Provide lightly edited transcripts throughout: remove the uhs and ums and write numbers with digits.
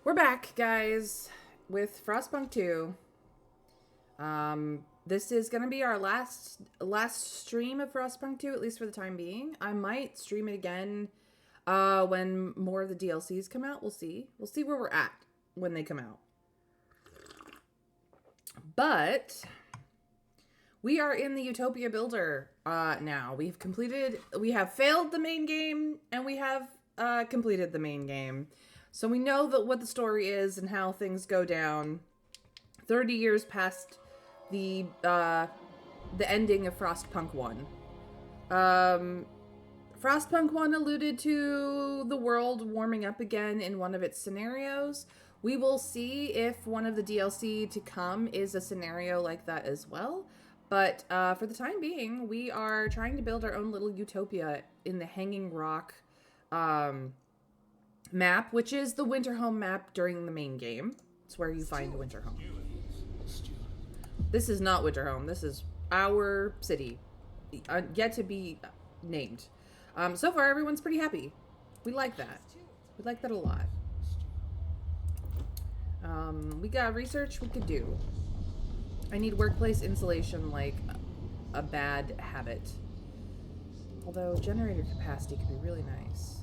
We're back, guys, with Frostpunk 2. This is gonna be our last stream of Frostpunk 2, at least for the time being. I might stream it again when more of the DLCs come out. We'll see. We'll see where we're at when they come out. But we are in the Utopia builder now. We have failed the main game, and we have completed the main game. So we know what the story is and how things go down 30 years past the ending of Frostpunk 1. Frostpunk 1 alluded to the world warming up again in one of its scenarios. We will see if one of the DLC to come is a scenario like that as well. But for the time being, we are trying to build our own little utopia in the Hanging Rock map, which is the Winterhome map during the main game. It's where you find Winterhome. This is not Winterhome. This is our city, yet to be named. So far, everyone's pretty happy. We like that. We like that a lot. We got research we could do. I need workplace insulation like a bad habit. Although generator capacity could be really nice.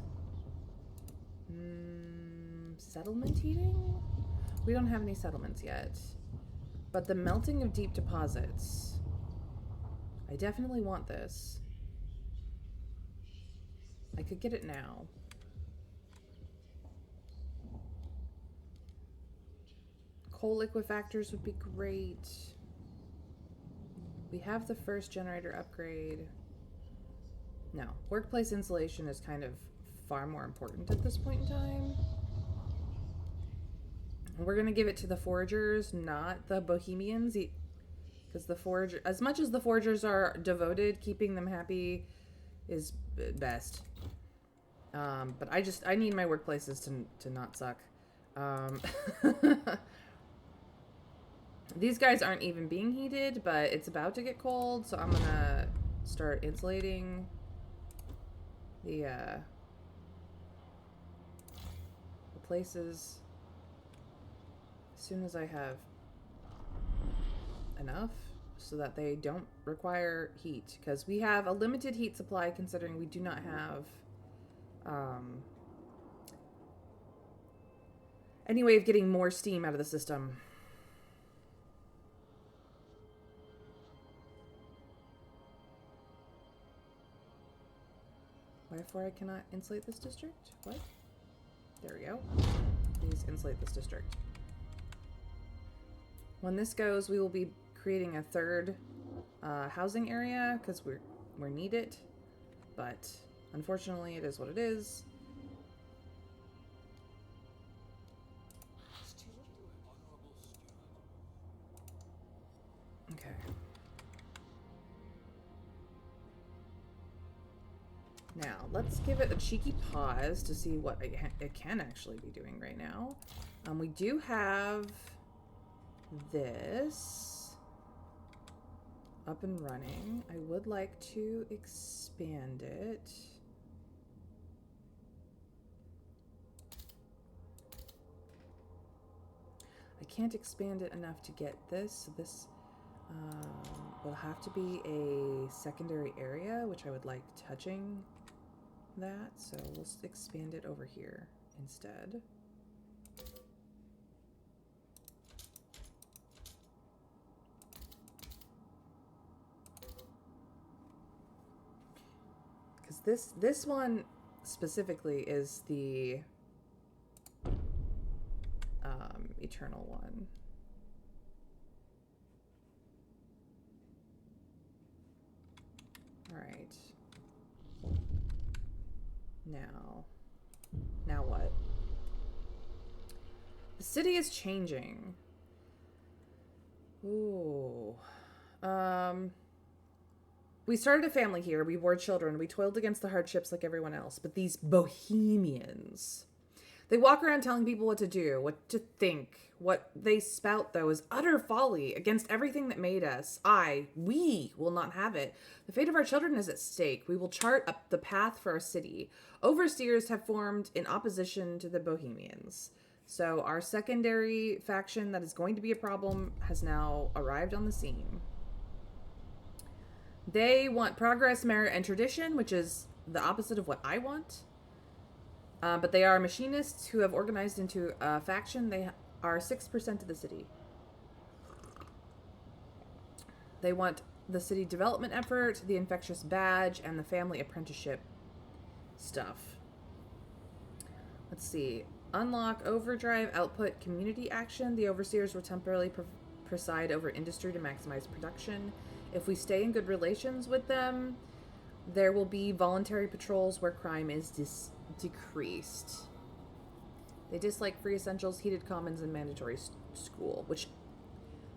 Settlement heating? We don't have any settlements yet. But the melting of deep deposits. I definitely want this. I could get it now. Coal liquefactors would be great. We have the first generator upgrade. No, workplace insulation is kind of far more important at this point in time. We're gonna give it to the foragers, not the bohemians, because the forager, as much as the foragers are devoted, keeping them happy is best. But I need my workplaces to not suck. These guys aren't even being heated, but it's about to get cold, so I'm gonna start insulating the places as soon as I have enough so that they don't require heat, because we have a limited heat supply considering we do not have any way of getting more steam out of the system. Therefore, I cannot insulate this district? What? There we go. Please insulate this district. When this goes, we will be creating a third housing area because we're needed. But unfortunately, it is what it is. Okay. Now, let's give it a cheeky pause to see what it can actually be doing right now. We do have this up and running. I would like to expand it. I can't expand it enough to get this. So this will have to be a secondary area, which I would like touching that. So we'll expand it over here instead. Because this one specifically is the eternal one. All right. Now what? The city is changing. Ooh. We started a family here. We bore children. We toiled against the hardships like everyone else. But these bohemians, they walk around telling people what to do, what to think. What they spout, though, is utter folly against everything that made us. We will not have it. The fate of our children is at stake. We will chart up the path for our city. Overseers have formed in opposition to the bohemians. So our secondary faction that is going to be a problem has now arrived on the scene. They want progress, merit, and tradition, which is the opposite of what I want. But they are machinists who have organized into a faction. They are 6% of the city. They want the city development effort, the infectious badge, and the family apprenticeship stuff. Let's see. Unlock overdrive output community action. The overseers will temporarily preside over industry to maximize production. If we stay in good relations with them, there will be voluntary patrols where crime is decreased. They dislike free essentials, heated commons, and mandatory school, which,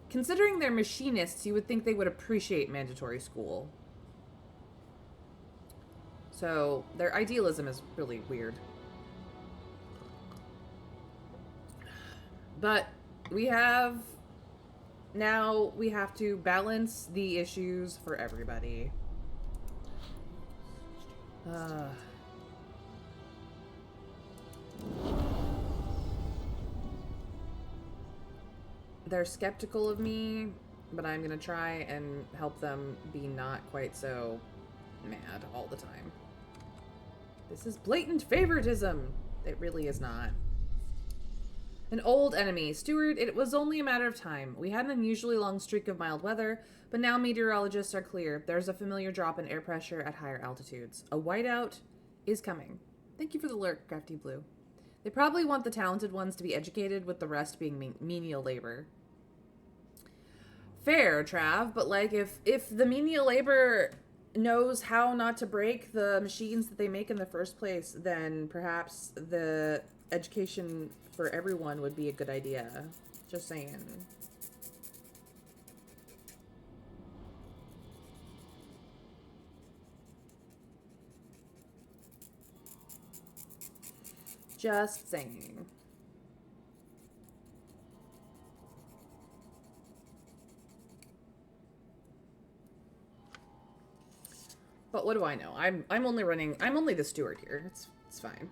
considering they're machinists, you would think they would appreciate mandatory school. So their idealism is really weird. But we have to balance the issues for everybody. They're skeptical of me, but I'm gonna try and help them be not quite so mad all the time. This is blatant favoritism. It really is not. An old enemy. Steward, it was only a matter of time. We had an unusually long streak of mild weather, but now meteorologists are clear. There's a familiar drop in air pressure at higher altitudes. A whiteout is coming. Thank you for the lurk, Crafty Blue. They probably want the talented ones to be educated, with the rest being menial labor. Fair, Trav, but like if the menial labor knows how not to break the machines that they make in the first place, then perhaps the education for everyone would be a good idea. Just saying. Just saying. But what do I know? I'm only the steward here. It's fine.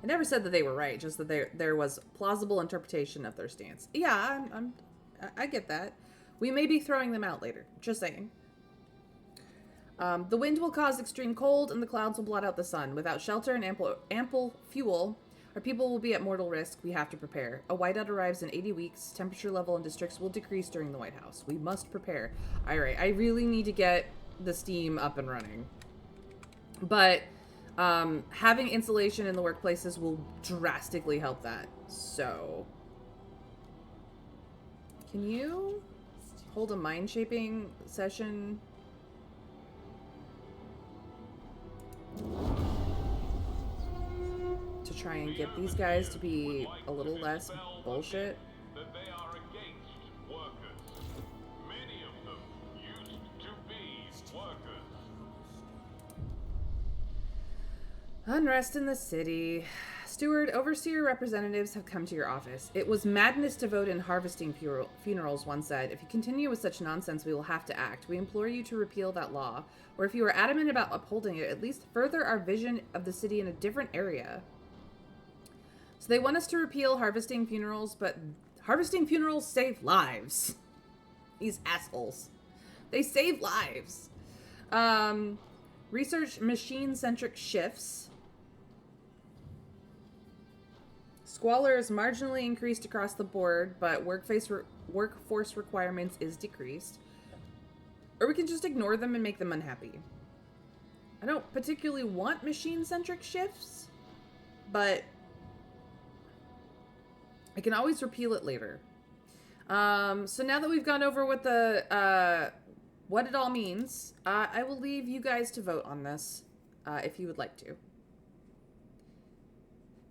I never said that they were right, just that there was plausible interpretation of their stance. Yeah, I get that. We may be throwing them out later. Just saying. The wind will cause extreme cold, and the clouds will blot out the sun. Without shelter and ample fuel, our people will be at mortal risk. We have to prepare. A whiteout arrives in 80 weeks. Temperature level in districts will decrease during the White House. We must prepare. All right, I really need to get the steam up and running. But having insulation in the workplaces will drastically help that. So, can you hold a mind shaping session? To try and get these guys to be a little less bullshit. That they are against workers. Many of them used to be workers. Unrest in the city. Steward, overseer representatives have come to your office. It was madness to vote in harvesting funerals, one said. If you continue with such nonsense, we will have to act. We implore you to repeal that law. Or if you are adamant about upholding it, at least further our vision of the city in a different area. So they want us to repeal harvesting funerals, but harvesting funerals save lives. These assholes. They save lives. Research machine-centric shifts. Squalor is marginally increased across the board, but workforce requirements is decreased. Or we can just ignore them and make them unhappy. I don't particularly want machine-centric shifts, but I can always repeal it later. So now that we've gone over what what it all means, I will leave you guys to vote on this, if you would like to.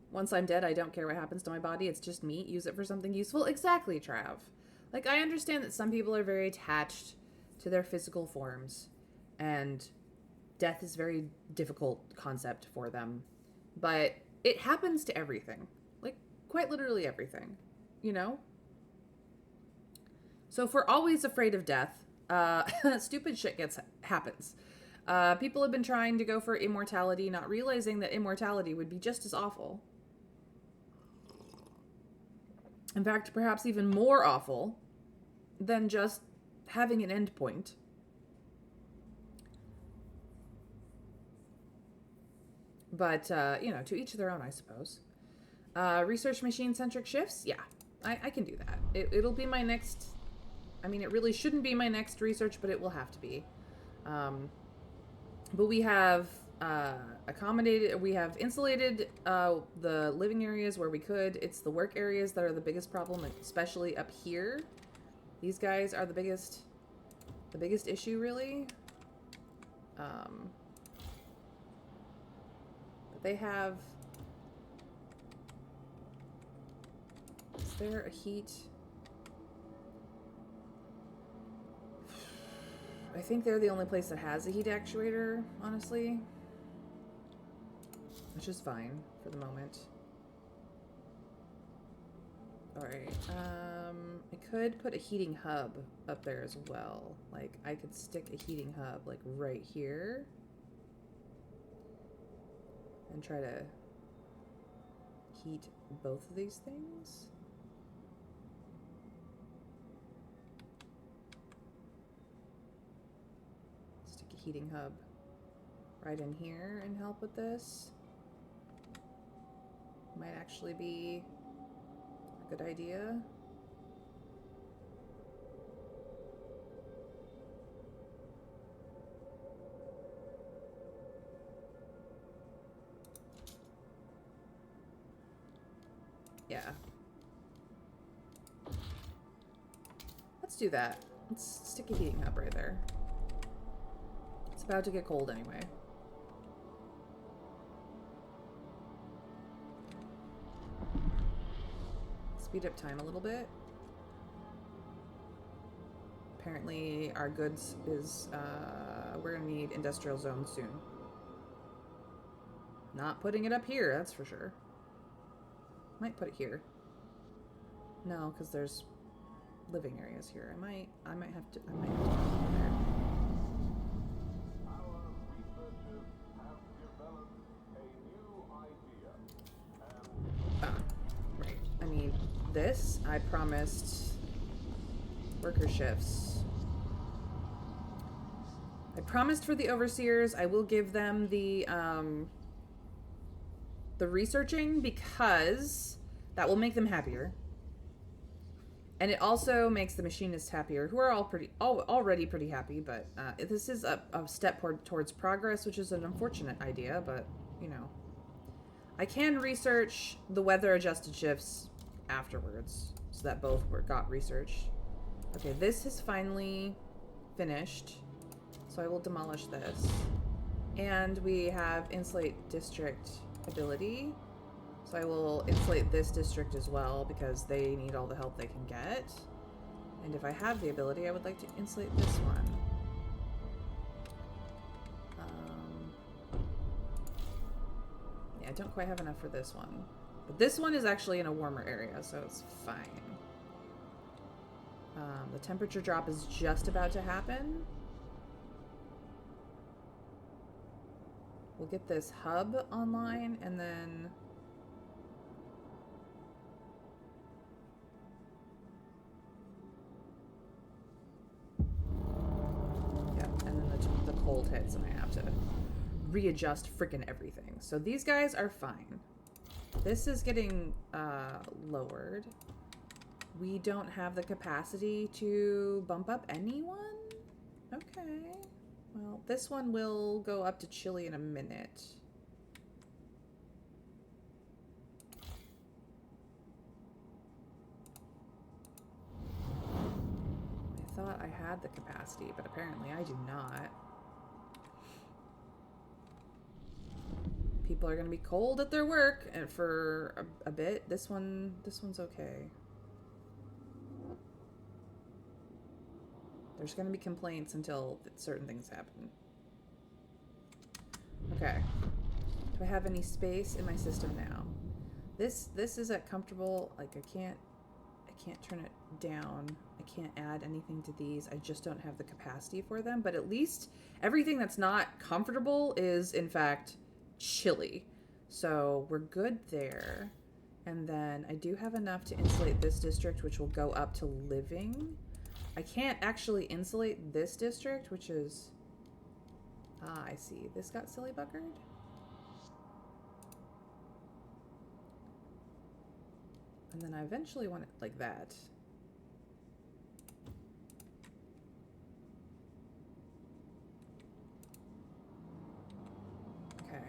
Once I'm dead, I don't care what happens to my body. It's just meat. Use it for something useful. Exactly, Trav. Like, I understand that some people are very attached to their physical forms, and death is a very difficult concept for them. But it happens to everything. Like, quite literally everything. You know? So if we're always afraid of death, stupid shit happens. People have been trying to go for immortality, not realizing that immortality would be just as awful. In fact, perhaps even more awful than just having an endpoint. But, to each their own, I suppose. Research machine-centric shifts? Yeah, I can do that. It'll be my next... I mean, it really shouldn't be my next research, but it will have to be. But we have we have insulated the living areas where we could. It's the work areas that are the biggest problem, especially up here. These guys are the biggest issue, really. But they have... Is there a heat? I think they're the only place that has a heat actuator, honestly. Which is fine for the moment. Alright, I could put a heating hub up there as well. Like, I could stick a heating hub, like, right here. And try to heat both of these things. Stick a heating hub right in here and help with this. Might actually be a good idea. Yeah. Let's do that. Let's stick a heating hub right there. It's about to get cold anyway. Speed up time a little bit. Apparently our goods is, we're gonna need industrial zone soon. Not putting it up here, that's for sure. Might put it here. No, because there's living areas here. I might have to put it there. Our researchers have developed a new idea. Right. I mean, this, I promised worker shifts. I promised for the overseers, I will give them the researching because that will make them happier. And it also makes the machinists happier, who are already pretty happy, but this is a step towards progress, which is an unfortunate idea, but, you know. I can research the weather-adjusted shifts afterwards, so that both got researched. Okay, this is finally finished, so I will demolish this. And we have insulate district ability. So I will insulate this district as well because they need all the help they can get. And if I have the ability, I would like to insulate this one. Yeah, I don't quite have enough for this one. But this one is actually in a warmer area, so it's fine. The temperature drop is just about to happen. We'll get this hub online, and then... Yeah, and then the cold hits, and I have to readjust freaking everything. So these guys are fine. This is getting lowered. We don't have the capacity to bump up anyone? Okay. Well, this one will go up to chilly in a minute. I thought I had the capacity, but apparently I do not. People are going to be cold at their work and for a bit. This one's okay. There's going to be complaints until certain things happen. Okay. Do I have any space in my system now? This isn't comfortable. Like I can't turn it down. I can't add anything to these. I just don't have the capacity for them. But at least everything that's not comfortable is in fact chilly. So we're good there. And then I do have enough to insulate this district, which will go up to living. I can't actually insulate this district, which is... Ah, I see. This got silly buckered. And then I eventually want it like that. Okay.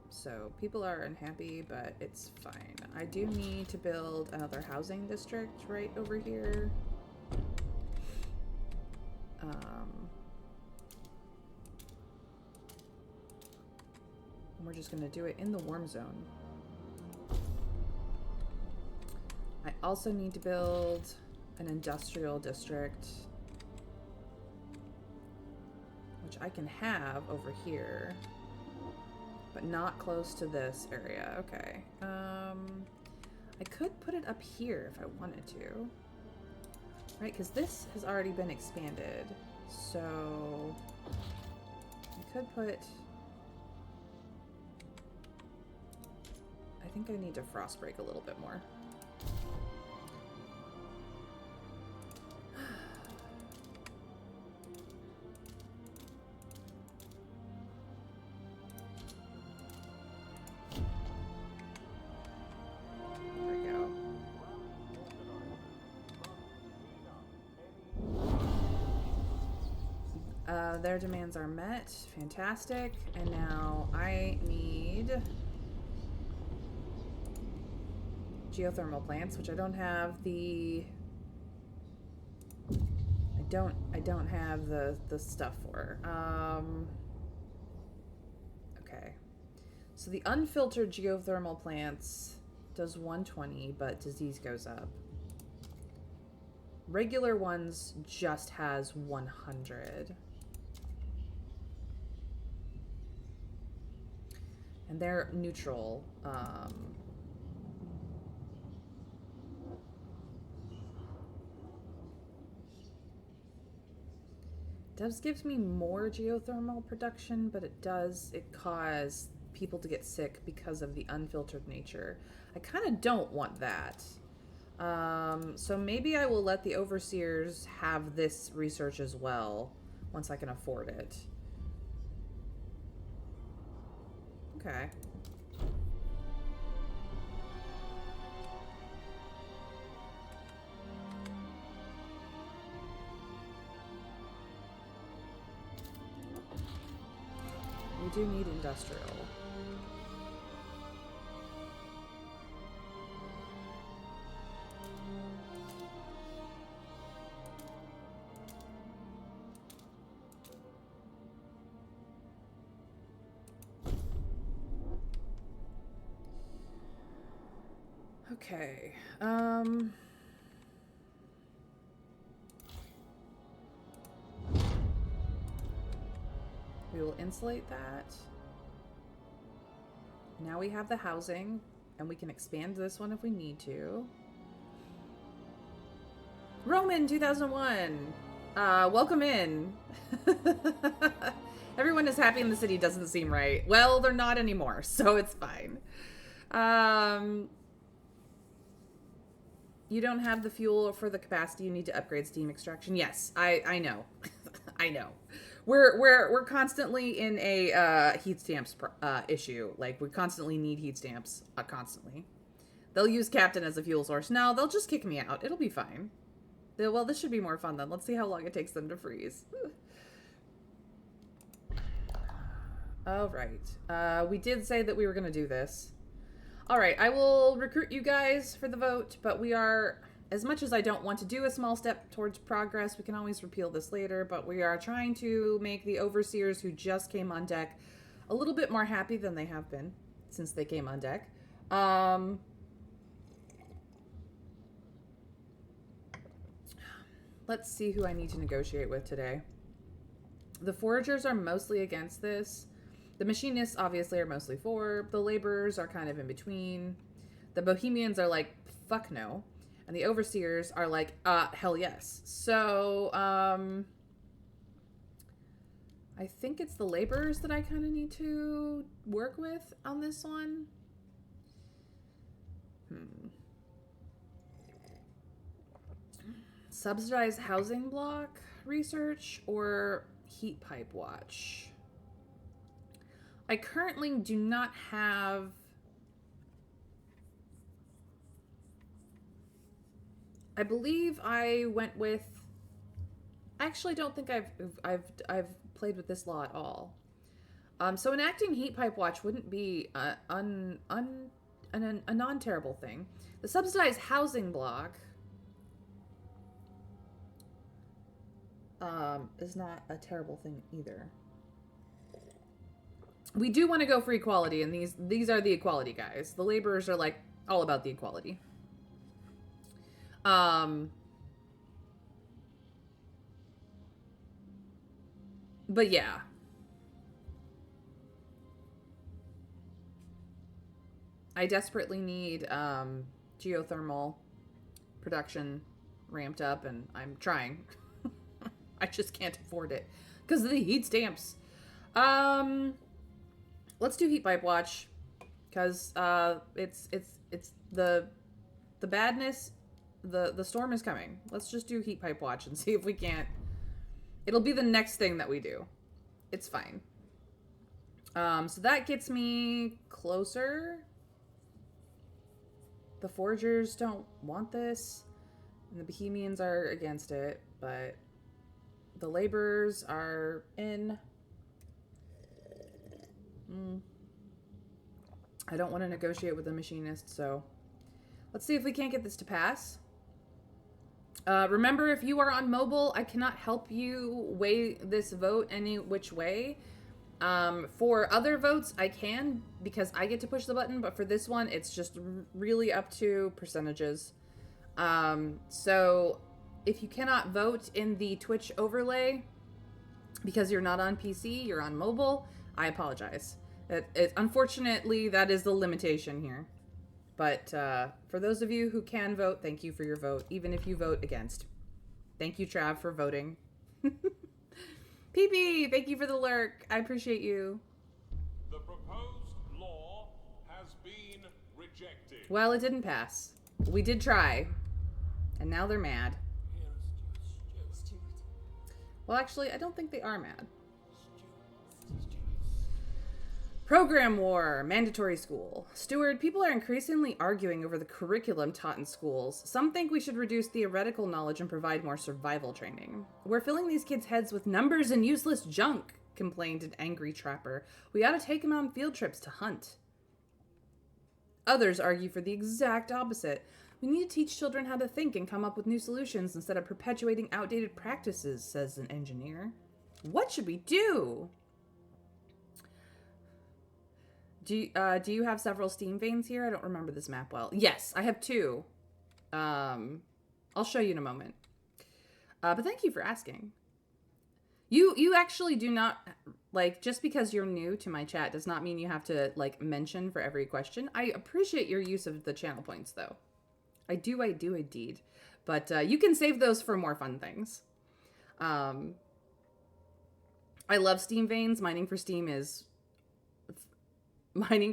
So people are unhappy, but it's fine. I do need to build another housing district right over here. And we're just going to do it in the warm zone. I also need to build an industrial district, which I can have over here, but not close to this area. Okay. I could put it up here if I wanted to. Right, because this has already been expanded. So I could put... I think I need to frost break a little bit more. Their demands are met. Fantastic. And now I need geothermal plants, which I don't have the... I don't have the stuff for. Okay. So the unfiltered geothermal plants does 120, but disease goes up. Regular ones just has 100. And they're neutral. Does gives me more geothermal production, but it cause people to get sick because of the unfiltered nature. I kind of don't want that. So maybe I will let the overseers have this research as well once I can afford it. Okay. We do need industrial. Okay. We will insulate that. Now we have the housing, and we can expand this one if we need to. Roman 2001. Welcome in. Everyone is happy in the city doesn't seem right. Well, they're not anymore, so it's fine. You don't have the fuel for the capacity. You need to upgrade steam extraction. Yes, I know. I know. We're constantly in a heat stamps issue. Like, we constantly need heat stamps. Constantly. They'll use Captain as a fuel source. No, they'll just kick me out. It'll be fine. Well, this should be more fun then. Let's see how long it takes them to freeze. All right. We did say that we were going to do this. All right. I will recruit you guys for the vote, but we are... As much as I don't want to do a small step towards progress, we can always repeal this later, but we are trying to make the overseers who just came on deck a little bit more happy than they have been since they came on deck. Let's see who I need to negotiate with today. The foragers are mostly against this. The machinists obviously are mostly for. The laborers are kind of in between. The bohemians are like, fuck no. And the overseers are like, hell yes. So, I I think it's the laborers that I kind of need to work with on this one. Subsidized housing block research or heat pipe watch? I currently do not have... I believe I went with... I actually don't think I've played with this law at all. So enacting heat pipe watch wouldn't be a non-terrible thing. The subsidized housing block is not a terrible thing either. We do want to go for equality, and these are the equality guys. The laborers are like all about the equality. But yeah. I desperately need geothermal production ramped up, and I'm trying. I just can't afford it because of the heat stamps. Let's do heat pipe watch because it's the badness. The storm is coming. Let's just do heat pipe watch and see if we can't. It'll be the next thing that we do. It's fine. So that gets me closer. The foragers don't want this, and the bohemians are against it, but the laborers are in. I don't want to negotiate with the machinist, so let's see if we can't get this to pass. Remember, if you are on mobile, I cannot help you weigh this vote any which way. For other votes, I can because I get to push the button, but for this one, it's just really up to percentages. So if you cannot vote in the Twitch overlay because you're not on PC, you're on mobile, I apologize. Unfortunately, that is the limitation here. But for those of you who can vote, thank you for your vote, even if you vote against. Thank you, Trav, for voting. PP, thank you for the lurk. I appreciate you. The proposed law has been rejected. Well, it didn't pass. We did try. And now they're mad. Well, actually, I don't think they are mad. Program war, mandatory school. Steward, people are increasingly arguing over the curriculum taught in schools. Some think we should reduce theoretical knowledge and provide more survival training. We're filling these kids' heads with numbers and useless junk, complained an angry trapper. We ought to take them on field trips to hunt. Others argue for the exact opposite. We need to teach children how to think and come up with new solutions instead of perpetuating outdated practices, says an engineer. What should we do? Do you have several steam veins here? I don't remember this map well. Yes, I have 2. I'll show you in a moment. But thank you for asking. You actually do not, like, just because you're new to my chat does not mean you have to, like, mention for every question. I appreciate your use of the channel points, though. I do indeed. But you can save those for more fun things. I love steam veins. Mining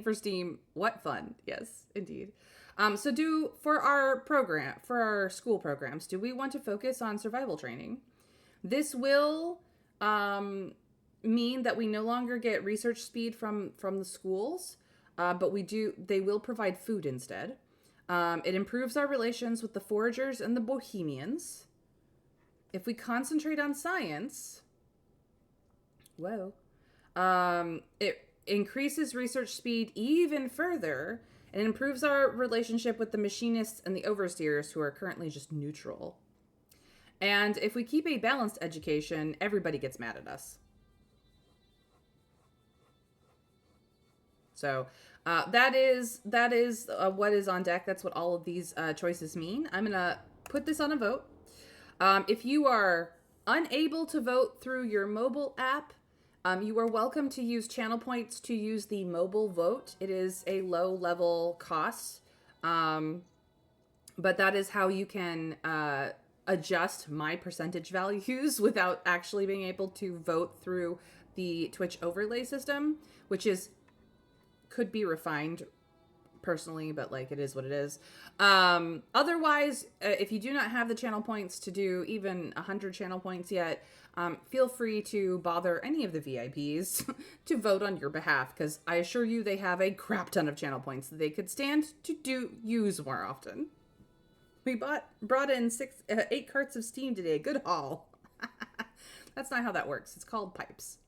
for steam, what fun. Yes, indeed. So for our school programs, do we want to focus on survival training? This will mean that we no longer get research speed from the schools, but they will provide food instead. It improves our relations with the foragers and the bohemians. If we concentrate on science, it increases research speed even further and improves our relationship with the machinists and the overseers who are currently just neutral. And if we keep a balanced education, everybody gets mad at us. So that is what is on deck. That's what all of these choices mean. I'm going to put this on a vote. If you are unable to vote through your mobile app, you are welcome to use channel points to use the mobile vote. It is a low level cost, but that is how you can adjust my percentage values without actually being able to vote through the Twitch overlay system, which could be refined personally, but like it is what it is. Otherwise, if you do not have the channel points to do even 100 channel points yet, feel free to bother any of the VIPs to vote on your behalf, because I assure you they have a crap ton of channel points that they could stand to use more often. We brought in 8 carts of steam today. Good haul. That's not how that works. It's called pipes.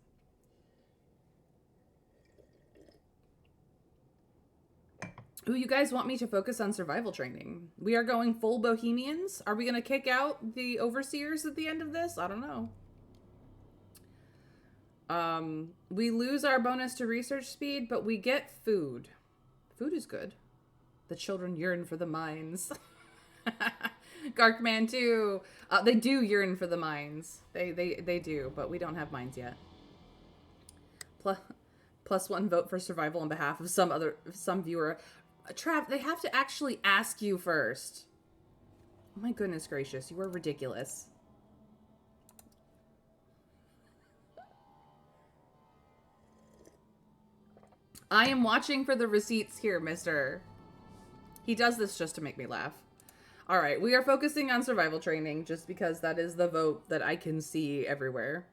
Ooh, you guys want me to focus on survival training. We are going full bohemians. Are we going to kick out the overseers at the end of this? I don't know. We lose our bonus to research speed, but we get food. Food is good. The children yearn for the mines. Garkman too. They do yearn for the mines. They do, but we don't have mines yet. Plus 1 vote for survival on behalf of some viewer. Trav, they have to actually ask you first. Oh my goodness gracious, you are ridiculous. I am watching for the receipts here, mister. He does this just to make me laugh. Alright, we are focusing on survival training just because that is the vote that I can see everywhere.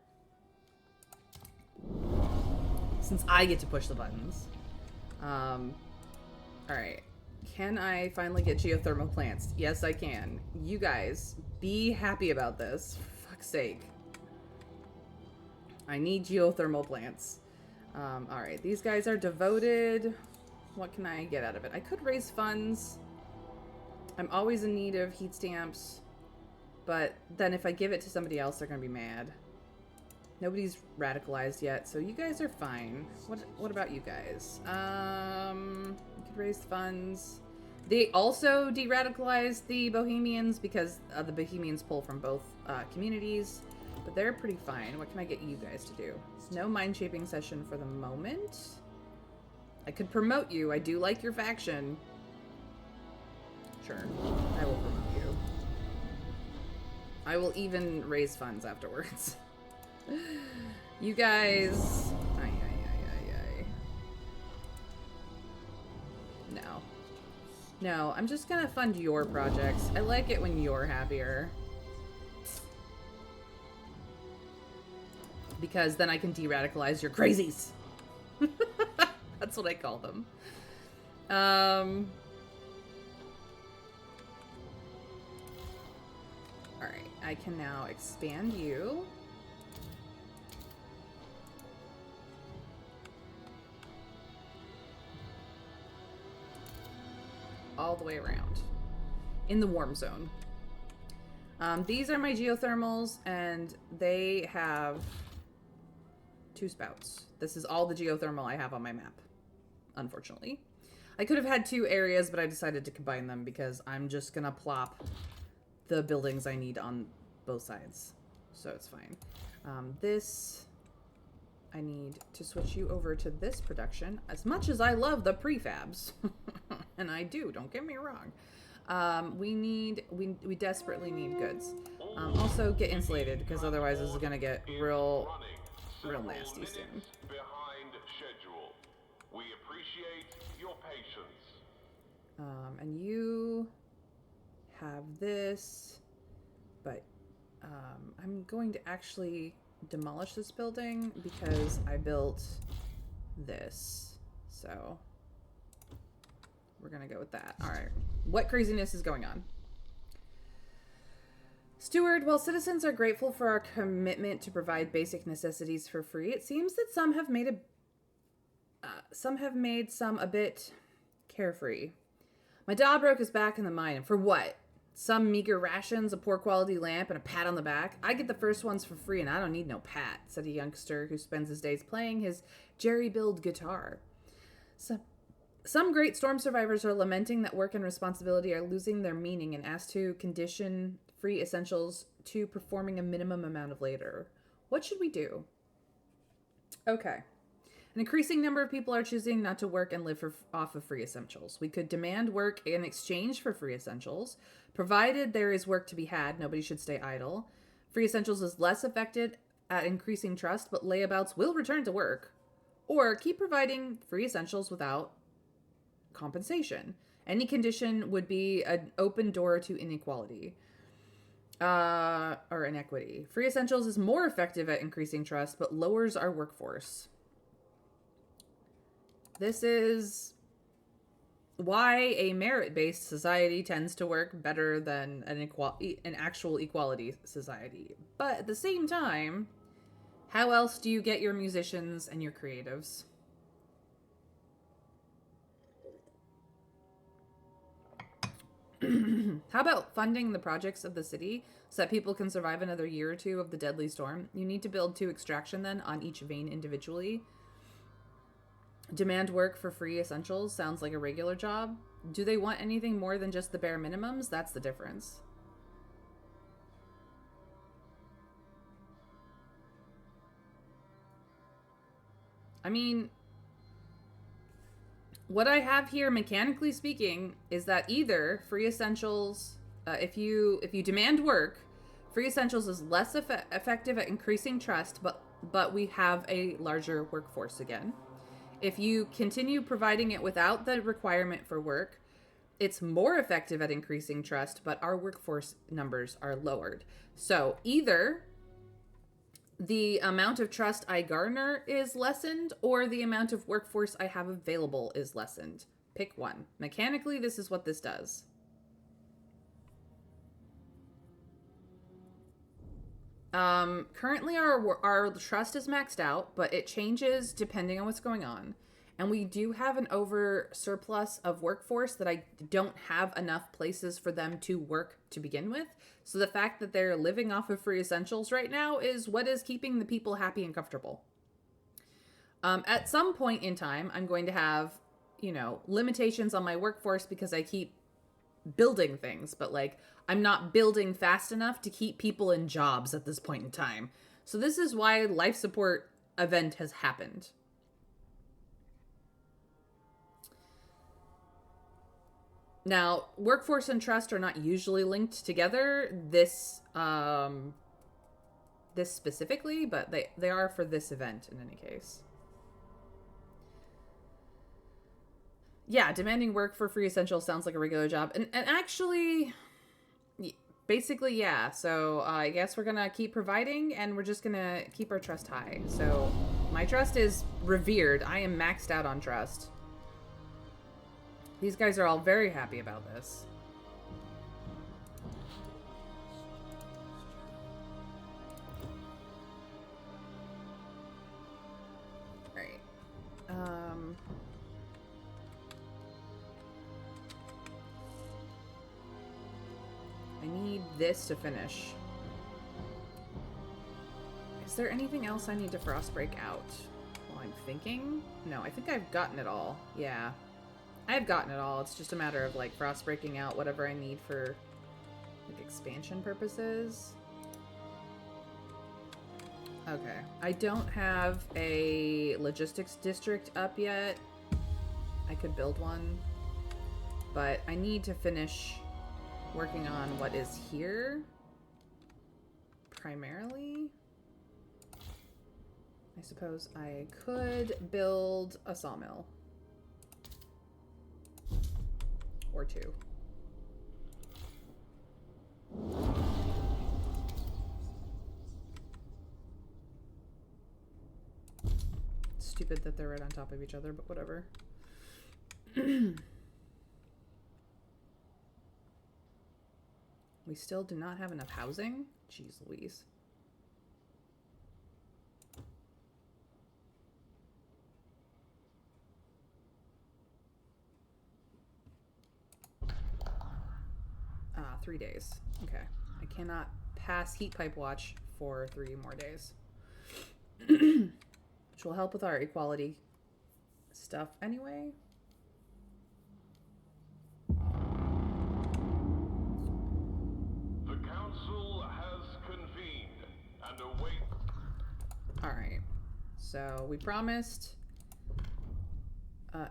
Since I get to push the buttons. Alright. Can I finally get geothermal plants? Yes, I can. You guys, be happy about this. For fuck's sake. I need geothermal plants. Alright, these guys are devoted. What can I get out of it? I could raise funds. I'm always in need of heat stamps. But then if I give it to somebody else, they're going to be mad. Nobody's radicalized yet, so you guys are fine. What about you guys? You could raise funds. They also de-radicalized the Bohemians because the Bohemians pull from both communities, but they're pretty fine. What can I get you guys to do? No mind-shaping session for the moment. I could promote you. I do like your faction. Sure, I will promote you. I will even raise funds afterwards. You guys... No. No, I'm just gonna fund your projects. I like it when you're happier. Because then I can de-radicalize your crazies. That's what I call them. Alright, I can now expand you. All the way around in the warm zone. These are my geothermals, and they have 2 spouts. This is all the geothermal I have on my map, unfortunately. I could have had 2 areas, but I decided to combine them because I'm just gonna plop the buildings I need on both sides, so it's fine. This, I need to switch you over to this production, as much as I love the prefabs. And I do, don't get me wrong. We desperately need goods. Also get insulated, because otherwise this is gonna get real nasty soon. Behind schedule. We appreciate your patience. And you have this, but I'm going to actually demolish this building because I built this. So we're gonna go with that. All right. What craziness is going on? Steward, while citizens are grateful for our commitment to provide basic necessities for free, it seems that some have made some a bit carefree. My Dabrok is back in the mine, and for what? Some meager rations, a poor quality lamp, and a pat on the back? I get the first ones for free, and I don't need no pat, said a youngster who spends his days playing his jerry-build guitar. Some great storm survivors are lamenting that work and responsibility are losing their meaning and asked to condition free essentials to performing a minimum amount of labor. What should we do? Okay. An increasing number of people are choosing not to work and live off of free essentials. We could demand work in exchange for free essentials. Provided there is work to be had, nobody should stay idle. Free essentials is less affected at increasing trust, but layabouts will return to work. Or keep providing free essentials without compensation. Any condition would be an open door to inequality. Or inequity. Free essentials is more effective at increasing trust, but lowers our workforce. This is why a merit-based society tends to work better than an actual equality society. But at the same time, how else do you get your musicians and your creatives? How about funding the projects of the city so that people can survive another year or two of the deadly storm? You need to build 2 extraction then on each vein individually. Demand work for free essentials sounds like a regular job. Do they want anything more than just the bare minimums? That's the difference. I mean, what I have here, mechanically speaking, is that either free essentials, if you demand work, free essentials is less effective at increasing trust, but we have a larger workforce again. If you continue providing it without the requirement for work, it's more effective at increasing trust, but our workforce numbers are lowered. So either the amount of trust I garner is lessened, or the amount of workforce I have available is lessened. Pick one. Mechanically, this is what this does. Currently our trust is maxed out, but it changes depending on what's going on. And we do have an over surplus of workforce that I don't have enough places for them to work to begin with. So the fact that they're living off of free essentials right now is what is keeping the people happy and comfortable. At some point in time, I'm going to have, limitations on my workforce because I keep building things, but I'm not building fast enough to keep people in jobs at this point in time. So this is why life support event has happened. Now, workforce and trust are not usually linked together, this specifically, but they are for this event in any case. Yeah, demanding work for free essentials sounds like a regular job. And actually, basically, yeah. So I guess we're going to keep providing, and we're just going to keep our trust high. So my trust is revered. I am maxed out on trust. These guys are all very happy about this. All right. I need this to finish. Is there anything else I need to frost break out while I'm thinking? No, I think I've gotten it all. Yeah. I've gotten it all. It's just a matter of frost breaking out whatever I need for expansion purposes. Okay. I don't have a logistics district up yet. I could build one, but I need to finish working on what is here primarily. I suppose I could build a sawmill. Or 2. Stupid that they're right on top of each other, but whatever. We still do not have enough housing? Jeez Louise. Ah, 3 days. Okay. I cannot pass heat pipe watch for 3 more days. Which will help with our equality stuff anyway. The council has convened and await. Alright. So we promised...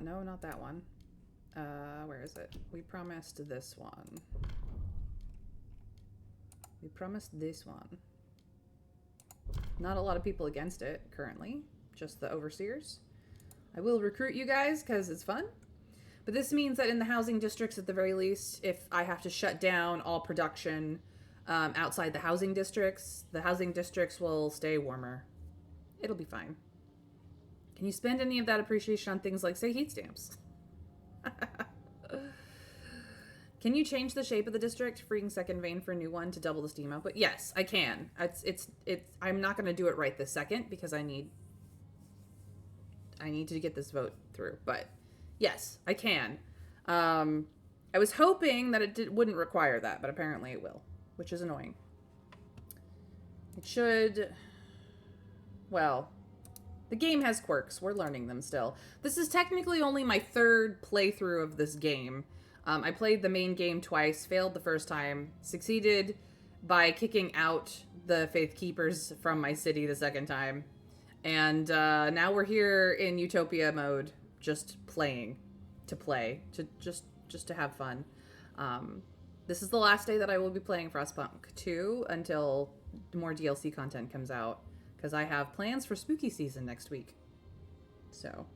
no, not that one. Where is it? We promised this one. We promised this one. Not a lot of people against it currently, just the overseers. I will recruit you guys because it's fun. But this means that in the housing districts, at the very least, if I have to shut down all production outside the housing districts will stay warmer. It'll be fine. Can you spend any of that appreciation on things like, say, heat stamps? Can you change the shape of the district, freeing second vein for a new one to double the steam output? Yes, I can. It's. I'm not going to do it right this second because I need to get this vote through. But yes, I can. I was hoping that it wouldn't require that, but apparently it will, which is annoying. It should. Well, the game has quirks. We're learning them still. This is technically only my third playthrough of this game. I played the main game twice, failed the first time, succeeded by kicking out the Faith Keepers from my city the second time. And now we're here in Utopia mode, just playing to play, just to have fun. This is the last day that I will be playing Frostpunk 2 until more DLC content comes out, because I have plans for spooky season next week. So...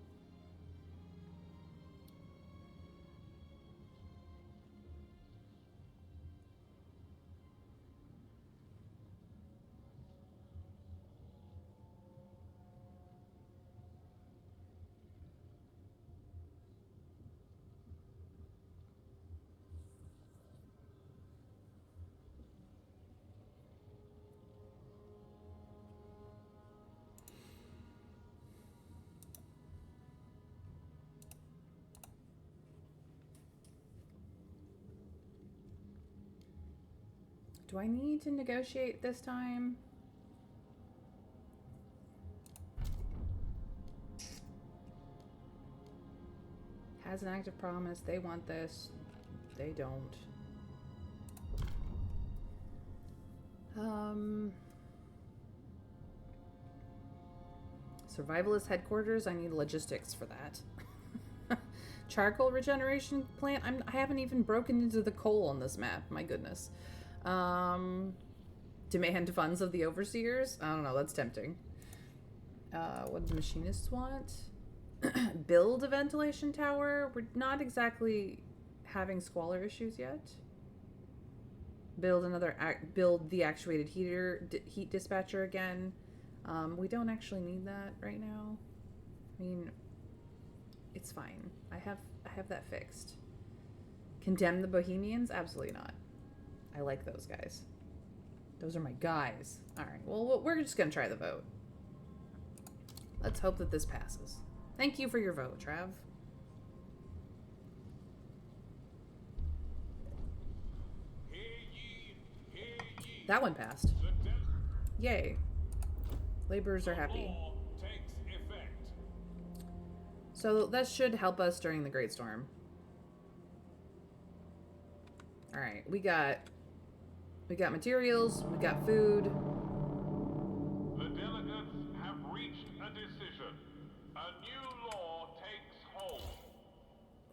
do I need to negotiate this time? Has an active promise. They want this. They don't. Survivalist headquarters. I need logistics for that. Charcoal regeneration plant. I haven't even broken into the coal on this map. My goodness. Demand funds of the overseers. I don't know. That's tempting. What do the machinists want? Build a ventilation tower. We're not exactly having squalor issues yet. Build the actuated heat dispatcher again. We don't actually need that right now. I mean, it's fine. I have that fixed. Condemn the Bohemians? Absolutely not. I like those guys. Those are my guys. All right. Well, we're just gonna try the vote. Let's hope that this passes. Thank you for your vote, Trav. Hear ye, hear ye. That one passed. Yay. Laborers are happy. Law takes effect. So that should help us during the Great Storm. All right, we got materials, we got food. The delegates have reached a decision. A new law takes hold.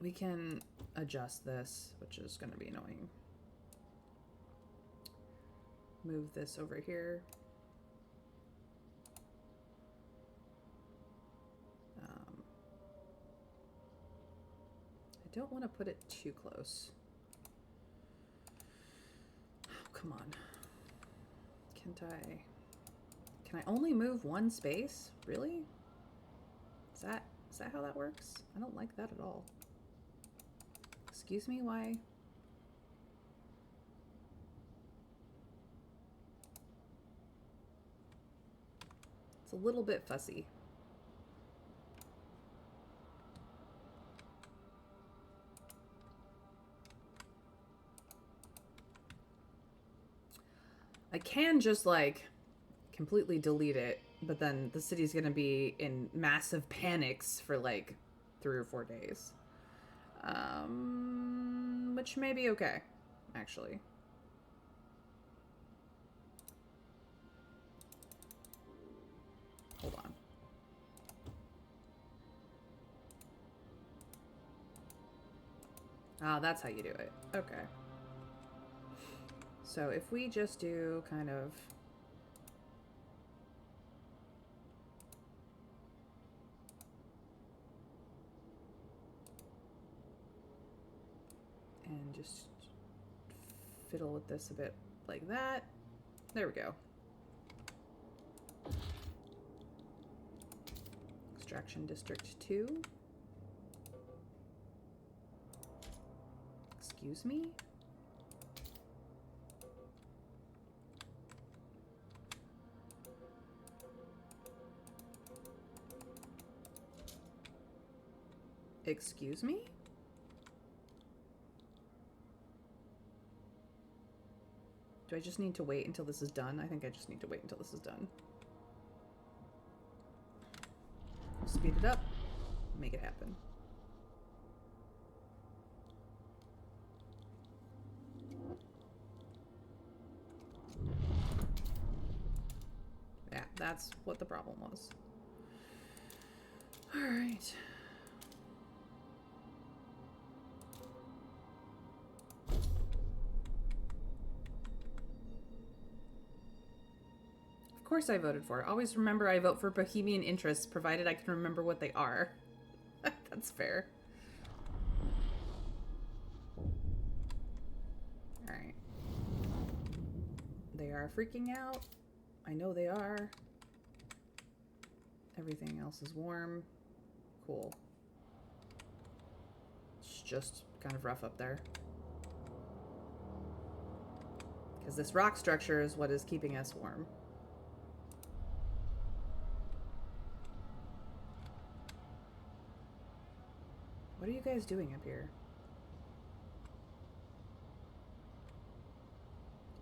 We can adjust this, which is going to be annoying. Move this over here. I don't want to put it too close. Oh, come on. Can I only move one space? Really? Is that how that works? I don't like that at all. Excuse me, why? It's a little bit fussy. I can just like completely delete it, but then the city's gonna be in massive panics for like 3 or 4 days. Which may be okay, actually. Hold on. Ah, that's how you do it. Okay. So if we just do kind of And just fiddle with this a bit like that. There we go. Extraction District 2. Excuse me? Excuse me? Do I just need to wait until this is done? I think I just need to wait until this is done. Speed it up. Make it happen. Yeah, that's what the problem was. All right. Of course I voted for it. Always remember I vote for Bohemian interests, provided I can remember what they are. That's fair. Alright. They are freaking out. I know they are. Everything else is warm. Cool. It's just kind of rough up there. Because this rock structure is what is keeping us warm. What are you guys doing up here?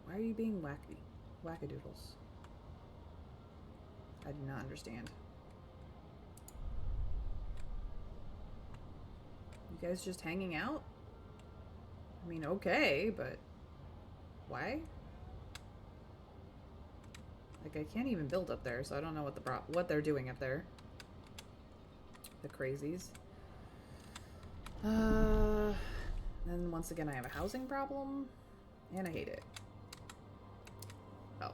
Why are you being wackadoodles? I do not understand. You guys just hanging out? I mean, okay, but why? Like, I can't even build up there, so I don't know what they're doing up there. The crazies. Then once again, I have a housing problem, and I hate it. Oh.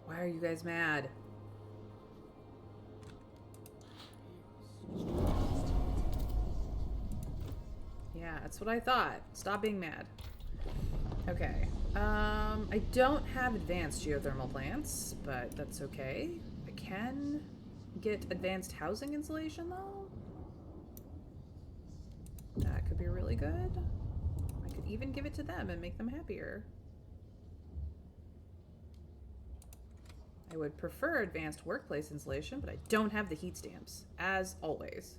Why are you guys mad? Yeah, that's what I thought. Stop being mad. Okay. I don't have advanced geothermal plants, but that's okay. I can get advanced housing insulation, though. That could be really good. I could even give it to them and make them happier. I would prefer advanced workplace insulation, but I don't have the heat stamps, as always.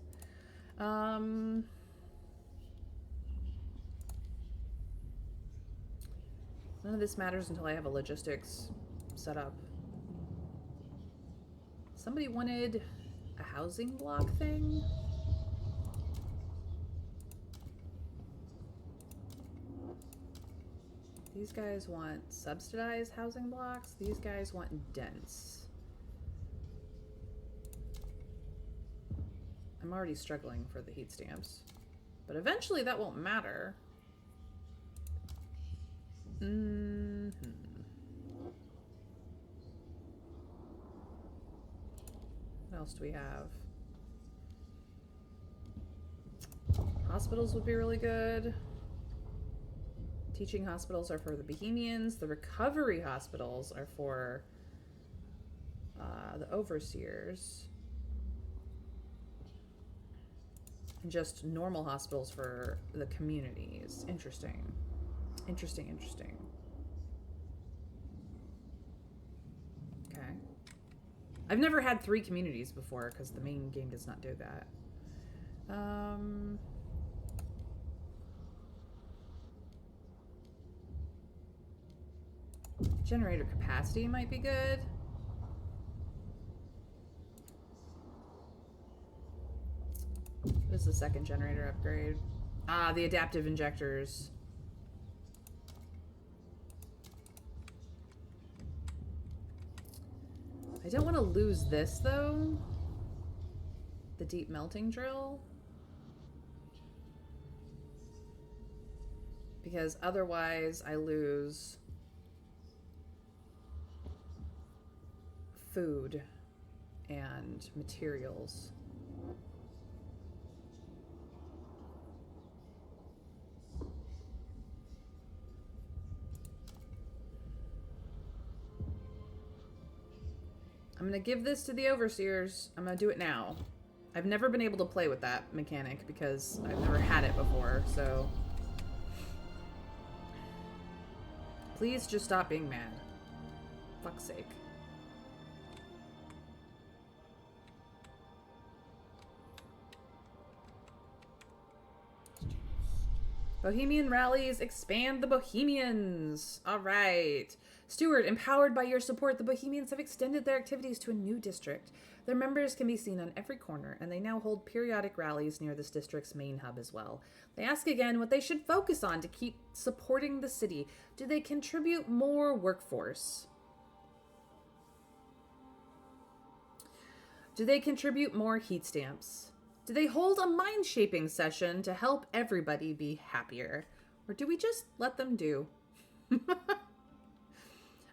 None of this matters until I have a logistics set up. Somebody wanted a housing block thing. These guys want subsidized housing blocks. These guys want dense. I'm already struggling for the heat stamps. But eventually that won't matter. What else do we have? Hospitals would be really good. Teaching hospitals are for the Bohemians. The recovery hospitals are for the overseers. And just normal hospitals for the communities. Interesting. Interesting, interesting. Okay. I've never had 3 communities before because the main game does not do that. Generator capacity might be good. What is the second generator upgrade? Ah, the adaptive injectors. I don't want to lose this, though. The deep melting drill. Because otherwise I lose food and materials. I'm going to give this to the overseers. I'm going to do it now. I've never been able to play with that mechanic because I've never had it before, so... Please just stop being mad. Fuck's sake. Bohemian rallies expand the Bohemians. All right. Steward, empowered by your support, the Bohemians have extended their activities to a new district. Their members can be seen on every corner, and they now hold periodic rallies near this district's main hub as well. They ask again what they should focus on to keep supporting the city. Do they contribute more workforce? Do they contribute more heat stamps? Do they hold a mind-shaping session to help everybody be happier? Or do we just let them do?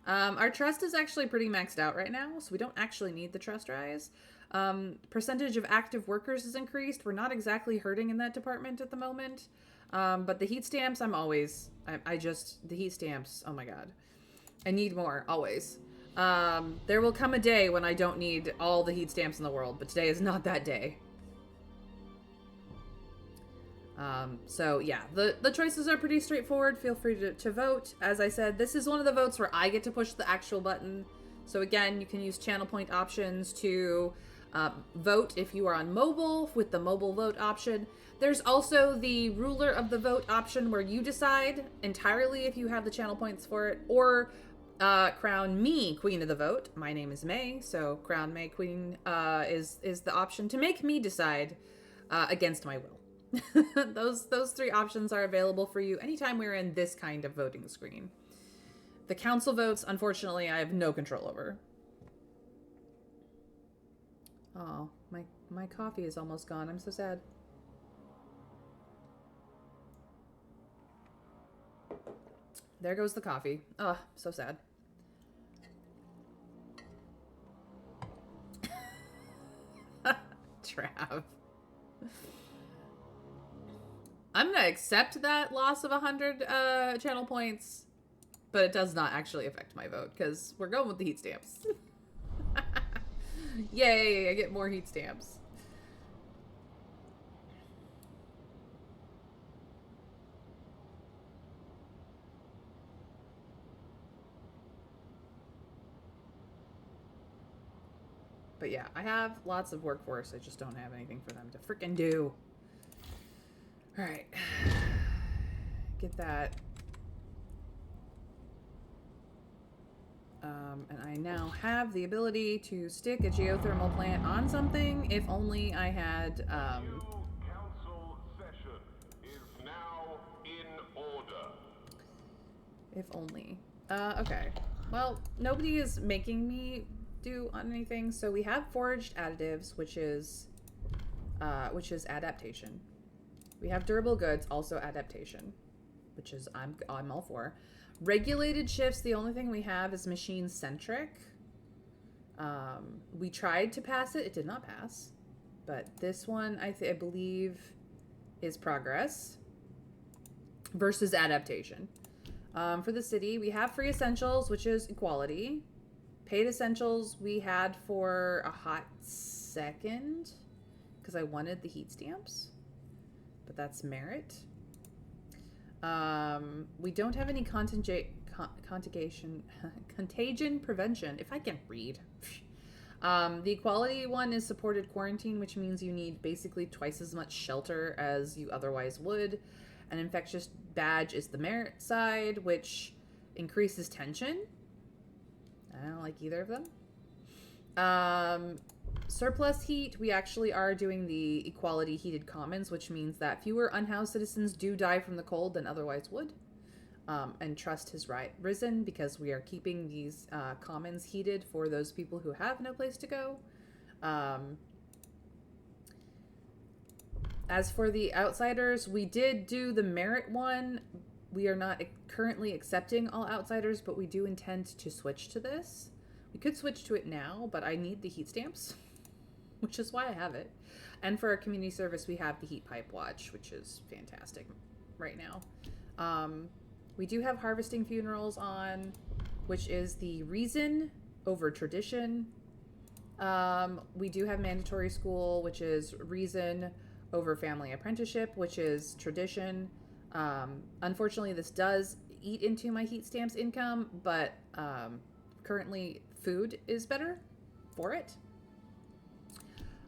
Our trust is actually pretty maxed out right now, so we don't actually need the trust rise. Percentage of active workers is increased. We're not exactly hurting in that department at the moment. But the heat stamps, the heat stamps, oh my god. I need more, always. There will come a day when I don't need all the heat stamps in the world, but today is not that day. So yeah, the choices are pretty straightforward. Feel free to vote. As I said, this is one of the votes where I get to push the actual button. So again, you can use channel point options to vote if you are on mobile with the mobile vote option. There's also the ruler of the vote option where you decide entirely if you have the channel points for it, or crown me queen of the vote. My name is May, so crown May queen is the option to make me decide against my will. Those three options are available for you anytime we're in this kind of voting screen. The council votes, unfortunately, I have no control over. Oh, my coffee is almost gone. I'm so sad. There goes the coffee. Oh, so sad. Trav. I'm gonna accept that loss of 100 channel points, but it does not actually affect my vote because we're going with the heat stamps. Yay, I get more heat stamps. But yeah, I have lots of workforce. I just don't have anything for them to freaking do. All right. Get that. And I now have the ability to stick a geothermal plant on something if only I had, New council session is now in order. If only. Okay. Well, nobody is making me do anything, so we have foraged additives, which is adaptation. We have durable goods, also adaptation, which is I'm all for. Regulated shifts, the only thing we have is machine centric. We tried to pass it, it did not pass. But this one I believe is progress versus adaptation. For the city, we have free essentials, which is equality. Paid essentials we had for a hot second because I wanted the heat stamps, but that's merit. We don't have any contagion prevention, if I can read. The equality one is supported quarantine, which means you need basically twice as much shelter as you otherwise would. An infectious badge is the merit side, which increases tension. I don't like either of them. Surplus heat, we actually are doing the equality heated commons, which means that fewer unhoused citizens do die from the cold than otherwise would. And trust has risen because we are keeping these commons heated for those people who have no place to go. As for the outsiders, we did do the merit one. We are not currently accepting all outsiders, but we do intend to switch to this. We could switch to it now, but I need the heat stamps, which is why I have it. And for our community service, we have the heat pipe watch, which is fantastic right now. We do have harvesting funerals on, which is the reason over tradition. We do have mandatory school, which is reason over family apprenticeship, which is tradition. Unfortunately, this does eat into my heat stamps income, but currently food is better for it.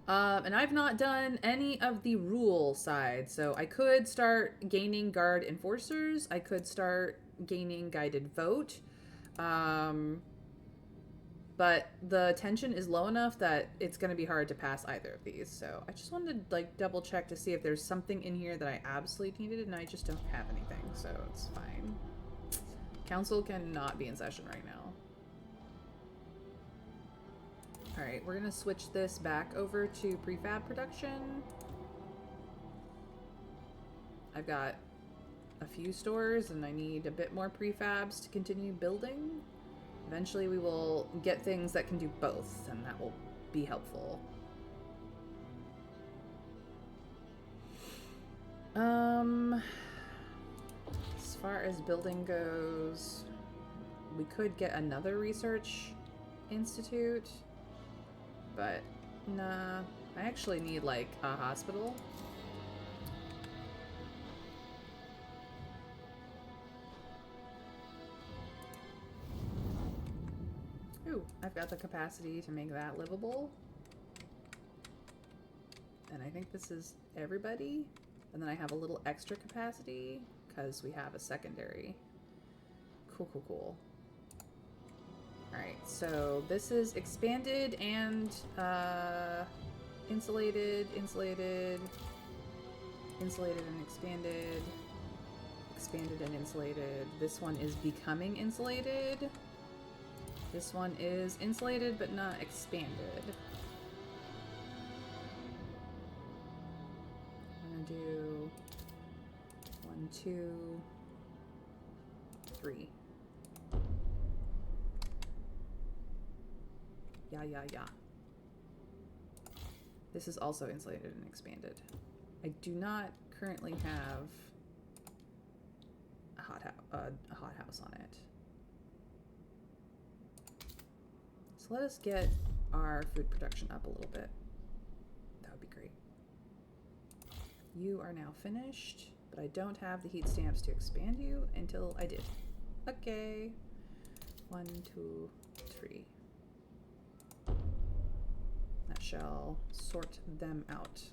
And I've not done any of the rule side, so I could start gaining guard enforcers. I could start gaining guided vote. But the tension is low enough that it's going to be hard to pass either of these. So I just wanted to like double check to see if there's something in here that I absolutely needed, and I just don't have anything, so it's fine. Council cannot be in session right now. Alright, we're gonna switch this back over to prefab production. I've got a few stores and I need a bit more prefabs to continue building. Eventually we will get things that can do both, and that will be helpful. As far as building goes, we could get another research institute. But, nah. I actually need, like, a hospital. Ooh, I've got the capacity to make that livable. And I think this is everybody. And then I have a little extra capacity, because we have a secondary. Cool, cool, cool. Alright, so this is expanded and insulated, insulated, insulated and expanded, expanded and insulated. This one is becoming insulated. This one is insulated but not expanded. I'm gonna do 1, 2, 3. Yeah. This is also insulated and expanded. I do not currently have a hot house on it. So let us get our food production up a little bit. That would be great. You are now finished, but I don't have the heat stamps to expand you until I did. Okay. 1, 2, 3. That shall sort them out.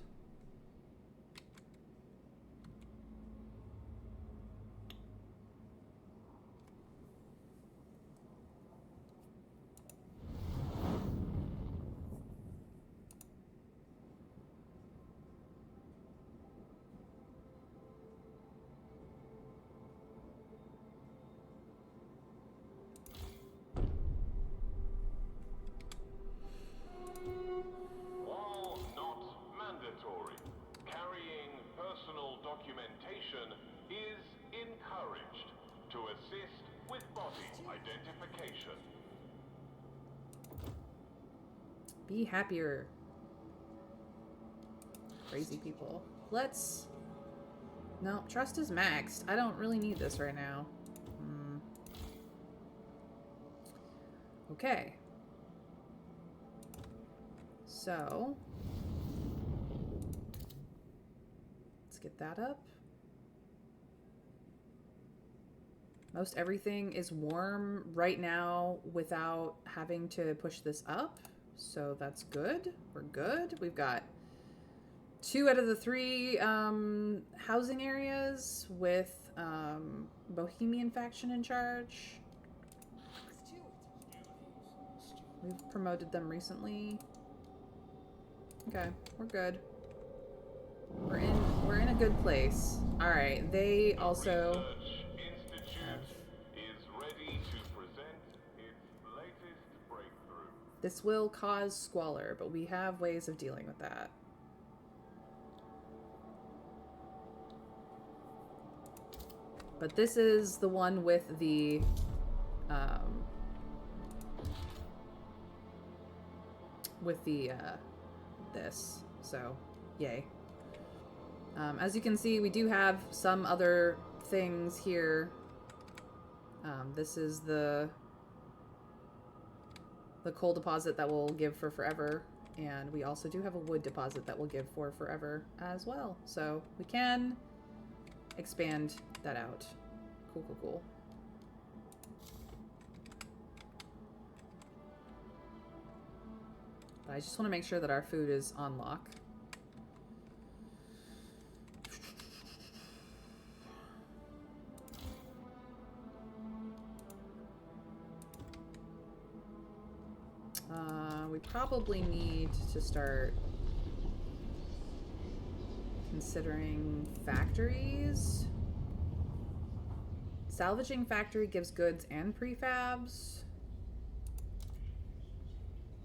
Documentation is encouraged to assist with body identification. Be happier. Crazy people. Let's... No, trust is maxed. I don't really need this right now. Okay. So... let's get that up. Most everything is warm right now without having to push this up. So that's good. We're good. We've got 2 out of the 3 housing areas with Bohemian faction in charge. We've promoted them recently. Okay, we're good. We're in a good place. All right, they also have... is ready to present its latest breakthrough. This will cause squalor, but we have ways of dealing with that. But this is the one with the with the this. So, yay. As you can see, we do have some other things here. This is the coal deposit that will give for forever, and we also do have a wood deposit that will give for forever as well. So we can expand that out. Cool, cool, cool. But I just want to make sure that our food is on lock. We probably need to start considering factories. Salvaging factory gives goods and prefabs.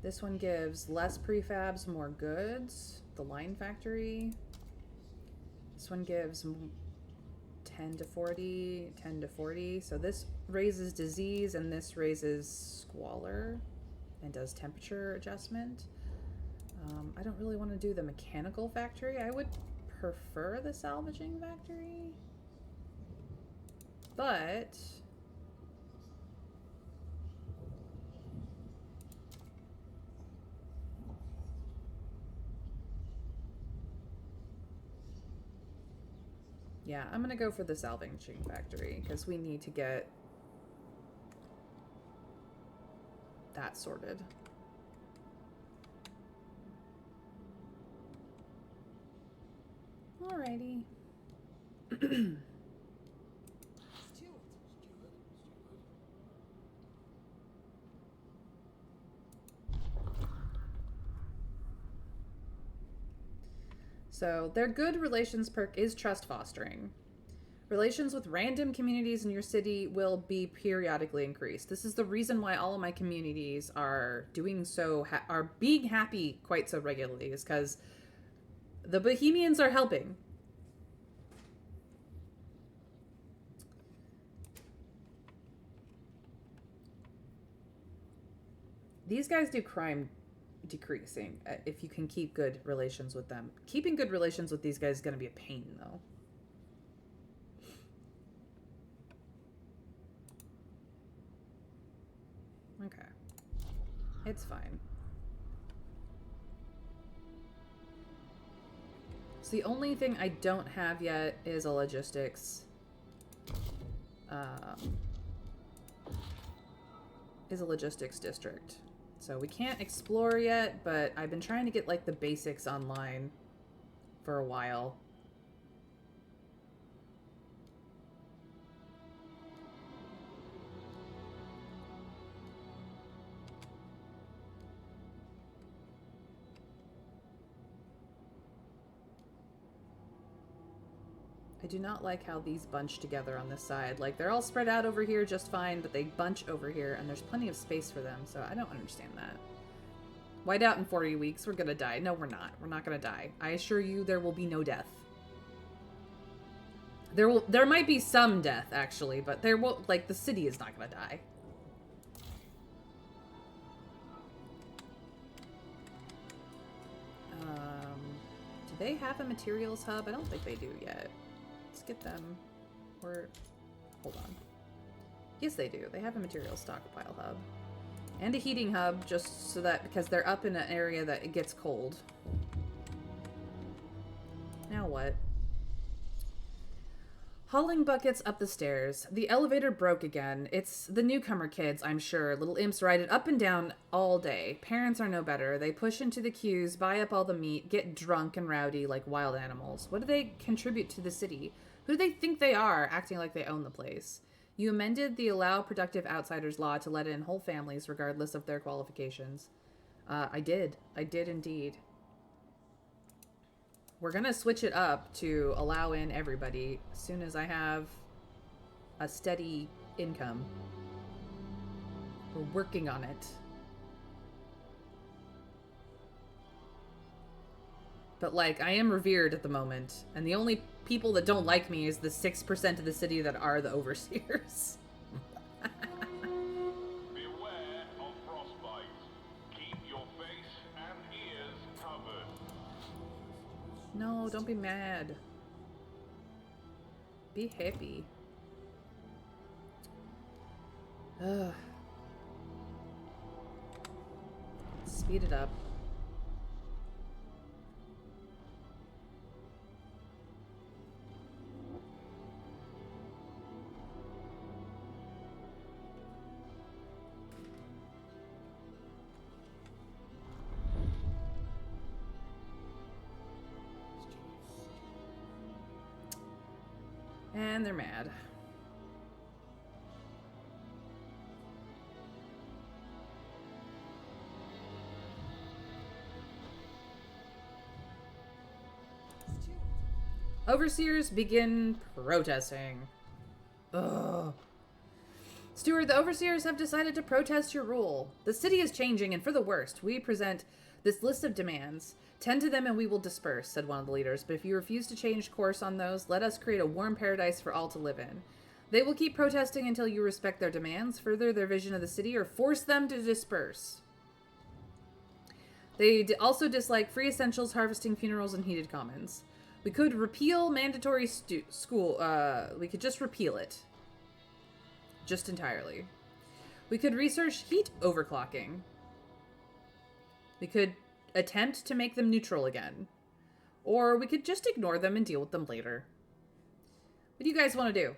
This one gives less prefabs, more goods. The line factory. This one gives 10 to 40, 10 to 40. So this raises disease and this raises squalor and does temperature adjustment. I don't really want to do the mechanical factory. I would prefer the salvaging factory. But yeah, I'm gonna go for the salvaging factory because we need to get that sorted. Alrighty. So their good relations perk is trust fostering. Relations with random communities in your city will be periodically increased. This is the reason why all of my communities are doing so, are being happy quite so regularly, is because the Bohemians are helping. These guys do crime decreasing if you can keep good relations with them. Keeping good relations with these guys is going to be a pain, though. Okay. It's fine. So the only thing I don't have yet is a logistics. Is a logistics district. So we can't explore yet, but I've been trying to get like the basics online for a while. I do not like how these bunch together on this side. Like, they're all spread out over here just fine, but they bunch over here, and there's plenty of space for them, so I don't understand that. White out in 40 weeks, we're gonna die. No, we're not. We're not gonna die. I assure you there will be no death. There might be some death, actually, but there won't, like, the city is not gonna die. Do they have a materials hub? I don't think they do yet. Let's get them. Or, hold on. Yes, they do. They have a material stockpile hub. And a heating hub, just so that, because they're up in an area that it gets cold. Now what? Hauling buckets up the stairs. The elevator broke again. It's the newcomer kids, I'm sure. Little imps ride it up and down all day. Parents are no better. They push into the queues, buy up all the meat, get drunk and rowdy like wild animals. What do they contribute to the city? Who do they think they are, acting like they own the place? You amended the Allow Productive Outsiders law to let in whole families regardless of their qualifications. I did. I did indeed. We're gonna switch it up to allow in everybody as soon as I have a steady income. We're working on it. But, like, I am revered at the moment, and the only people that don't like me is the 6% of the city that are the overseers. Beware of frostbite. Keep your face No, don't be mad. Be happy. Ugh. Speed it up. And they're mad. Overseers begin protesting. Ugh. Steward, the Overseers have decided to protest your rule. The city is changing, and for the worst. We present this list of demands. Tend to them and we will disperse, said one of the leaders. But if you refuse to change course on those, let us create a warm paradise for all to live in. They will keep protesting until you respect their demands, further their vision of the city, or force them to disperse. They also dislike free essentials, harvesting, funerals, and heated commons. We could repeal mandatory school. We could just repeal it. Just entirely. We could research heat overclocking. We could attempt to make them neutral again. Or we could just ignore them and deal with them later. What do you guys want to do?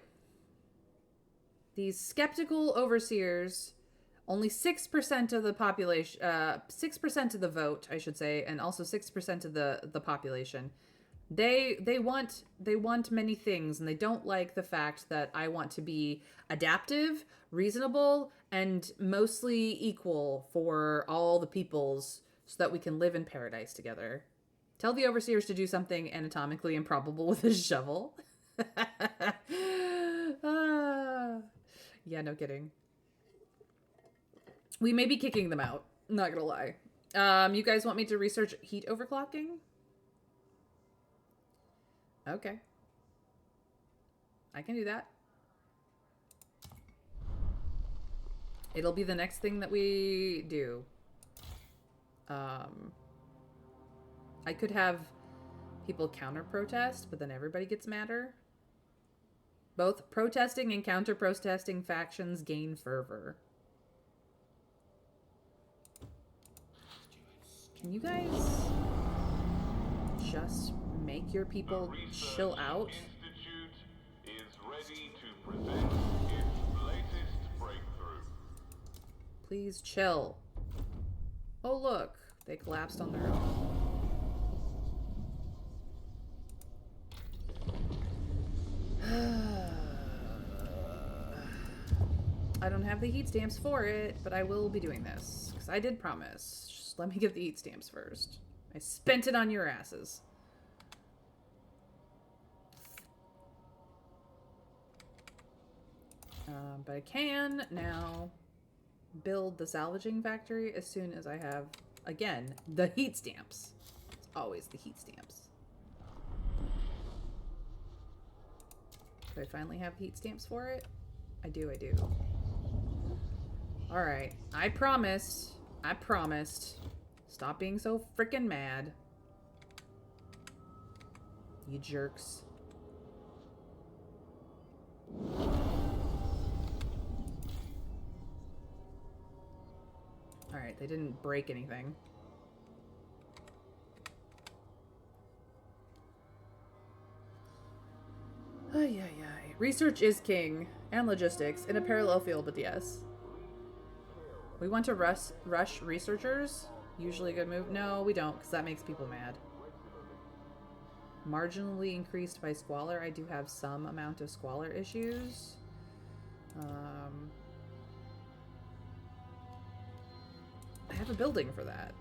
These skeptical overseers, only 6% of the population, 6% of the vote, I should say, and also 6% of the population. They want many things, and they don't like the fact that I want to be adaptive, reasonable, and mostly equal for all the peoples so that we can live in paradise together. Tell the overseers to do something anatomically improbable with a shovel. Yeah, no kidding. We may be kicking them out. Not gonna lie. You guys want me to research heat overclocking? Okay. I can do that. It'll be the next thing that we do. I could have people counter-protest, but then everybody gets madder. Both protesting and counter-protesting factions gain fervor. Can you guys just make your people chill out? Institute is ready to present its latest breakthrough. Please chill. Oh look, they collapsed on their own. I don't have the heat stamps for it, but I will be doing this, because I did promise. Just let me get the heat stamps first. I spent it on your asses. But I can now build the salvaging factory as soon as I have, again, the heat stamps. It's always the heat stamps. Do I finally have heat stamps for it? I do, I do. Alright, I promised. Stop being so freaking mad. You jerks. Alright, they didn't break anything. Ay, ay, ay. Research is king. And logistics. In a parallel field, but yes. We want to rush researchers? Usually a good move? No, we don't, because that makes people mad. Marginally increased by squalor. I do have some amount of squalor issues. I have a building for that.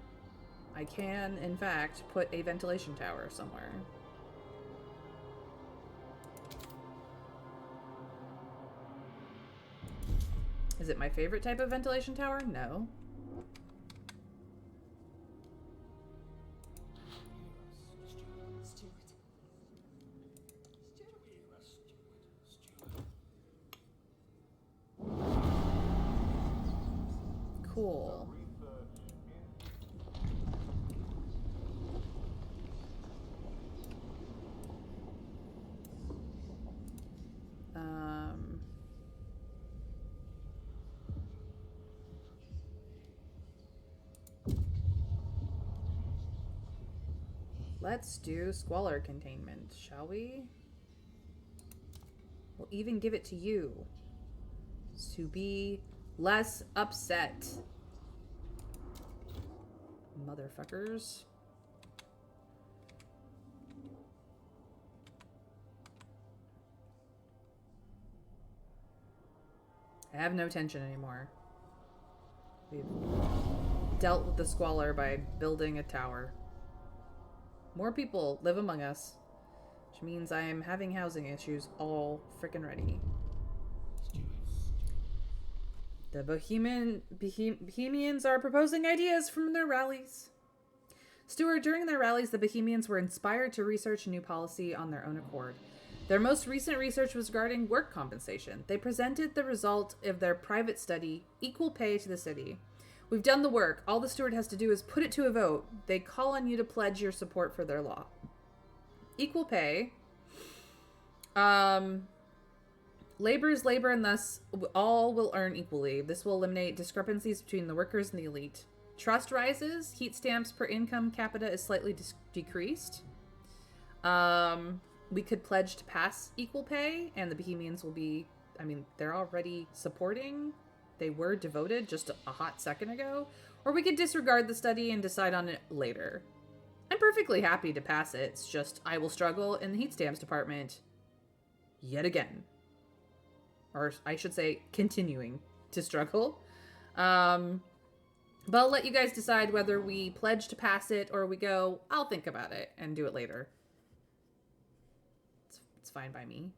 I can, in fact, put a ventilation tower somewhere. Is it my favorite type of ventilation tower? No. Cool. Let's do squalor containment, shall we? We'll even give it to you to be less upset. Motherfuckers. I have no tension anymore. We've dealt with the squalor by building a tower. More people live among us, which means I am having housing issues all frickin' ready. The Bohemians are proposing ideas from their rallies. Stuart, during their rallies, the Bohemians were inspired to research a new policy on their own accord. Their most recent research was regarding work compensation. They presented the result of their private study, Equal Pay, to the city. We've done the work. All the steward has to do is put it to a vote. They call on you to pledge your support for their law. Equal pay. Labor is labor, and thus all will earn equally. This will eliminate discrepancies between the workers and the elite. Trust rises. Heat stamps per income capita is slightly decreased. We could pledge to pass equal pay, and the Bohemians will be, I mean, they're already supporting. They were devoted just a hot second ago. Or we could disregard the study and decide on it later. I'm perfectly happy to pass it. It's just I will struggle in the heat stamps department yet again. Or I should say, continuing to struggle. But I'll let you guys decide whether we pledge to pass it or we go, I'll think about it and do it later. It's fine by me.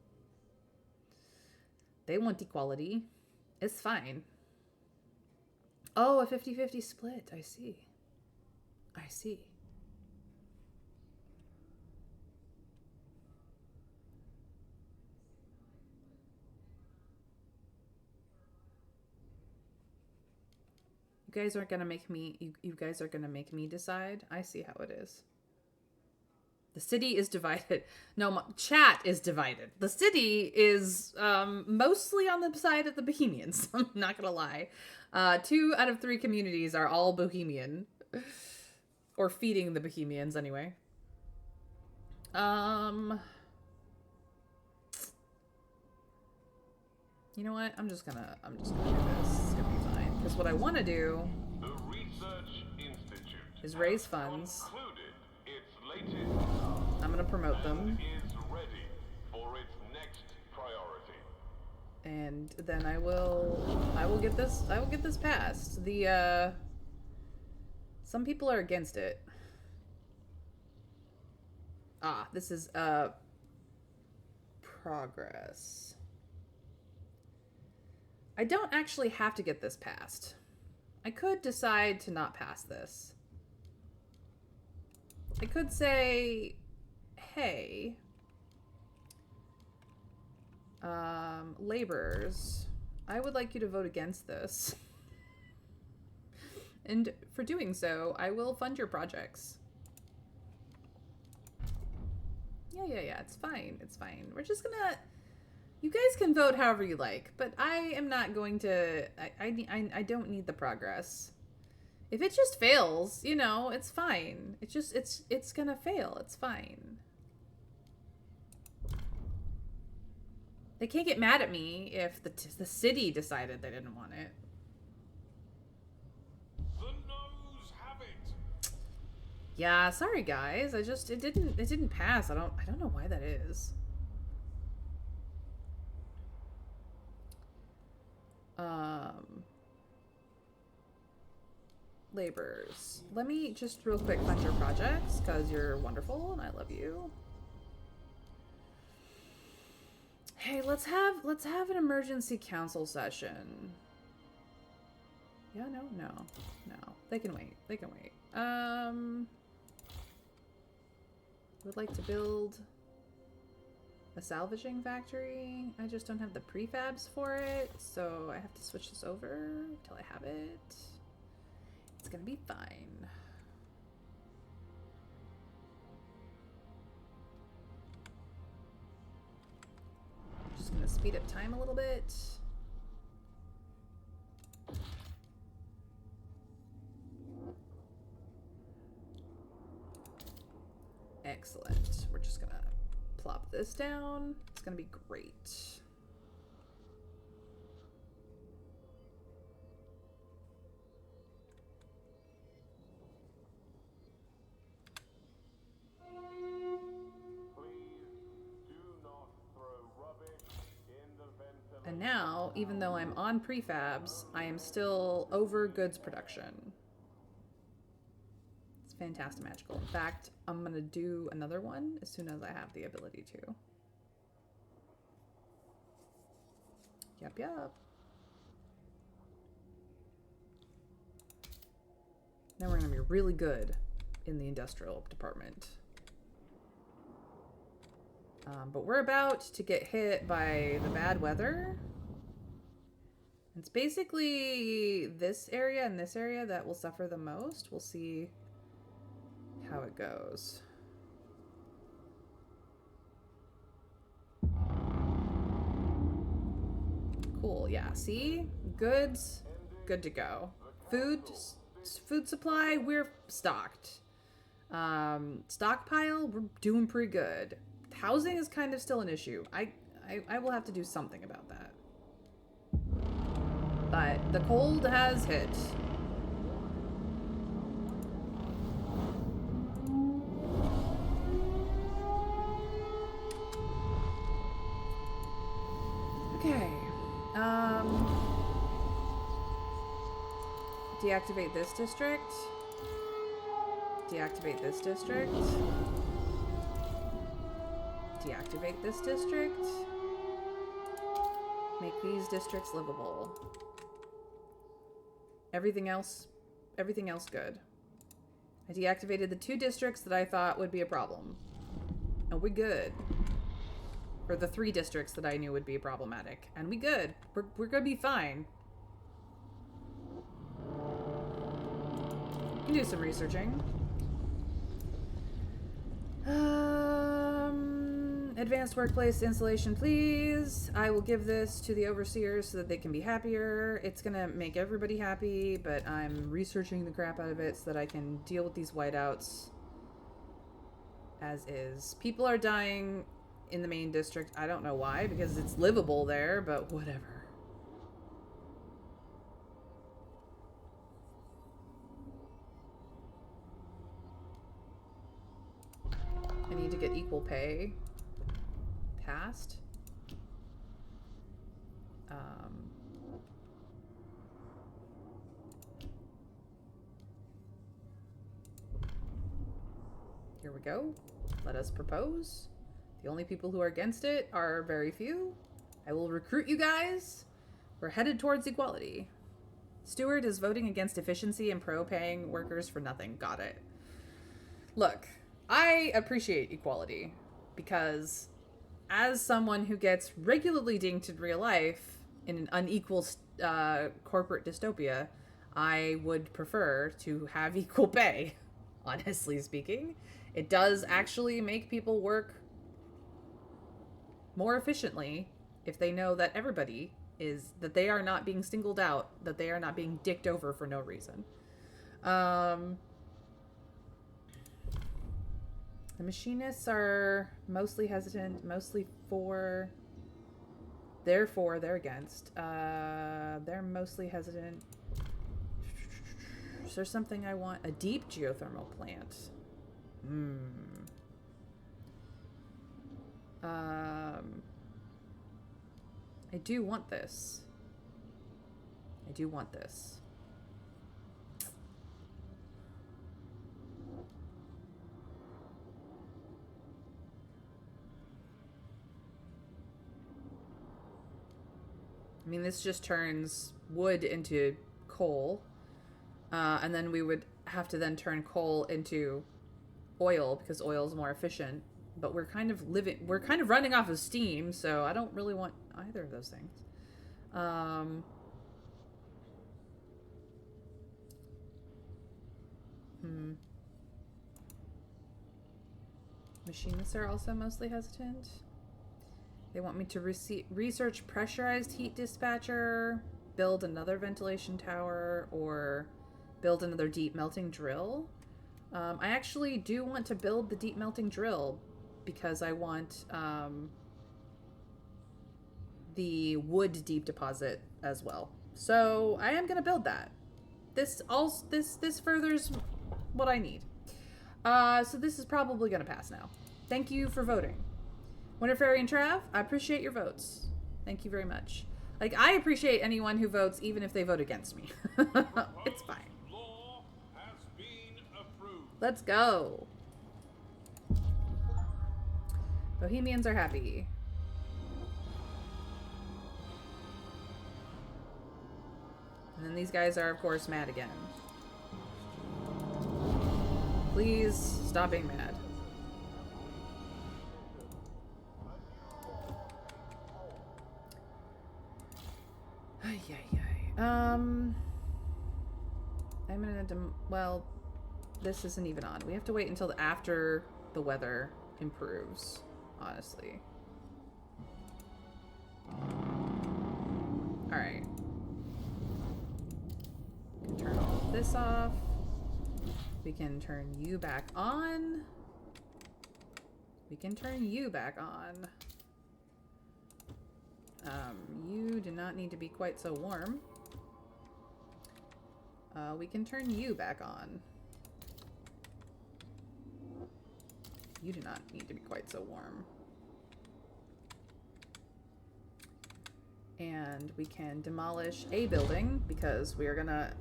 They want equality. It's fine. Oh, a 50-50 split. I see. I see. You guys aren't gonna make me. You guys are gonna make me decide. I see how it is. The city is divided. No, chat is divided. The city is mostly on the side of the Bohemians. I'm not gonna lie. 2 out of 3 communities are all Bohemian, or feeding the Bohemians anyway. You know what? I'm just gonna do this. It's gonna be fine. Because what I want to do The Research Institute is raise funds. concluded its latest I'm gonna promote them, is ready for its next priority. and then I will get this passed. The some people are against it. This is progress. I don't actually have to get this passed. I could decide to not pass this. I could say, hey, laborers, I would like you to vote against this. And for doing so, I will fund your projects. Yeah, it's fine. It's fine. We're just gonna... You guys can vote however you like, but I am not going to... I don't need the progress. If it just fails, you know, it's fine. It's gonna fail. It's fine. They can't get mad at me if the city decided they didn't want it. The noes have it. Yeah, sorry guys. It didn't pass. I don't know why that is. Laborers. Let me just real quick fund your projects because you're wonderful and I love you. Hey, let's have an emergency council session. Yeah, no. They can wait. They can wait. Would like to build a salvaging factory. I just don't have the prefabs for it, so I have to switch this over until I have it. It's gonna be fine. Just gonna speed up time a little bit. Excellent. We're just gonna plop this down. It's gonna be great. And now, even though I'm on prefabs, I am still over goods production. It's fantastic magical. In fact, I'm gonna do another one as soon as I have the ability to. Yep. Now we're gonna be really good in the industrial department. But we're about to get hit by the bad weather. It's basically this area and this area that will suffer the most. We'll see how it goes. Cool, yeah, see? Goods, good to go. Food supply, we're stocked. Stockpile, we're doing pretty good. Housing is kind of still an issue. I will have to do something about that. But the cold has hit. Okay. Deactivate this district. Deactivate this district. Deactivate this district. Make these districts livable. Everything else good. I deactivated the 2 districts that I thought would be a problem. And we're good. Or the 3 districts that I knew would be problematic. And we good. We're gonna be fine. We can do some researching. Advanced workplace installation, please. I will give this to the overseers so that they can be happier. It's gonna make everybody happy, but I'm researching the crap out of it so that I can deal with these whiteouts as is. People are dying in the main district. I don't know why, because it's livable there, but whatever. I need to get equal pay passed. Here we go. Let us propose. The only people who are against it are very few. I will recruit you guys. We're headed towards equality. Stewart is voting against efficiency and pro-paying workers for nothing. Got it. Look, I appreciate equality because as someone who gets regularly dinged in real life in an unequal corporate dystopia, I would prefer to have equal pay, honestly speaking. It does actually make people work more efficiently if they know that everybody is, that they are not being singled out, that they are not being dicked over for no reason. The machinists are mostly hesitant, mostly for. Therefore, they're against. They're mostly hesitant. Is there something I want? A deep geothermal plant. I do want this. I do want this. I mean, this just turns wood into coal. And then we would have to then turn coal into oil because oil is more efficient. But we're kind of running off of steam, so I don't really want either of those things. Machinists are also mostly hesitant. They want me to research pressurized heat dispatcher, build another ventilation tower, or build another deep melting drill. I actually do want to build the deep melting drill because I want the wood deep deposit as well. So I am going to build that. This furthers what I need. So this is probably going to pass now. Thank you for voting. Winter Fairy and Trav, I appreciate your votes. Thank you very much. Like, I appreciate anyone who votes even if they vote against me. It's fine. Law has been approved. Let's go. Bohemians are happy. And then these guys are, of course, mad again. Please stop being mad. Ay, ay, ay. I'm gonna well, this isn't even on. We have to wait until after the weather improves, honestly. Alright. We can turn all of this off. We can turn you back on. We can turn you back on. You do not need to be quite so warm. We can turn you back on. You do not need to be quite so warm. And we can demolish a building because we are gonna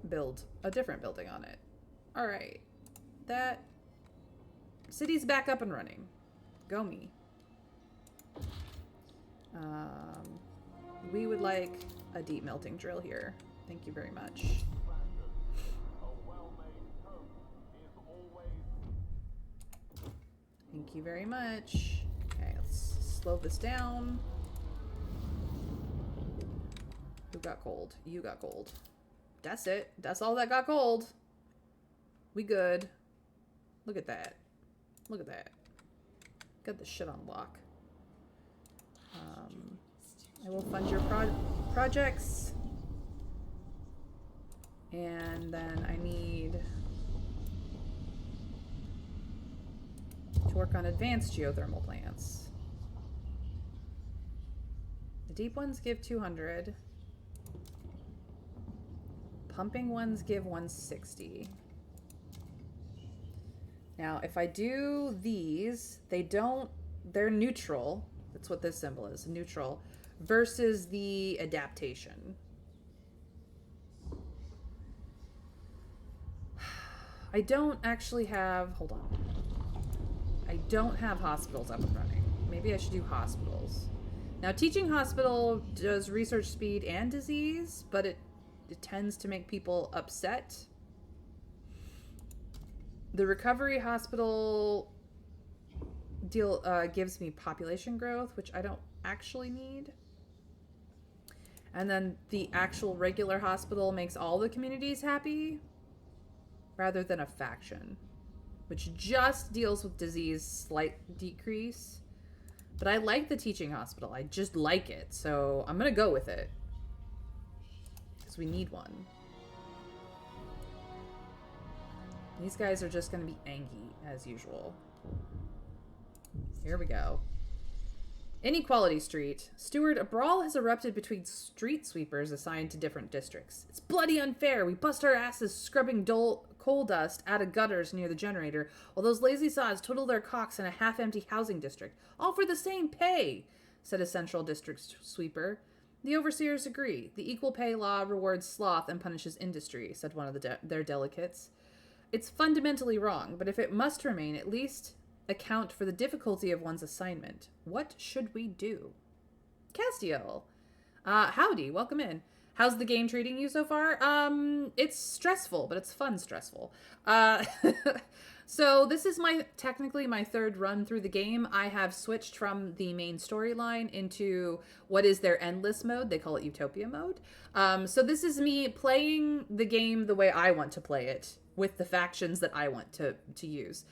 build a different building on it. Alright. That city's back up and running. Go me. We would like a deep melting drill here. Thank you very much. Thank you very much. Okay, let's slow this down. Who got gold? You got gold. That's it. That's all that got gold. We good. Look at that. Look at that. Got the shit on lock. I will fund your projects. And then I need to work on advanced geothermal plants. The deep ones give 200. Pumping ones give 160. Now, if I do these, they're neutral. That's what this symbol is, neutral, versus the adaptation. I don't actually have, hold on. I don't have hospitals up and running. Maybe I should do hospitals. Now, teaching hospital does research speed and disease, but it tends to make people upset. The recovery hospital gives me population growth, which I don't actually need. And then the actual regular hospital makes all the communities happy, rather than a faction, which just deals with disease slight decrease. But I like the teaching hospital. I just like it, so I'm gonna go with it because we need one. These guys are just gonna be angry as usual. Here we go. Inequality Street. Steward, a brawl has erupted between street sweepers assigned to different districts. It's bloody unfair. We bust our asses scrubbing dull coal dust out of gutters near the generator, while those lazy sods twiddle their cocks in a half-empty housing district. All for the same pay, said a central district sweeper. The overseers agree. The equal pay law rewards sloth and punishes industry, said one of their delegates. It's fundamentally wrong, but if it must remain, at least account for the difficulty of one's assignment. What should we do? Castiel. Howdy, welcome in. How's the game treating you so far? It's stressful, but it's fun stressful. So this is technically my third run through the game. I have switched from the main storyline into what is their endless mode. They call it Utopia mode. So this is me playing the game the way I want to play it, with the factions that I want to use.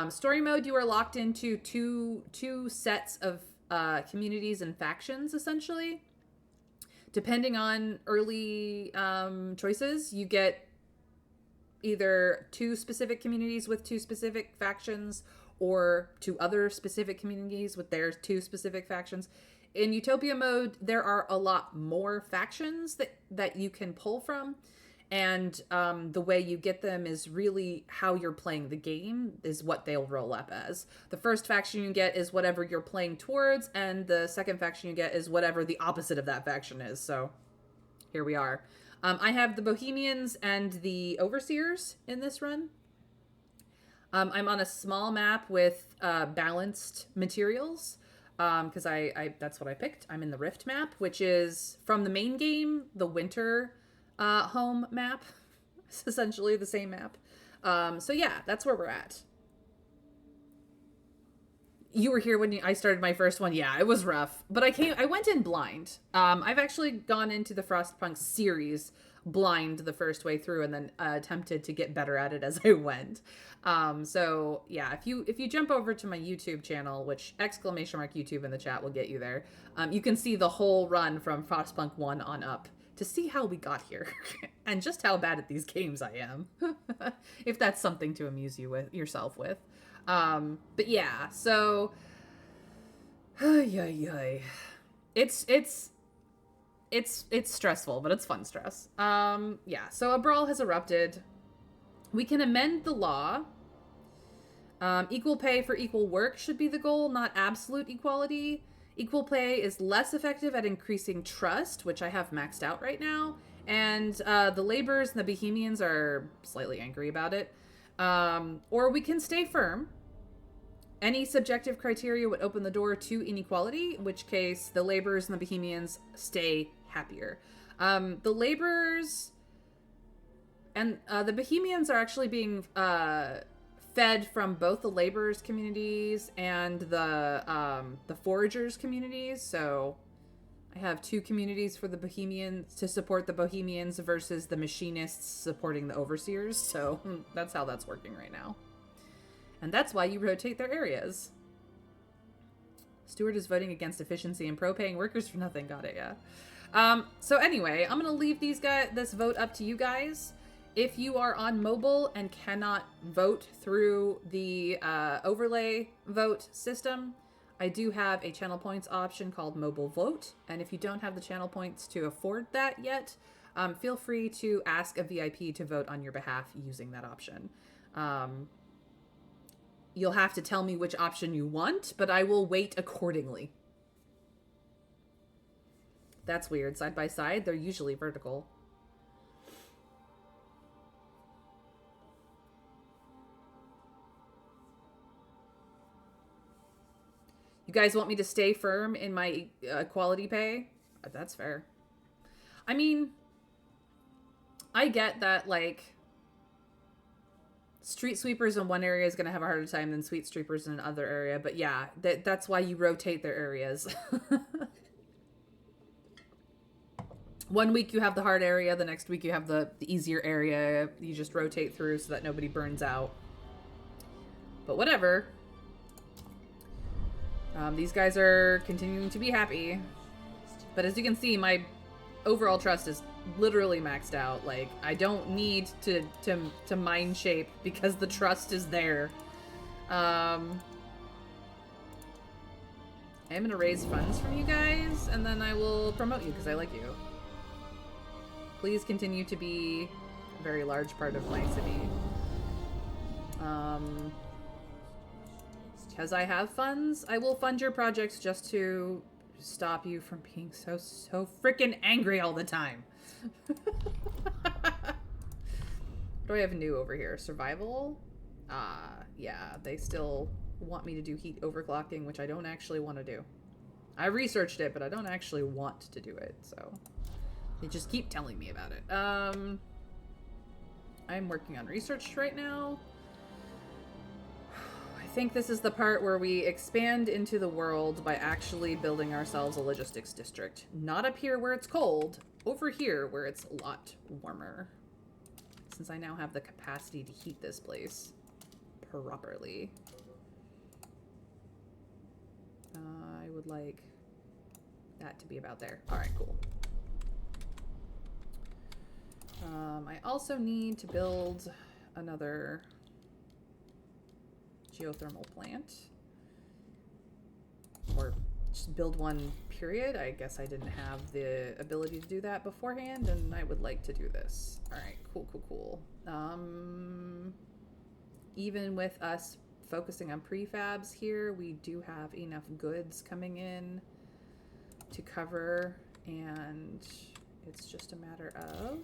Story mode, you are locked into two sets of communities and factions, essentially. Depending on early choices, you get either to specific communities with two specific factions or to other specific communities with their two specific factions. In Utopia mode, there are a lot more factions that you can pull from. And the way you get them is really how you're playing the game is what they'll roll up as. The first faction you get is whatever you're playing towards, and the second faction you get is whatever the opposite of that faction is. So here we are. I have the Bohemians and the Overseers in this run. I'm on a small map with balanced materials because I that's what I picked. I'm in the Rift map, which is from the main game, the winter home map. It's essentially the same map. So yeah, that's where we're at. You were here when I started my first one. Yeah, it was rough, but I went in blind. I've actually gone into the Frostpunk series blind the first way through, and then attempted to get better at it as I went. So yeah, if you jump over to my YouTube channel, which !YouTube in the chat will get you there, you can see the whole run from Frostpunk 1 on up to see how we got here and just how bad at these games I am. If that's something to amuse you with yourself with. But yeah, so it's stressful, but it's fun stress. Yeah, so a brawl has erupted. We can amend the law. Equal pay for equal work should be the goal, not absolute equality. Equal pay is less effective at increasing trust, which I have maxed out right now. And the laborers and the Bohemians are slightly angry about it. Or we can stay firm. Any subjective criteria would open the door to inequality, in which case the laborers and the Bohemians stay happier. The laborers and the Bohemians are actually being fed from both the laborers communities and the foragers communities. So I have two communities for the Bohemians to support the Bohemians versus the machinists supporting the overseers. So that's how that's working right now. And that's why you rotate their areas. Stewart is voting against efficiency and pro-paying workers for nothing. Got it, yeah. So anyway, I'm going to leave this vote up to you guys. If you are on mobile and cannot vote through the overlay vote system, I do have a channel points option called Mobile Vote. And if you don't have the channel points to afford that yet, feel free to ask a VIP to vote on your behalf using that option. You'll have to tell me which option you want, but I will weight accordingly. That's weird. Side by side, they're usually vertical. You guys want me to stay firm in my equality pay? That's fair. I mean, I get that, like, street sweepers in one area is going to have a harder time than street sweepers in another area. But yeah, that's why you rotate their areas. One week you have the hard area, the next week you have the easier area. You just rotate through so that nobody burns out. But whatever. These guys are continuing to be happy. But as you can see, my overall trust is literally maxed out. Like, I don't need to mind shape because the trust is there. I'm gonna raise funds from you guys, and then I will promote you because I like you. Please continue to be a very large part of my city. Because I have funds, I will fund your projects just to stop you from being so freaking angry all the time. What do I have new over here? Survival? Yeah, they still want me to do heat overclocking, which I don't actually want to do. I researched it, but I don't actually want to do it, so they just keep telling me about it. I'm working on research right now. I think this is the part where we expand into the world by actually building ourselves a logistics district. Not up here where it's cold, over here where it's a lot warmer. Since I now have the capacity to heat this place properly. I would like that to be about there. Alright, cool. I also need to build another geothermal plant. Or just build one, period. I guess I didn't have the ability to do that beforehand, and I would like to do this. Alright, cool. Even with us focusing on prefabs here, we do have enough goods coming in to cover, and it's just a matter of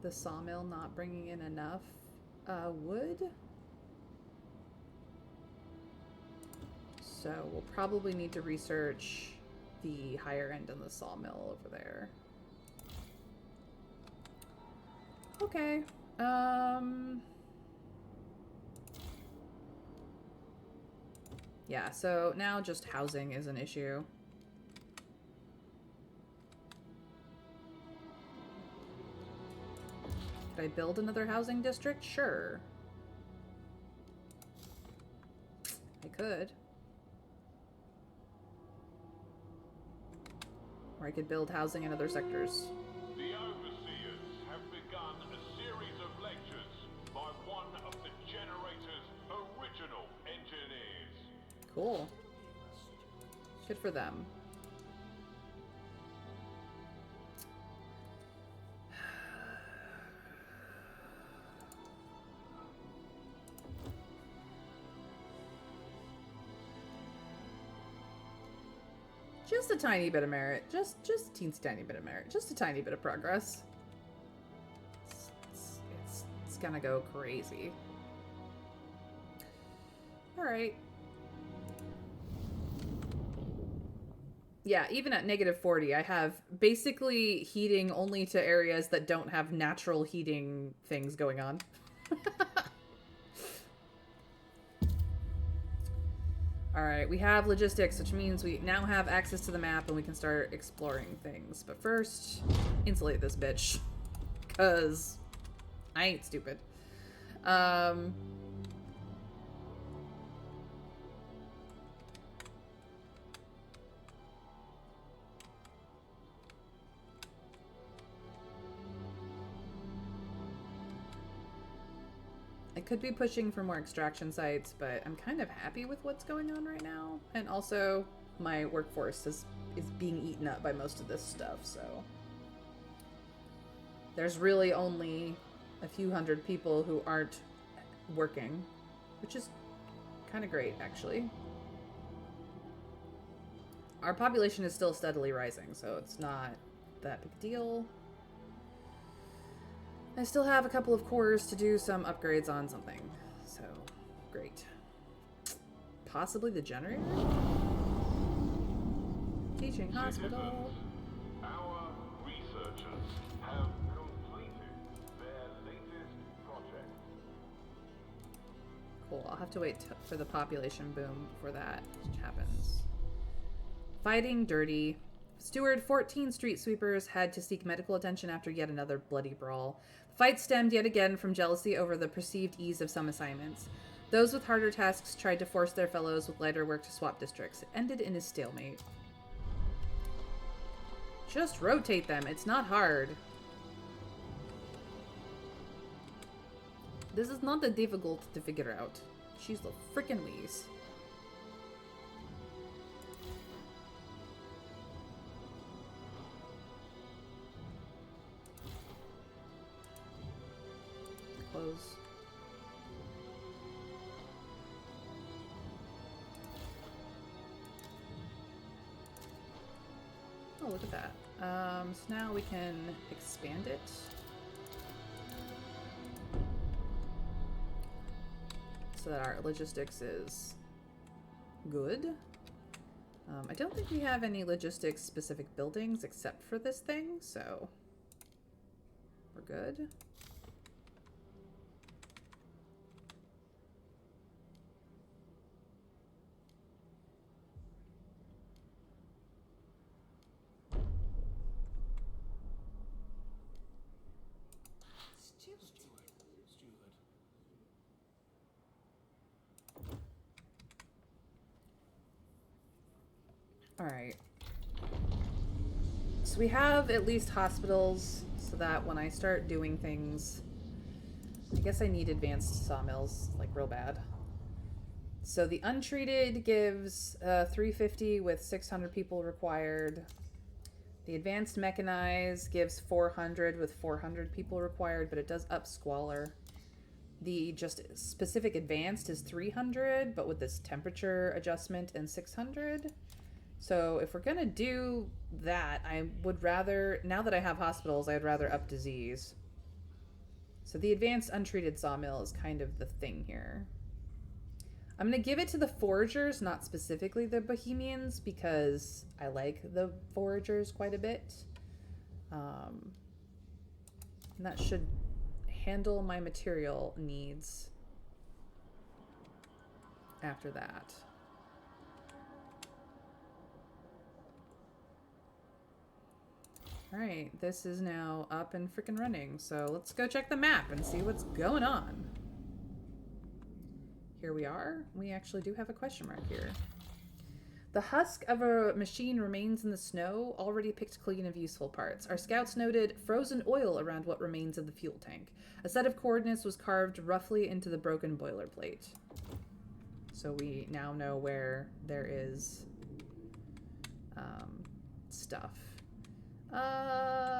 the sawmill not bringing in enough wood. So we'll probably need to research the higher end of the sawmill over there. Okay. Yeah, so now just housing is an issue. Could I build another housing district? Sure. I could. Or I could build housing in other sectors. The overseers have begun a series of lectures by one of the generator's original engineers. Cool. Good for them. Just a tiny bit of merit. Just a teensy tiny bit of merit. Just a tiny bit of progress. It's gonna go crazy. Alright. Yeah, even at -40, I have basically heating only to areas that don't have natural heating things going on. Alright, we have logistics, which means we now have access to the map and we can start exploring things. But first, insulate this bitch. Because I ain't stupid. I could be pushing for more extraction sites, but I'm kind of happy with what's going on right now. And also, my workforce is being eaten up by most of this stuff, so... There's really only a few hundred people who aren't working, which is kind of great, actually. Our population is still steadily rising, so it's not that big a deal. I still have a couple of cores to do some upgrades on something, so great. Possibly the generator? Teaching hospital. Our researchers have completed their latest project. Cool, I'll have to wait for the population boom before that happens. Fighting dirty. Steward 14 street sweepers had to seek medical attention after yet another bloody brawl. The fight stemmed yet again from jealousy over the perceived ease of some assignments. Those with harder tasks tried to force their fellows with lighter work to swap districts. It ended in a stalemate. Just rotate them. It's not hard. This is not that difficult to figure out. She's the frickin' Lees. Close. Oh, look at that. So now we can expand it. So that our logistics is good. I don't think we have any logistics specific buildings except for this thing, so we're good. Alright. so we have at least hospitals so that when I start doing things, I guess I need advanced sawmills, like real bad. So the untreated gives 350 with 600 people required. The advanced mechanized gives 400 with 400 people required, but it does up squalor. The just specific advanced is 300, but with this temperature adjustment and 600. So if we're going to do that, I would rather, now that I have hospitals, I'd rather up disease. So the advanced untreated sawmill is kind of the thing here. I'm going to give it to the foragers, not specifically the bohemians, because I like the foragers quite a bit. And that should handle my material needs after that. All right, this is now up and freaking running. So let's go check the map and see what's going on. Here we are. We actually do have a question mark here. The husk of a machine remains in the snow, already picked clean of useful parts. Our scouts noted frozen oil around what remains of the fuel tank. A set of coordinates was carved roughly into the broken boilerplate. So we now know where there is stuff.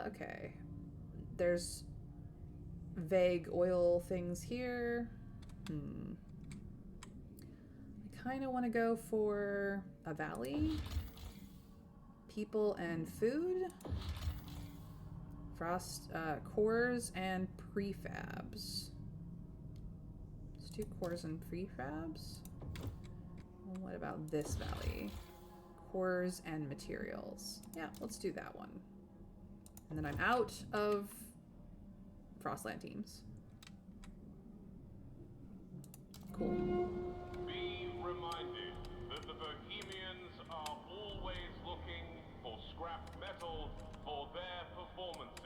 Okay. There's vague oil things here. I kind of want to go for a valley. People and food. Frost, cores and prefabs. Let's do cores and prefabs. Well, what about this valley? Cores and materials. Yeah, let's do that one. And then I'm out of Frostland teams. Cool. Be reminded that the Bohemians are always looking for scrap metal for their performances.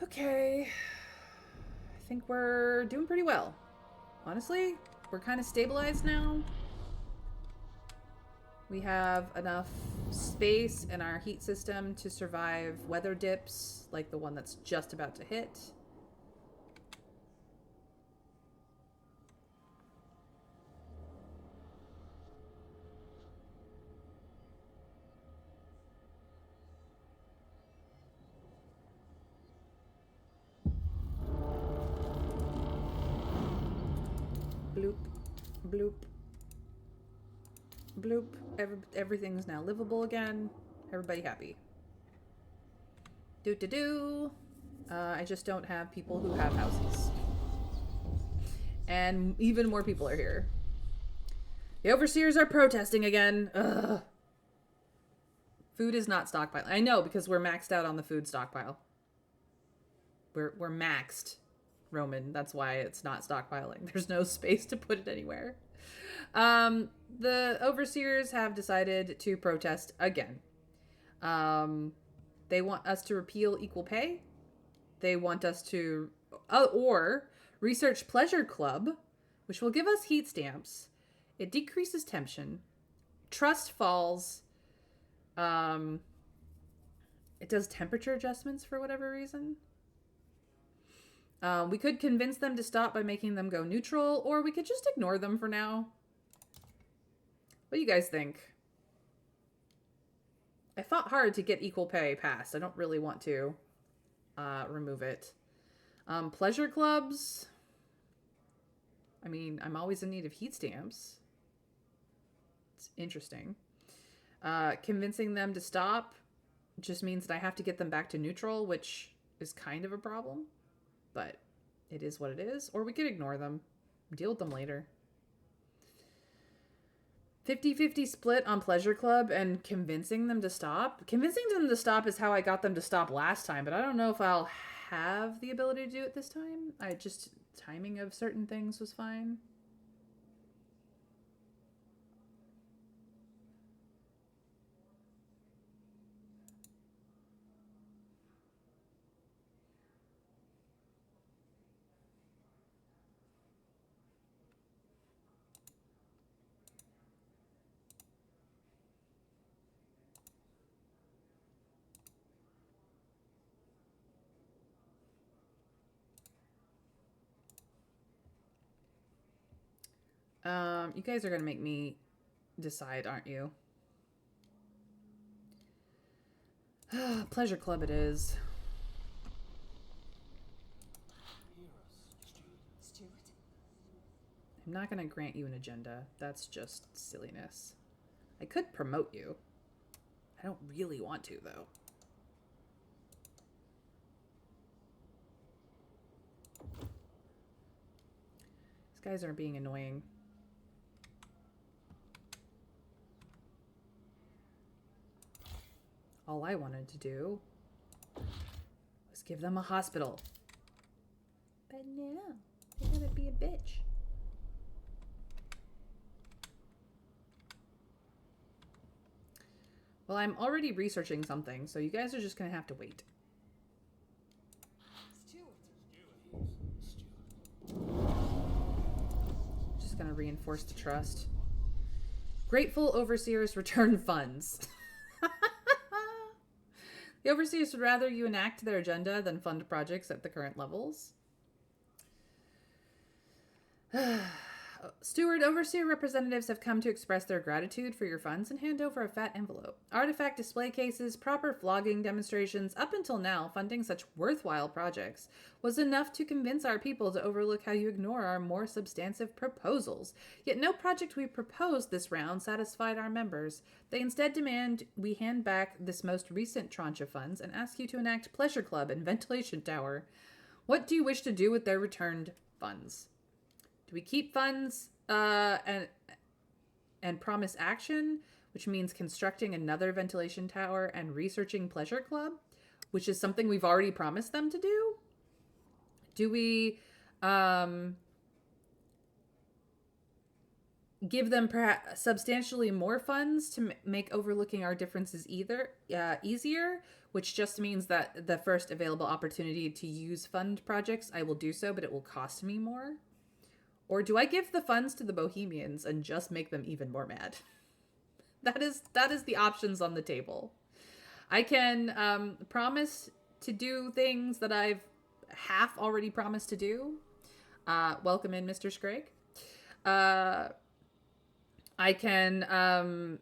Okay. I think we're doing pretty well. Honestly, we're kind of stabilized now. We have enough space in our heat system to survive weather dips, like the one that's just about to hit. Bloop, bloop, bloop. Everything's now livable again. Everybody happy. Do. I just don't have people who have houses. And even more people are here. The overseers are protesting again. Ugh. Food is not stockpiled. I know, because we're maxed out on the food stockpile. We're maxed, Roman. That's why it's not stockpiling. There's no space to put it anywhere. The overseers have decided to protest again. They want us to repeal equal pay. They want us to, or research pleasure club, which will give us heat stamps. It decreases tension. Trust falls. It does temperature adjustments for whatever reason. We could convince them to stop by making them go neutral, or we could just ignore them for now. What do you guys think? I fought hard to get equal pay passed. I don't really want to remove it. Pleasure clubs. I mean, I'm always in need of heat stamps. It's interesting. Convincing them to stop just means that I have to get them back to neutral, which is kind of a problem. But it is what it is. Or we could ignore them. Deal with them later. 50-50 split on Pleasure Club and convincing them to stop. Convincing them to stop is how I got them to stop last time, but I don't know if I'll have the ability to do it this time. Timing of certain things was fine. You guys are gonna make me decide, aren't you? Pleasure Club it is. I'm not gonna grant you an agenda. That's just silliness. I could promote you. I don't really want to, though. These guys are being annoying. All I wanted to do was give them a hospital. But no, they gotta be a bitch. Well, I'm already researching something, so you guys are just gonna have to wait. Just gonna reinforce the trust. Grateful overseers return funds. The overseers would rather you enact their agenda than fund projects at the current levels. Steward, overseer representatives have come to express their gratitude for your funds and hand over a fat envelope. Artifact display cases, proper flogging demonstrations. Up until now, funding such worthwhile projects was enough to convince our people to overlook how you ignore our more substantive proposals. Yet no project we proposed this round satisfied our members. They instead demand we hand back this most recent tranche of funds and ask you to enact Pleasure Club and Ventilation Tower. What do you wish to do with their returned funds? Do we keep funds and promise action, which means constructing another ventilation tower and researching Pleasure Club, which is something we've already promised them to do? Do we give them perhaps substantially more funds to make overlooking our differences easier, which just means that the first available opportunity to use fund projects, I will do so, but it will cost me more? Or do I give the funds to the Bohemians and just make them even more mad? That is the options on the table. I can promise to do things that I've half already promised to do. Welcome in, Mr. Scrake. I can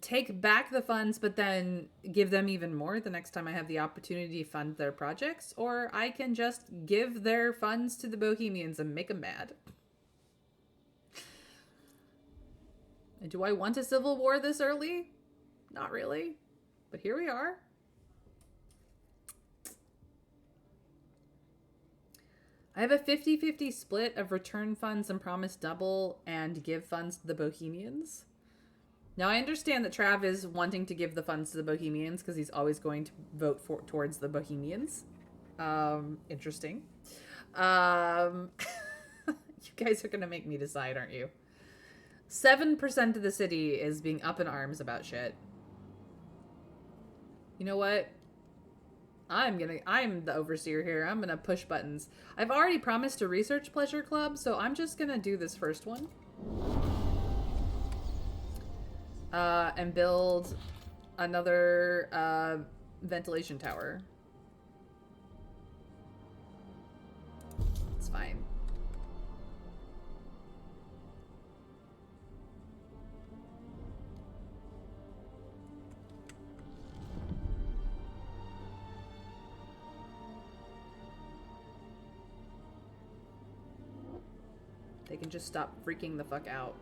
take back the funds, but then give them even more the next time I have the opportunity to fund their projects, or I can just give their funds to the Bohemians and make them mad. Do I want a civil war this early? Not really, but here we are. I have a 50-50 split of return funds and promise double and give funds to the Bohemians. Now, I understand that Trav is wanting to give the funds to the Bohemians because he's always going to vote towards the Bohemians. Interesting. You guys are going to make me decide, aren't you? 7% of the city is being up in arms about shit. You know what? I'm the overseer here. I'm gonna push buttons. I've already promised to research Pleasure Club, so I'm just gonna do this first one. And build another ventilation tower. It's fine. They can just stop freaking the fuck out.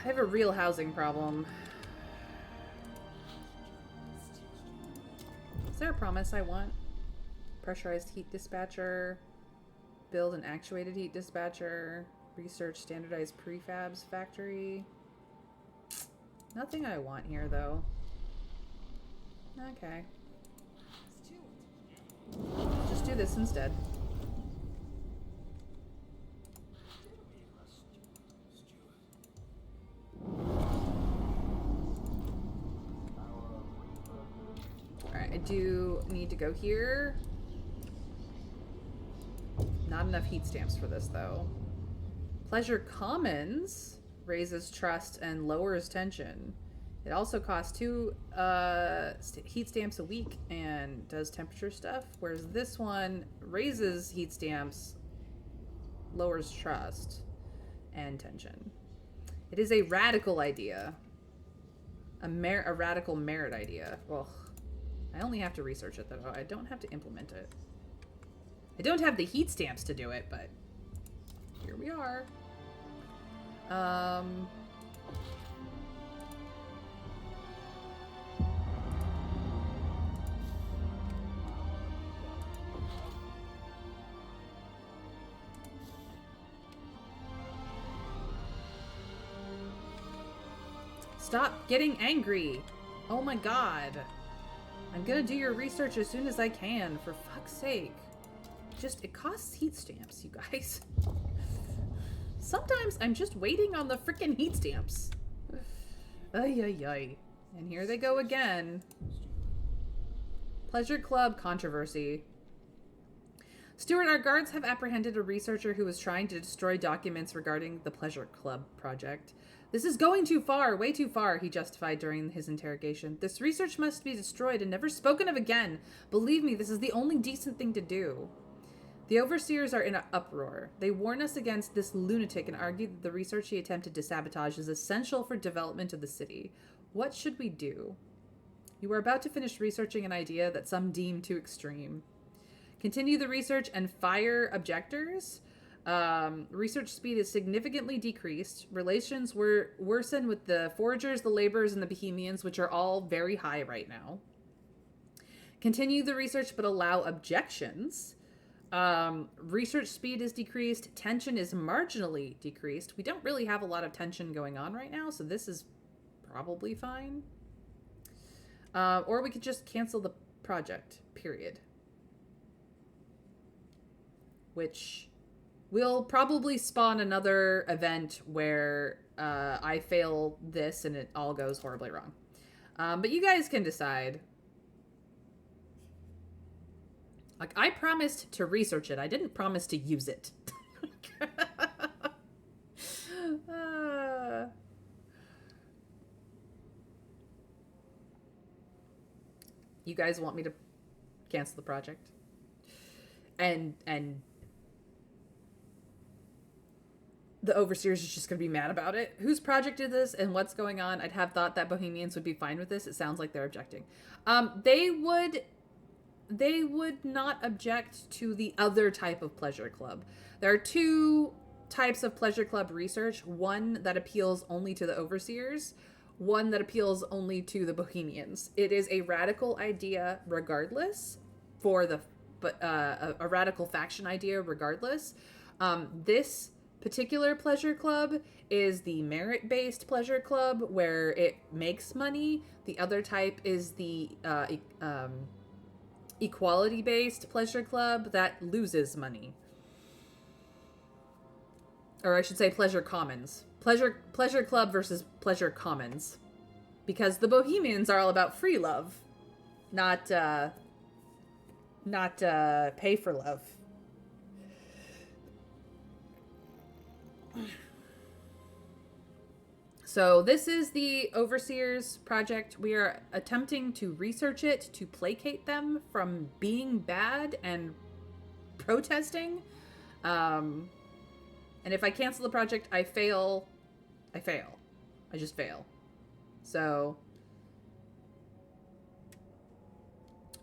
I have a real housing problem. Is there a promise I want? Pressurized heat dispatcher. Build an actuated heat dispatcher. Research standardized prefabs factory. Nothing I want here, though. Okay. Just do this instead. do need to go here. Not enough heat stamps for this, though. Pleasure Commons raises trust and lowers tension. It also costs 2 heat stamps a week and does temperature stuff, whereas this one raises heat stamps, lowers trust, and tension. It is a radical idea. A radical merit idea. Well, I only have to research it, though. I don't have to implement it. I don't have the heat stamps to do it, but here we are. Stop getting angry. Oh my god. I'm gonna do your research as soon as I can, for fuck's sake. Just, it costs heat stamps, you guys. Sometimes I'm just waiting on the freaking heat stamps. Ay, ay, ay. And here they go again. Pleasure Club controversy. Stuart, our guards have apprehended a researcher who was trying to destroy documents regarding the Pleasure Club project. This is going too far, way too far, he justified during his interrogation. This research must be destroyed and never spoken of again. Believe me, this is the only decent thing to do. The overseers are in an uproar. They warn us against this lunatic and argue that the research he attempted to sabotage is essential for development of the city. What should we do? You are about to finish researching an idea that some deem too extreme. Continue the research and fire objectors. Research speed is significantly decreased. Relations were worsened with the foragers, the laborers, and the bohemians, which are all very high right now. Continue the research, but allow objections. Research speed is decreased. Tension is marginally decreased. We don't really have a lot of tension going on right now, so this is probably fine. Or we could just cancel the project, period. Which will probably spawn another event where I fail this and it all goes horribly wrong. But you guys can decide. Like, I promised to research it. I didn't promise to use it. You guys want me to cancel the project? And the overseers is just going to be mad about it. Whose project is this and what's going on? I'd have thought that Bohemians would be fine with this. It sounds like they're objecting. They would not object to the other type of pleasure club. There are 2 types of pleasure club research. One that appeals only to the overseers. One that appeals only to the bohemians. It is a radical idea regardless for the, a radical faction idea regardless. This particular pleasure club is the merit-based pleasure club where it makes money. The other type is the equality-based pleasure club that loses money. Or I should say pleasure commons. Pleasure club versus pleasure commons. Because the bohemians are all about free love. Not pay for love. So this is the Overseers project. We are attempting to research it to placate them from being bad and protesting. And if I cancel the project, I fail. I just fail. So,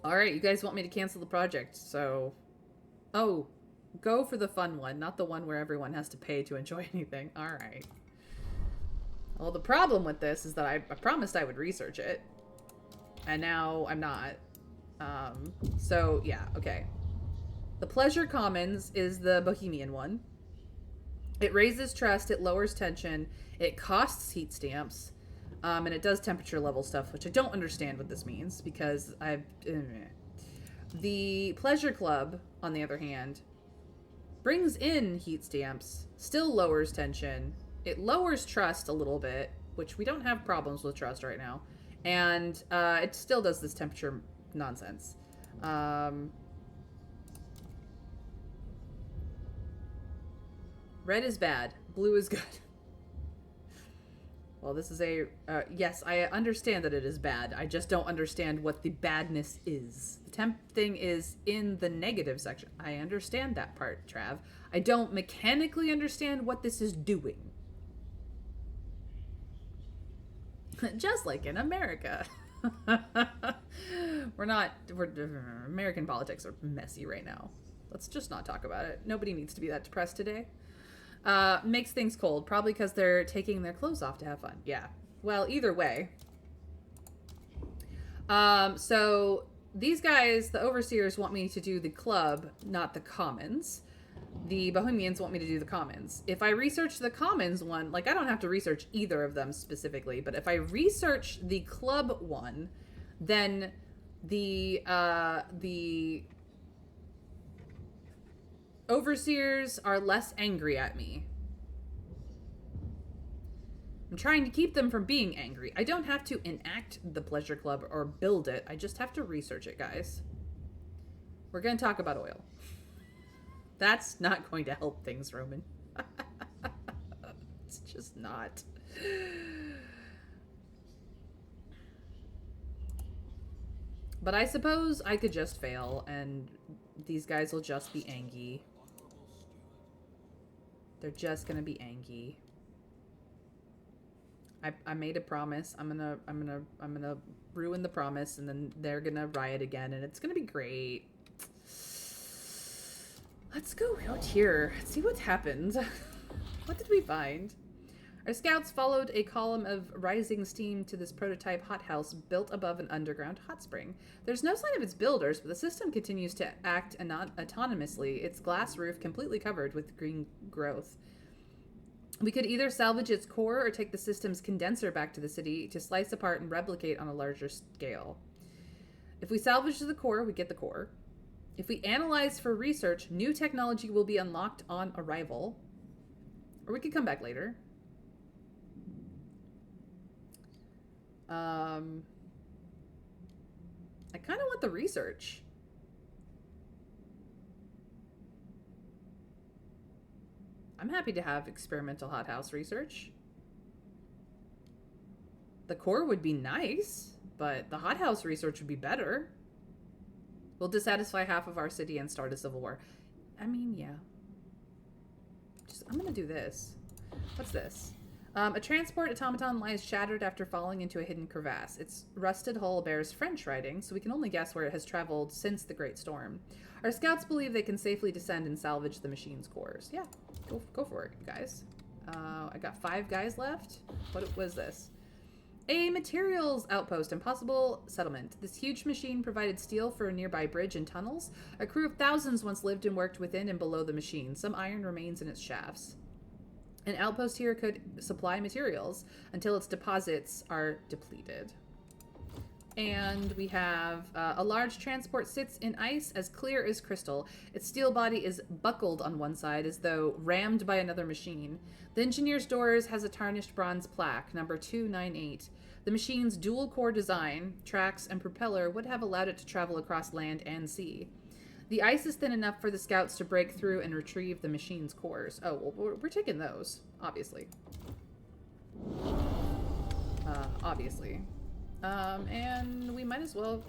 all right, you guys want me to cancel the project. So, oh, go for the fun one, not the one where everyone has to pay to enjoy anything. All right. Well, the problem with this is that I promised I would research it, and now I'm not. So, yeah, okay. The Pleasure Commons is the Bohemian one. It raises trust, it lowers tension, it costs heat stamps, and it does temperature level stuff, which I don't understand what this means, because The Pleasure Club, on the other hand, brings in heat stamps, still lowers tension, it lowers trust a little bit, which we don't have problems with trust right now, and it still does this temperature nonsense. Red is bad. Blue is good. Well, this is a... yes, I understand that it is bad. I just don't understand what the badness is. The temp thing is in the negative section. I understand that part, Trav. I don't mechanically understand what this is doing. Just like in America. American politics are messy right now. Let's just not talk about it. Nobody needs to be that depressed today. Makes things cold, probably because they're taking their clothes off to have fun. Yeah. Well, either way. So these guys, the overseers, want me to do the club, not the commons. The Bohemians want me to do the commons. If I research the commons one, like I don't have to research either of them specifically, but if I research the club one, then the overseers are less angry at me. I'm trying to keep them from being angry. I don't have to enact the pleasure club or build it. I just have to research it, guys. We're going to talk about oil. That's not going to help things, Roman. It's just not. But I suppose I could just fail and these guys will just be angry. They're just gonna be angry. I made a promise. I'm gonna ruin the promise, and then they're gonna riot again, and it's gonna be great. Let's go out here. See what happened. What did we find? Our scouts followed a column of rising steam to this prototype hothouse built above an underground hot spring. There's no sign of its builders, but the system continues to act autonomously, its glass roof completely covered with green growth. We could either salvage its core or take the system's condenser back to the city to slice apart and replicate on a larger scale. If we salvage the core, we get the core. If we analyze for research, new technology will be unlocked on arrival. Or we could come back later. I kind of want the research. I'm happy to have experimental hothouse research. The core would be nice, but the hothouse research would be better. We'll dissatisfy half of our city and start a civil war. I mean, yeah. I'm gonna do this. What's this? A transport automaton lies shattered after falling into a hidden crevasse. Its rusted hull bears French writing, so we can only guess where it has traveled since the Great Storm. Our scouts believe they can safely descend and salvage the machine's cores. Yeah, go for it, guys. I got 5 guys left. What was this? A materials outpost and possible settlement. This huge machine provided steel for a nearby bridge and tunnels. A crew of thousands once lived and worked within and below the machine. Some iron remains in its shafts. An outpost here could supply materials until its deposits are depleted. And we have a large transport sits in ice as clear as crystal. Its steel body is buckled on one side as though rammed by another machine. The engineer's doors has a tarnished bronze plaque, number 298. The machine's dual-core design, tracks, and propeller would have allowed it to travel across land and sea. The ice is thin enough for the scouts to break through and retrieve the machine's cores. Oh, well, we're taking those, obviously. Obviously. And we might as well...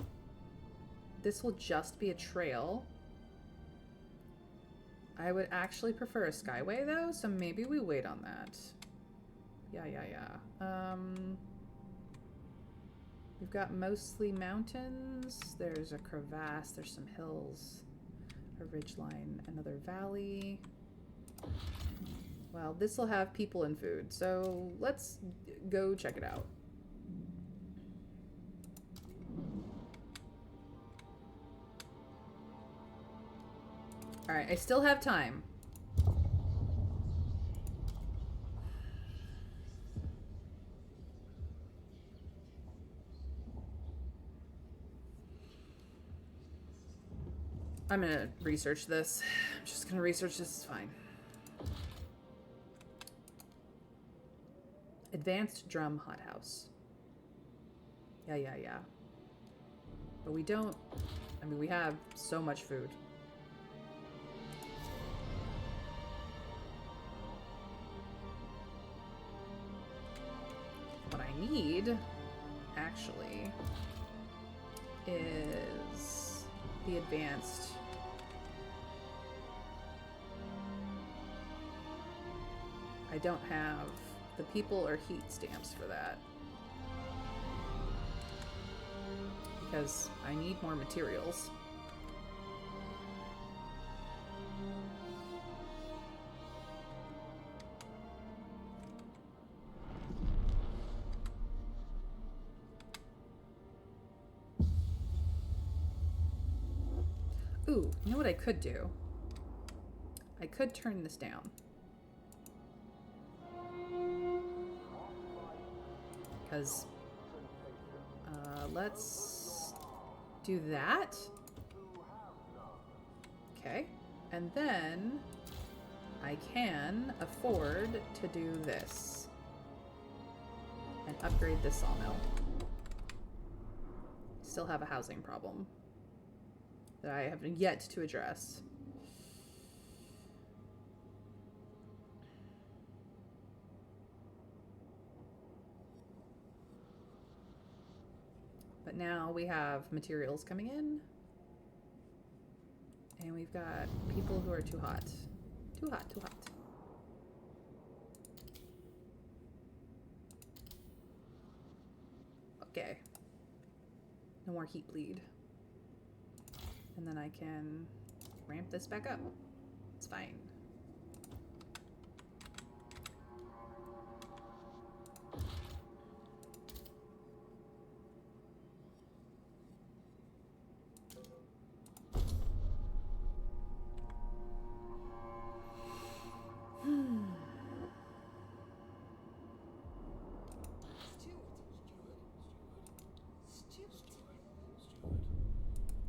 This will just be a trail. I would actually prefer a skyway, though, so maybe we wait on that. Yeah. We've got mostly mountains. There's a crevasse. There's some hills. A ridgeline. Another valley. Well, this will have people and food, so let's go check it out. Alright, I still have time. I'm gonna research this. I'm just gonna research this, it's fine. Advanced drum hothouse. Yeah. But we don't... I mean, we have so much food. What I need, actually, is the advanced... I don't have the people or heat stamps for that. Because I need more materials. Ooh, you know what I could do? I could turn this down. Because let's do that. Okay. And then I can afford to do this. And upgrade this sawmill. Still have a housing problem that I have yet to address. But now we have materials coming in. And we've got people who are too hot. Too hot, too hot. Okay. No more heat bleed. And then I can ramp this back up. It's fine.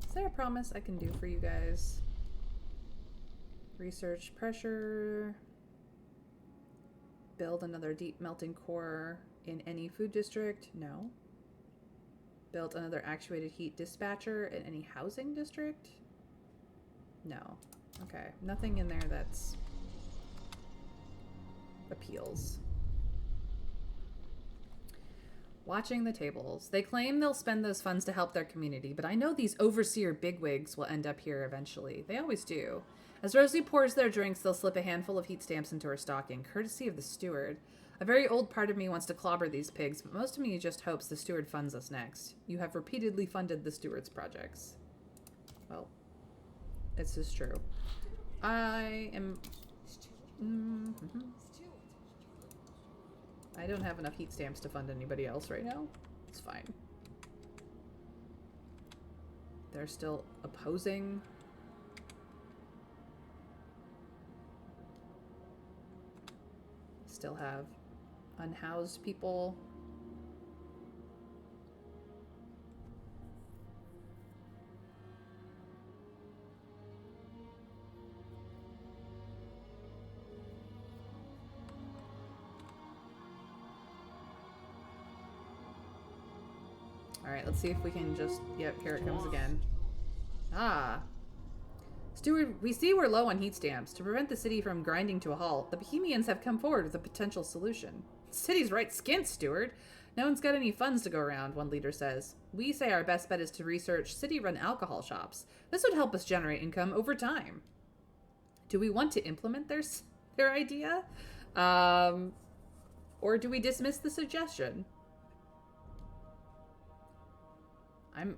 Is there a promise I can do for you guys? Research pressure. Build another deep melting core in any food district? No. Build another actuated heat dispatcher in any housing district? No. Okay. Nothing in there that's appeals. Watching the tables. They claim they'll spend those funds to help their community, but I know these overseer bigwigs will end up here eventually. They always do. As Rosie pours their drinks, they'll slip a handful of heat stamps into her stocking, courtesy of the steward. A very old part of me wants to clobber these pigs, but most of me just hopes the steward funds us next. You have repeatedly funded the steward's projects. Well, this is true. I am... I don't have enough heat stamps to fund anybody else right now. It's fine. They're still opposing. Still have unhoused people. Alright, let's see if we can just... Yep, here it comes again. Ah. Steward, we see we're low on heat stamps. To prevent the city from grinding to a halt, the Bohemians have come forward with a potential solution. The city's right skint, Steward. No one's got any funds to go around, one leader says. We say our best bet is to research city-run alcohol shops. This would help us generate income over time. Do we want to implement their idea? Or do we dismiss the suggestion?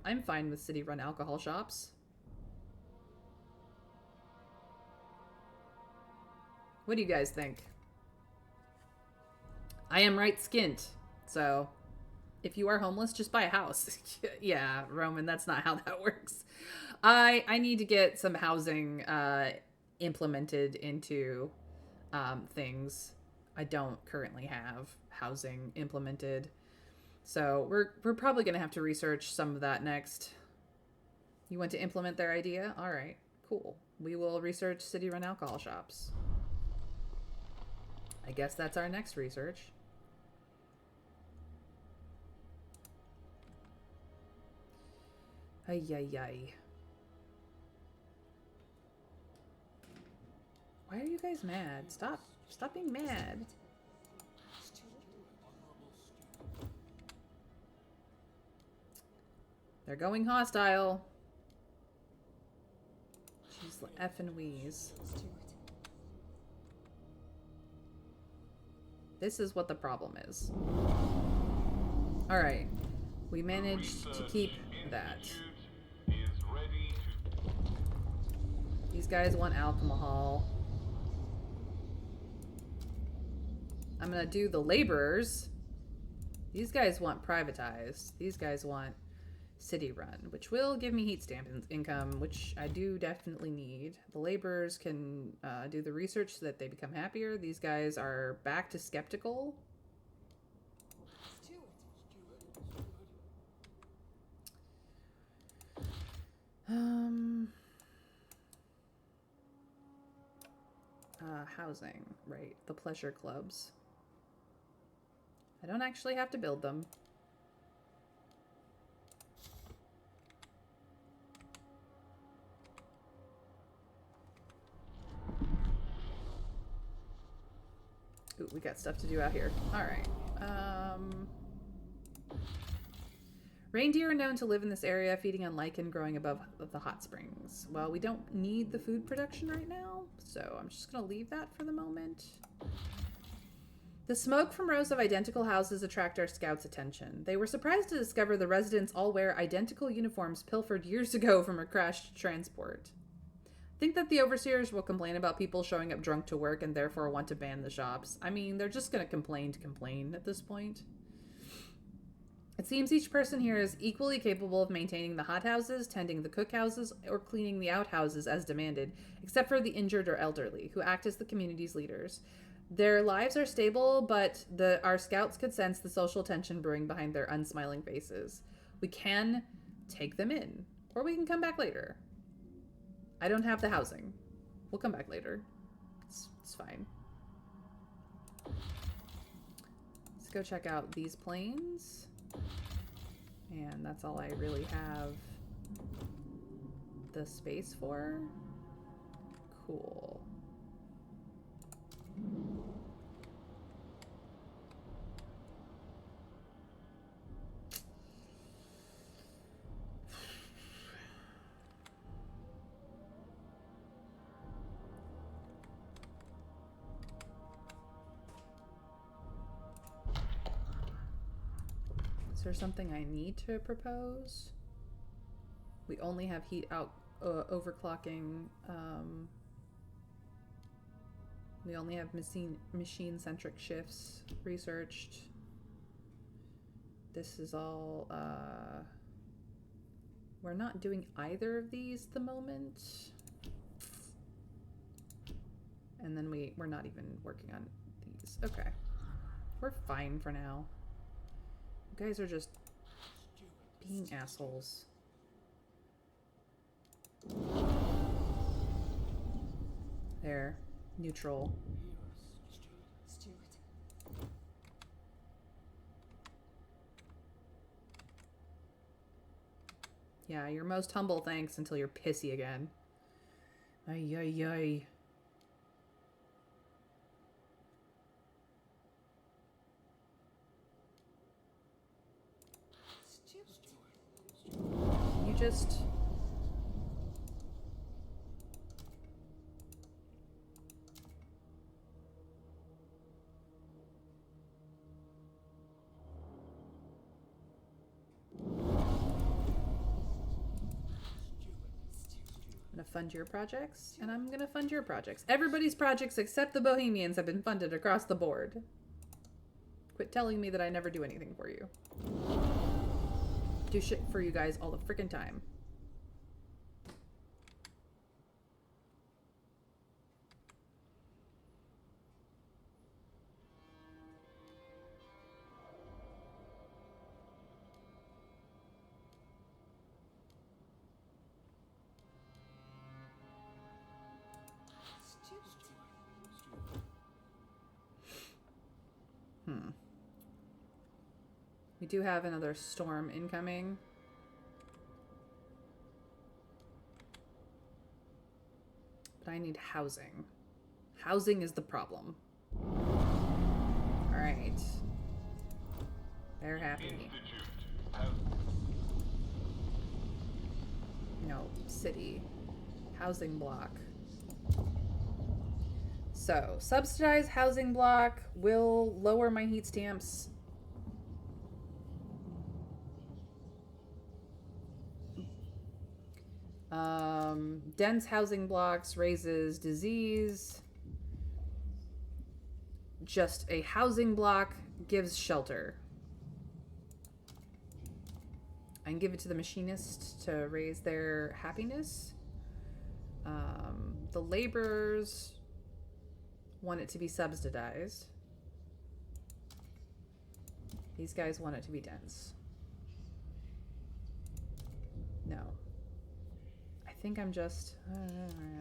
I'm fine with city-run alcohol shops. What do you guys think? I am right skint, so if you are homeless, just buy a house. Yeah, Roman, that's not how that works. I need to get some housing implemented into things. I don't currently have housing implemented. So we're probably going to have to research some of that next. You want to implement their idea? All right, cool. We will research city-run alcohol shops. I guess that's our next research. Ay, ay, ay. Why are you guys mad? Stop. Stop being mad. They're going hostile. She's effing wheeze. This is what the problem is. Alright. We managed to keep that. These guys want alcohol. I'm gonna do the laborers. These guys want privatized. These guys want city run, which will give me heat stamp income, which I do definitely need. The laborers can do the research so that they become happier. These guys are back to skeptical. Housing, right? The pleasure clubs. I don't actually have to build them. Ooh, we got stuff to do out here. All right. Reindeer are known to live in this area, feeding on lichen growing above the hot springs. Well, we don't need the food production right now, so I'm just going to leave that for the moment. The smoke from rows of identical houses attract our scouts' attention. They were surprised to discover the residents all wear identical uniforms pilfered years ago from a crashed transport. Think that the overseers will complain about people showing up drunk to work and therefore want to ban the shops. I mean, they're just going to complain at this point. It seems each person here is equally capable of maintaining the hothouses, tending the cookhouses, or cleaning the outhouses as demanded, except for the injured or elderly, who act as the community's leaders. Their lives are stable, but our scouts could sense the social tension brewing behind their unsmiling faces. We can take them in, or we can come back later. I don't have the housing. We'll come back later. It's fine. Let's go check out these planes. And that's all I really have the space for. Cool. Is there something I need to propose? We only have heat out overclocking. We only have machine-centric shifts researched. This is all, we're not doing either of these at the moment. And then we're not even working on these. Okay. We're fine for now. You guys are just being assholes. There. Neutral. Yeah, your most humble thanks until you're pissy again. Ay, ay, ay. You just... I'm gonna fund your projects, and I'm gonna fund your projects. Everybody's projects except the Bohemians have been funded across the board. Quit telling me that I never do anything for you. Do shit for you guys all the frickin' time. We do have another storm incoming. I need housing. Housing is the problem. Alright. They're happy. Institute has No, city. Housing block. So, subsidized housing block will lower my heat stamps. Dense housing blocks raises disease. Just a housing block gives shelter. I can give it to the machinist to raise their happiness. The laborers want it to be subsidized. These guys want it to be dense. No. I think I'm just...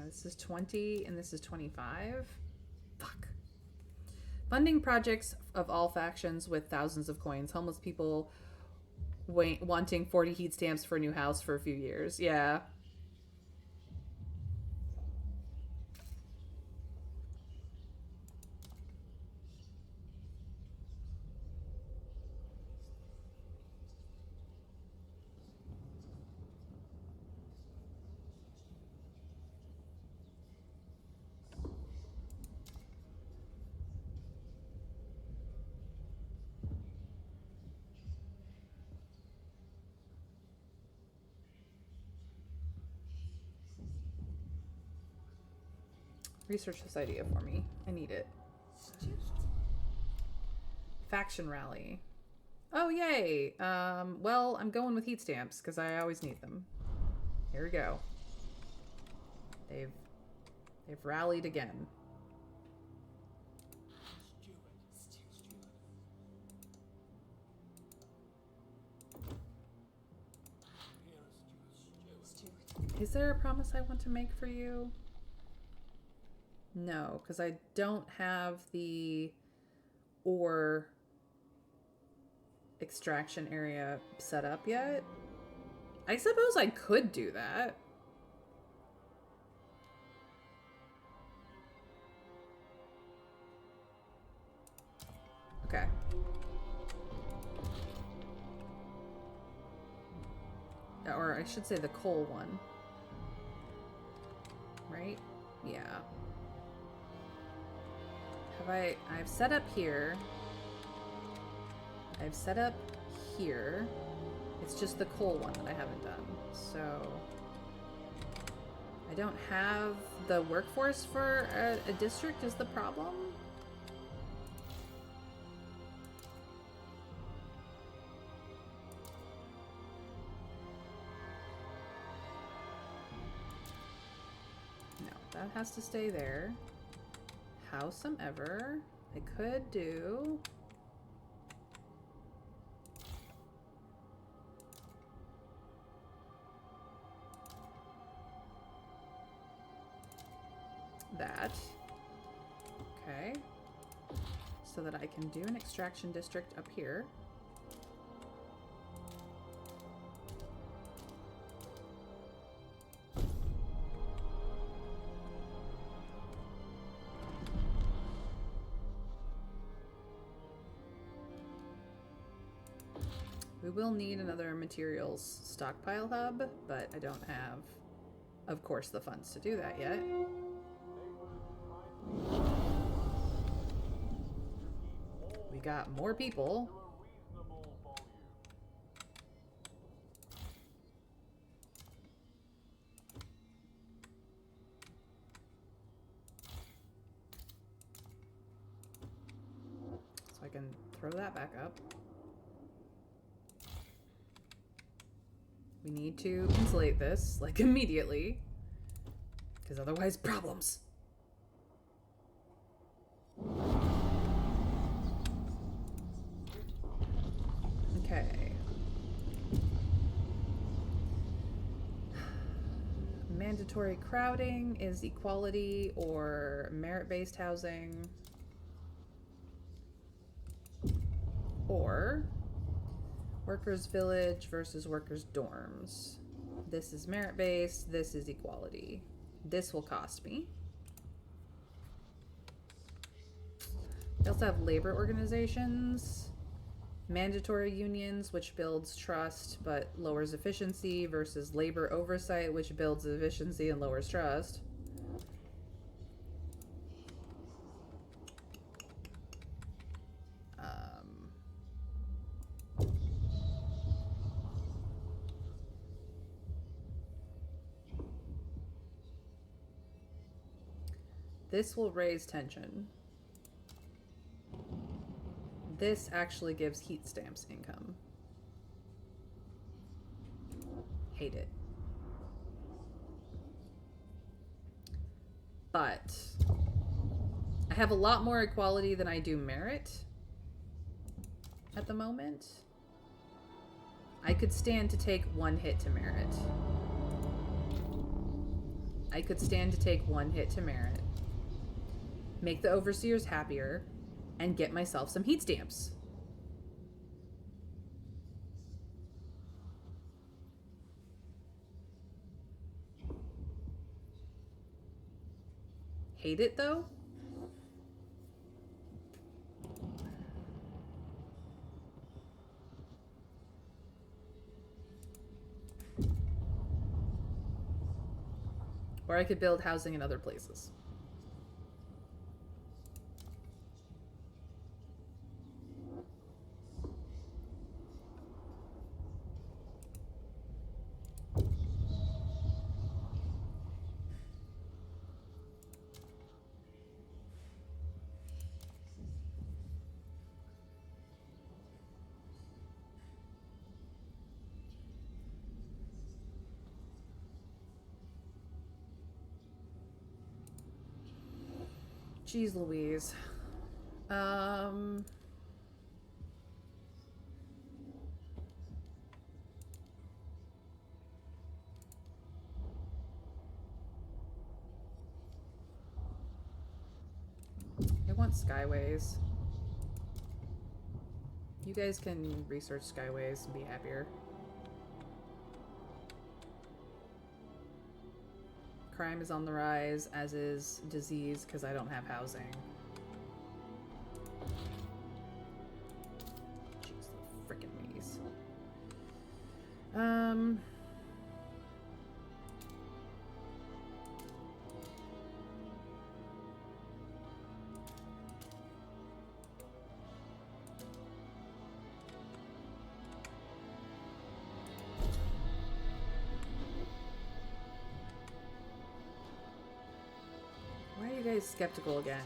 this is 20 and this is 25. Fuck. Funding projects of all factions with thousands of coins. Homeless people wanting 40 heat stamps for a new house for a few years. Yeah. Research this idea for me. I need it. Faction rally. Oh, yay. Well, I'm going with heat stamps because I always need them. Here we go. They've rallied again. Is there a promise I want to make for you? No, because I don't have the ore extraction area set up yet. I suppose I could do that. Okay. Or I should say the coal one. Right? Yeah. I've set up here. I've set up here. It's just the coal one that I haven't done. So I don't have the workforce for a district is the problem. No, that has to stay there. Howsomever, I could do that. Okay. So that I can do an extraction district up here. We will need another materials stockpile hub, but I don't have, of course, the funds to do that yet. We got more people. So I can throw that back up. We need to insulate this, like, immediately. Because otherwise, problems. Okay. Mandatory crowding is equality or merit-based housing. Or workers' village versus workers' dorms. This is merit-based, this is equality. This will cost me. They also have labor organizations, mandatory unions, which builds trust but lowers efficiency, versus labor oversight, which builds efficiency and lowers trust. This will raise tension. This actually gives heat stamps income. Hate it. But I have a lot more equality than I do merit at the moment. I could stand to take one hit to merit. I could stand to take one hit to merit, make the overseers happier, and get myself some heat stamps. Hate it though? Or I could build housing in other places. Jeez Louise. I want skyways. You guys can research skyways and be happier. Crime is on the rise, as is disease, because I don't have housing. Jeez, the frickin' Louise. Why are you guys skeptical again?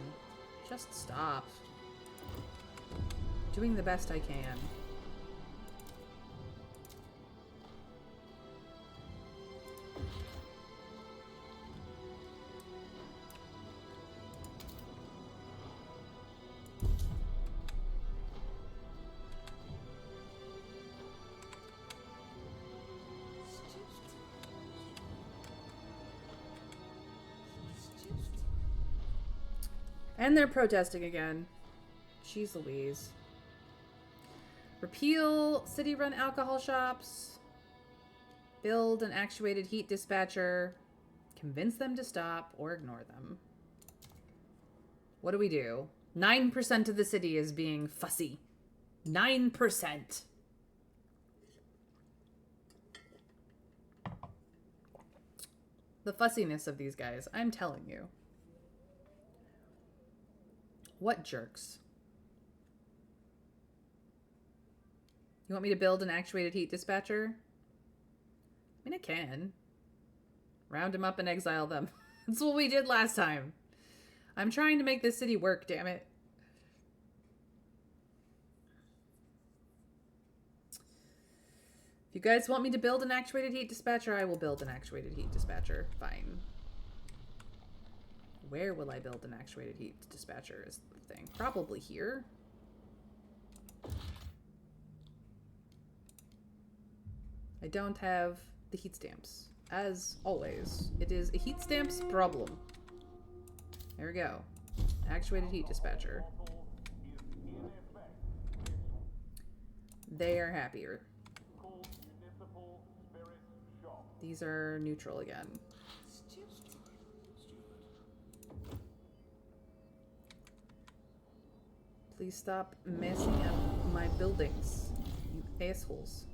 Just stop. Doing the best I can. And they're protesting again. Jeez Louise. Repeal city-run alcohol shops. Build an actuated heat dispatcher. Convince them to stop or ignore them. What do we do? 9% of the city is being fussy. 9%. The fussiness of these guys, I'm telling you. What jerks? You want me to build an actuated heat dispatcher? I mean, I can. Round them up and exile them. That's what we did last time. I'm trying to make this city work, damn it. If you guys want me to build an actuated heat dispatcher, I will build an actuated heat dispatcher. Fine. Where will I build an actuated heat dispatcher is the thing. Probably here. I don't have the heat stamps. As always, it is a heat stamps problem. There we go. Actuated heat dispatcher. They are happier. These are neutral again. Please stop messing up my buildings, you assholes.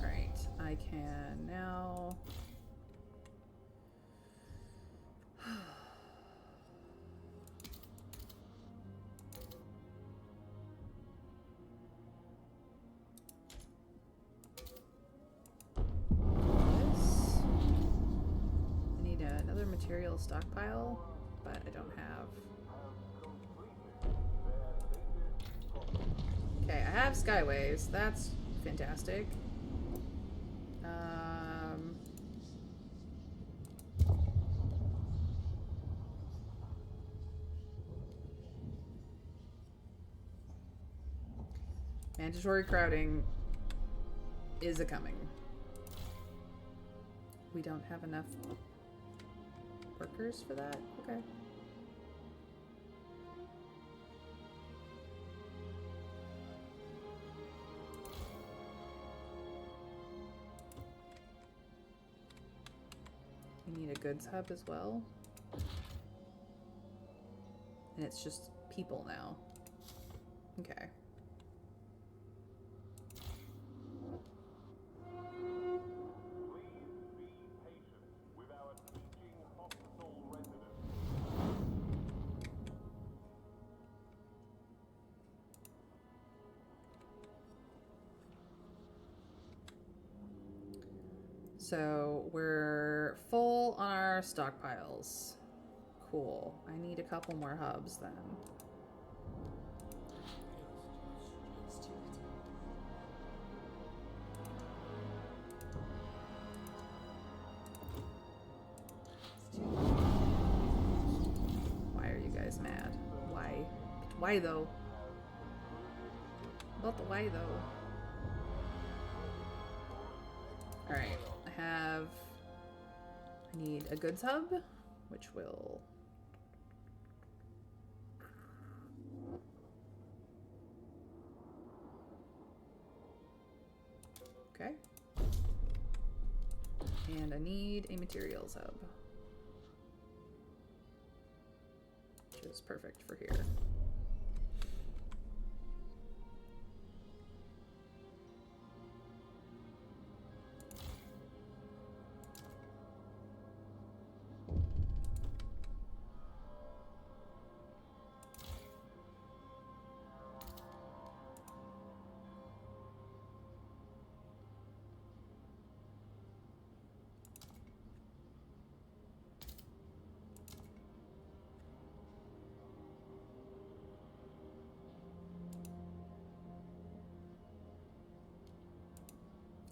Alright, I can now... material stockpile, but I don't have. Okay, I have skyways. That's fantastic. Mandatory crowding is a coming. We don't have enough workers for that? Okay. We need a goods hub as well. And it's just people now. Okay. So we're full on our stockpiles. Cool. I need a couple more hubs then. Why are you guys mad? Why? Why though? About the why though? Alright. I need a goods hub, which will... Okay. And I need a materials hub, which is perfect for here.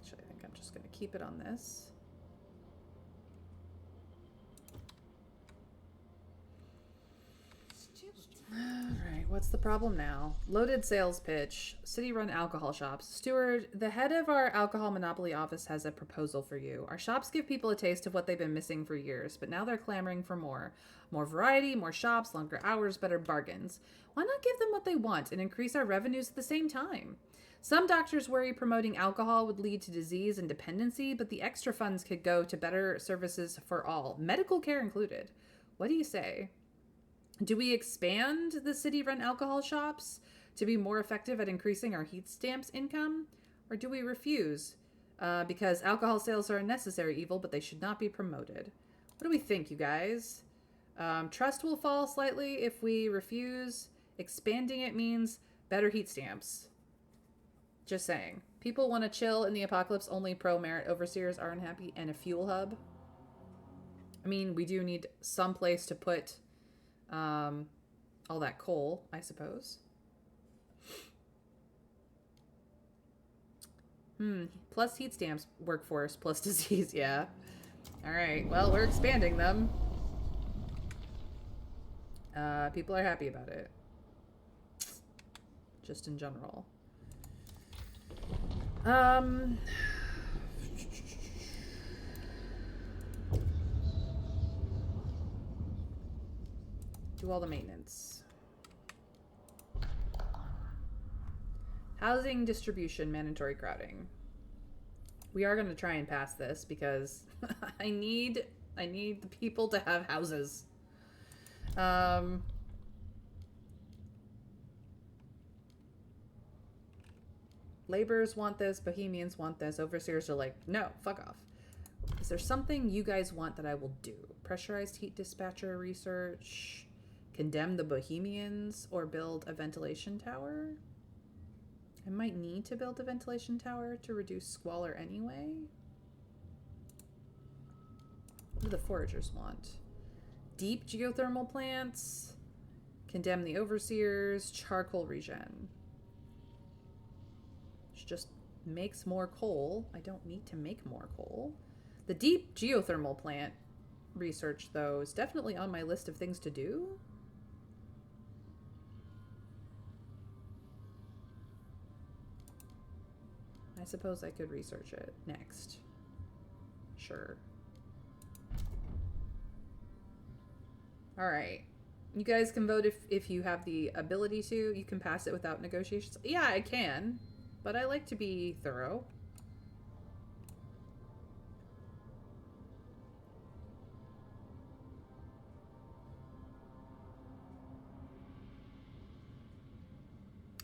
Actually, I think I'm just going to keep it on this. Alright, what's the problem now? Loaded sales pitch. City-run alcohol shops. Steward, the head of our alcohol monopoly office has a proposal for you. Our shops give people a taste of what they've been missing for years, but now they're clamoring for more. More variety, more shops, longer hours, better bargains. Why not give them what they want and increase our revenues at the same time? Some doctors worry promoting alcohol would lead to disease and dependency, but the extra funds could go to better services for all, medical care included. What do you say? Do we expand the city-run alcohol shops to be more effective at increasing our heat stamps income? Or do we refuse? Because alcohol sales are a necessary evil, but they should not be promoted. What do we think, you guys? Trust will fall slightly if we refuse. Expanding it means better heat stamps. Just saying. People want to chill in the apocalypse. Only pro-merit overseers are unhappy. And a fuel hub. I mean, we do need some place to put all that coal, I suppose. Plus heat stamps workforce plus disease, yeah. Alright, well, we're expanding them. People are happy about it. Just in general. Do all the maintenance. Housing distribution, mandatory crowding. We are going to try and pass this because I need the people to have houses. Laborers want this, Bohemians want this, overseers are like, no, fuck off. Is there something you guys want that I will do? Pressurized heat dispatcher research, condemn the Bohemians, or build a ventilation tower? I might need to build a ventilation tower to reduce squalor anyway. What do the foragers want? Deep geothermal plants, condemn the overseers, charcoal regen. Which just makes more coal. I don't need to make more coal. The deep geothermal plant research, though, is definitely on my list of things to do. I suppose I could research it next. Sure. Alright. You guys can vote if you have the ability to. You can pass it without negotiations. Yeah, I can. But I like to be thorough.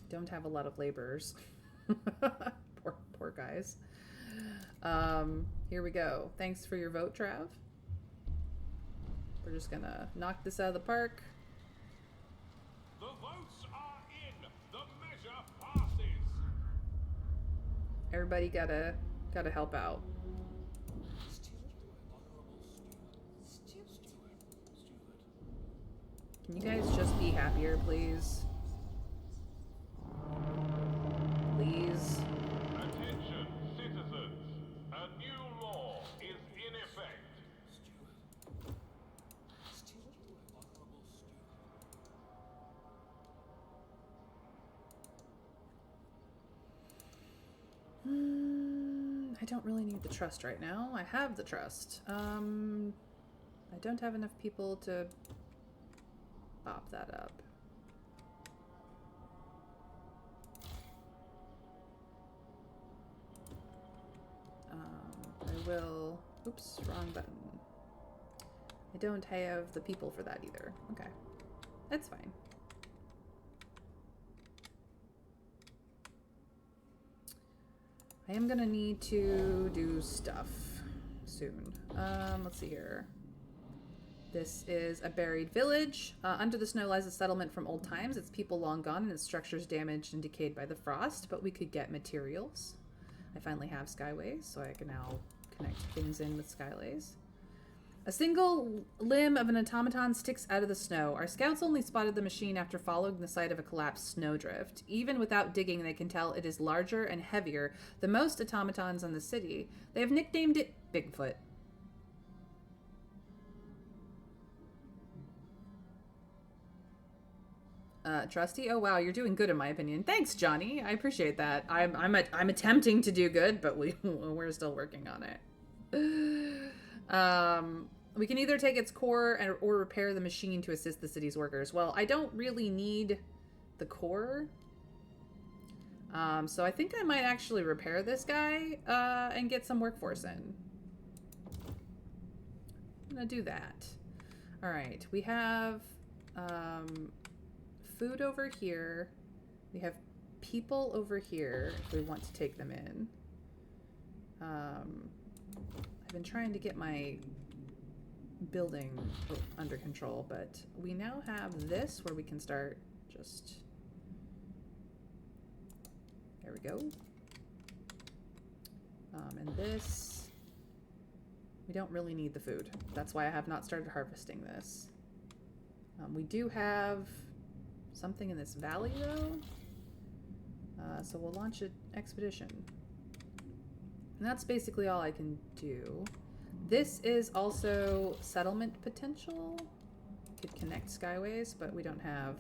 Don't have a lot of laborers. Poor guys. Here we go. Thanks for your vote, Trav. We're just gonna knock this out of the park. The votes are in. The measure passes. Everybody gotta help out. Can you guys just be happier, please? Please. Attention, citizens. A new law is in effect. I don't really need the trust right now. I have the trust. I don't have enough people to bop that up. I will... Oops, wrong button. I don't have the people for that either. Okay. That's fine. I am gonna need to do stuff soon. Let's see here. This is a buried village. Under the snow lies a settlement from old times. Its people long gone and its structures damaged and decayed by the frost, but we could get materials. I finally have skyways, so I can now connect things in with skyways. A single limb of an automaton sticks out of the snow. Our scouts only spotted the machine after following the site of a collapsed snowdrift. Even without digging, they can tell it is larger and heavier than most automatons in the city. They have nicknamed it Bigfoot. Trusty? Oh wow, you're doing good in my opinion. Thanks, Johnny. I appreciate that. I'm attempting to do good, but we're still working on it. We can either take its core or repair the machine to assist the city's workers. Well, I don't really need the core. So I think I might actually repair this guy and get some workforce in. I'm gonna do that. All right, we have food over here. We have people over here if we want to take them in. I've been trying to get my building under control, but we now have this where we can start just... There we go. And this... We don't really need the food. That's why I have not started harvesting this. We do have something in this valley, though. So we'll launch an expedition. And that's basically all I can do. This is also settlement potential. Could connect skyways, but we don't have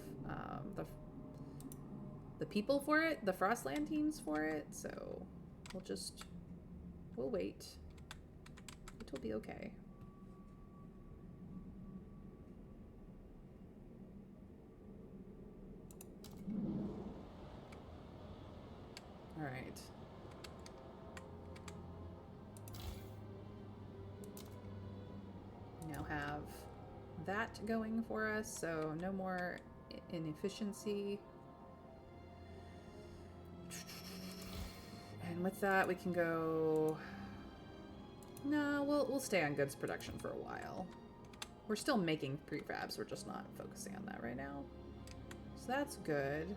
the people for it, the Frostland teams for it, so we'll wait. It will be okay. All right. We now have that going for us, so no more inefficiency. And with that, we can go... No, we'll stay on goods production for a while. We're still making prefabs, we're just not focusing on that right now. So that's good.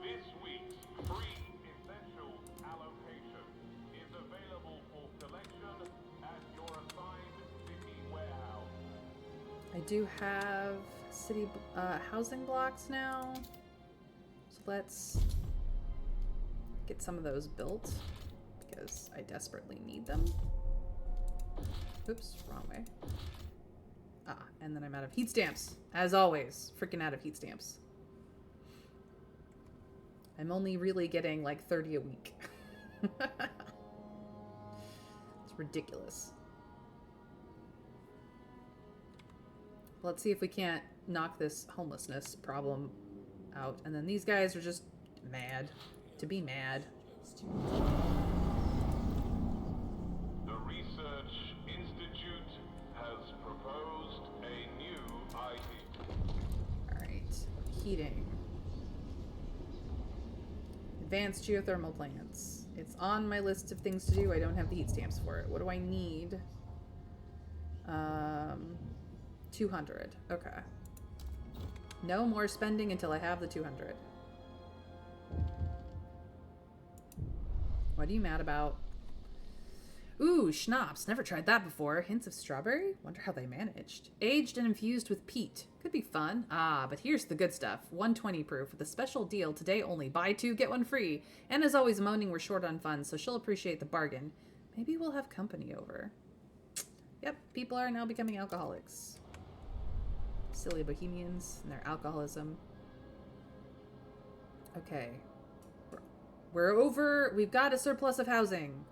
This week's free essential allocation is available for collection at your assigned city warehouse. I do have city housing blocks now. So let's get some of those built because I desperately need them. Oops, wrong way. Ah, and then I'm out of heat stamps. As always, freaking out of heat stamps. I'm only really getting like 30 a week. It's ridiculous. Let's see if we can't knock this homelessness problem out. And then these guys are just mad to be mad. The Research Institute has proposed a new idea. Alright, heating. Advanced geothermal plants. It's on my list of things to do. I don't have the heat stamps for it. What do I need? 200. Okay. No more spending until I have the 200. What are you mad about? Ooh, schnapps. Never tried that before. Hints of strawberry? Wonder how they managed. Aged and infused with peat. Could be fun. Ah, but here's the good stuff. 120 proof with a special deal today only. Buy two, get one free. And as always, moaning we're short on funds, so she'll appreciate the bargain. Maybe we'll have company over. Yep, people are now becoming alcoholics. Silly bohemians and their alcoholism. Okay. We're over. We've got a surplus of housing.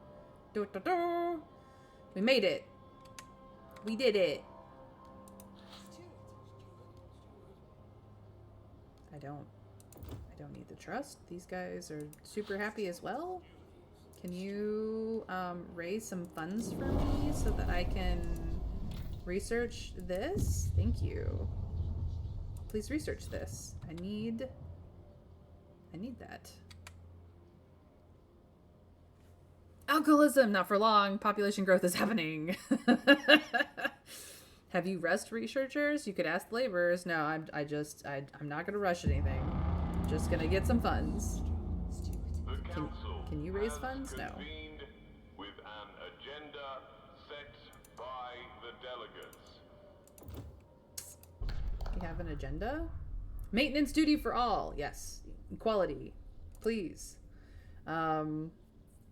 We made it. We did it. I don't need the trust. These guys are super happy as well. Can you raise some funds for me so that I can research this? Thank you. Please research this. I need that. Alcoholism, not for long. Population growth is happening. Have you rushed researchers? You could ask the laborers. No, I'm not gonna rush anything. I'm just gonna get some funds. Can you raise funds? No. With an agenda set by the delegates. We have an agenda? Maintenance duty for all. Yes. Equality. Please.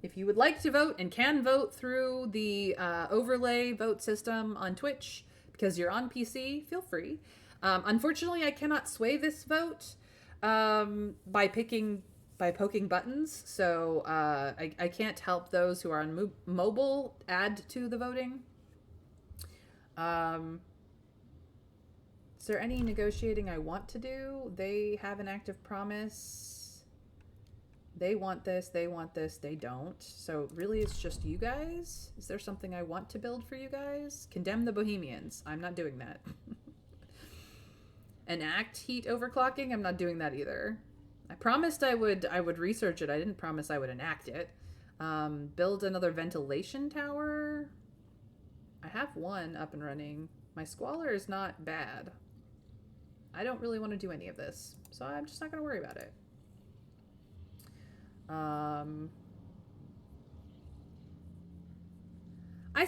If you would like to vote and can vote through the overlay vote system on Twitch, because you're on PC, feel free. Unfortunately, I cannot sway this vote by poking buttons, so I can't help those who are on mobile add to the voting. Is there any negotiating I want to do? They have an active promise. They want this, they don't. So really it's just you guys? Is there something I want to build for you guys? Condemn the Bohemians. I'm not doing that. Enact heat overclocking? I'm not doing that either. I promised I would research it. I didn't promise I would enact it. Build another ventilation tower? I have one up and running. My squalor is not bad. I don't really want to do any of this, so I'm just not going to worry about it. I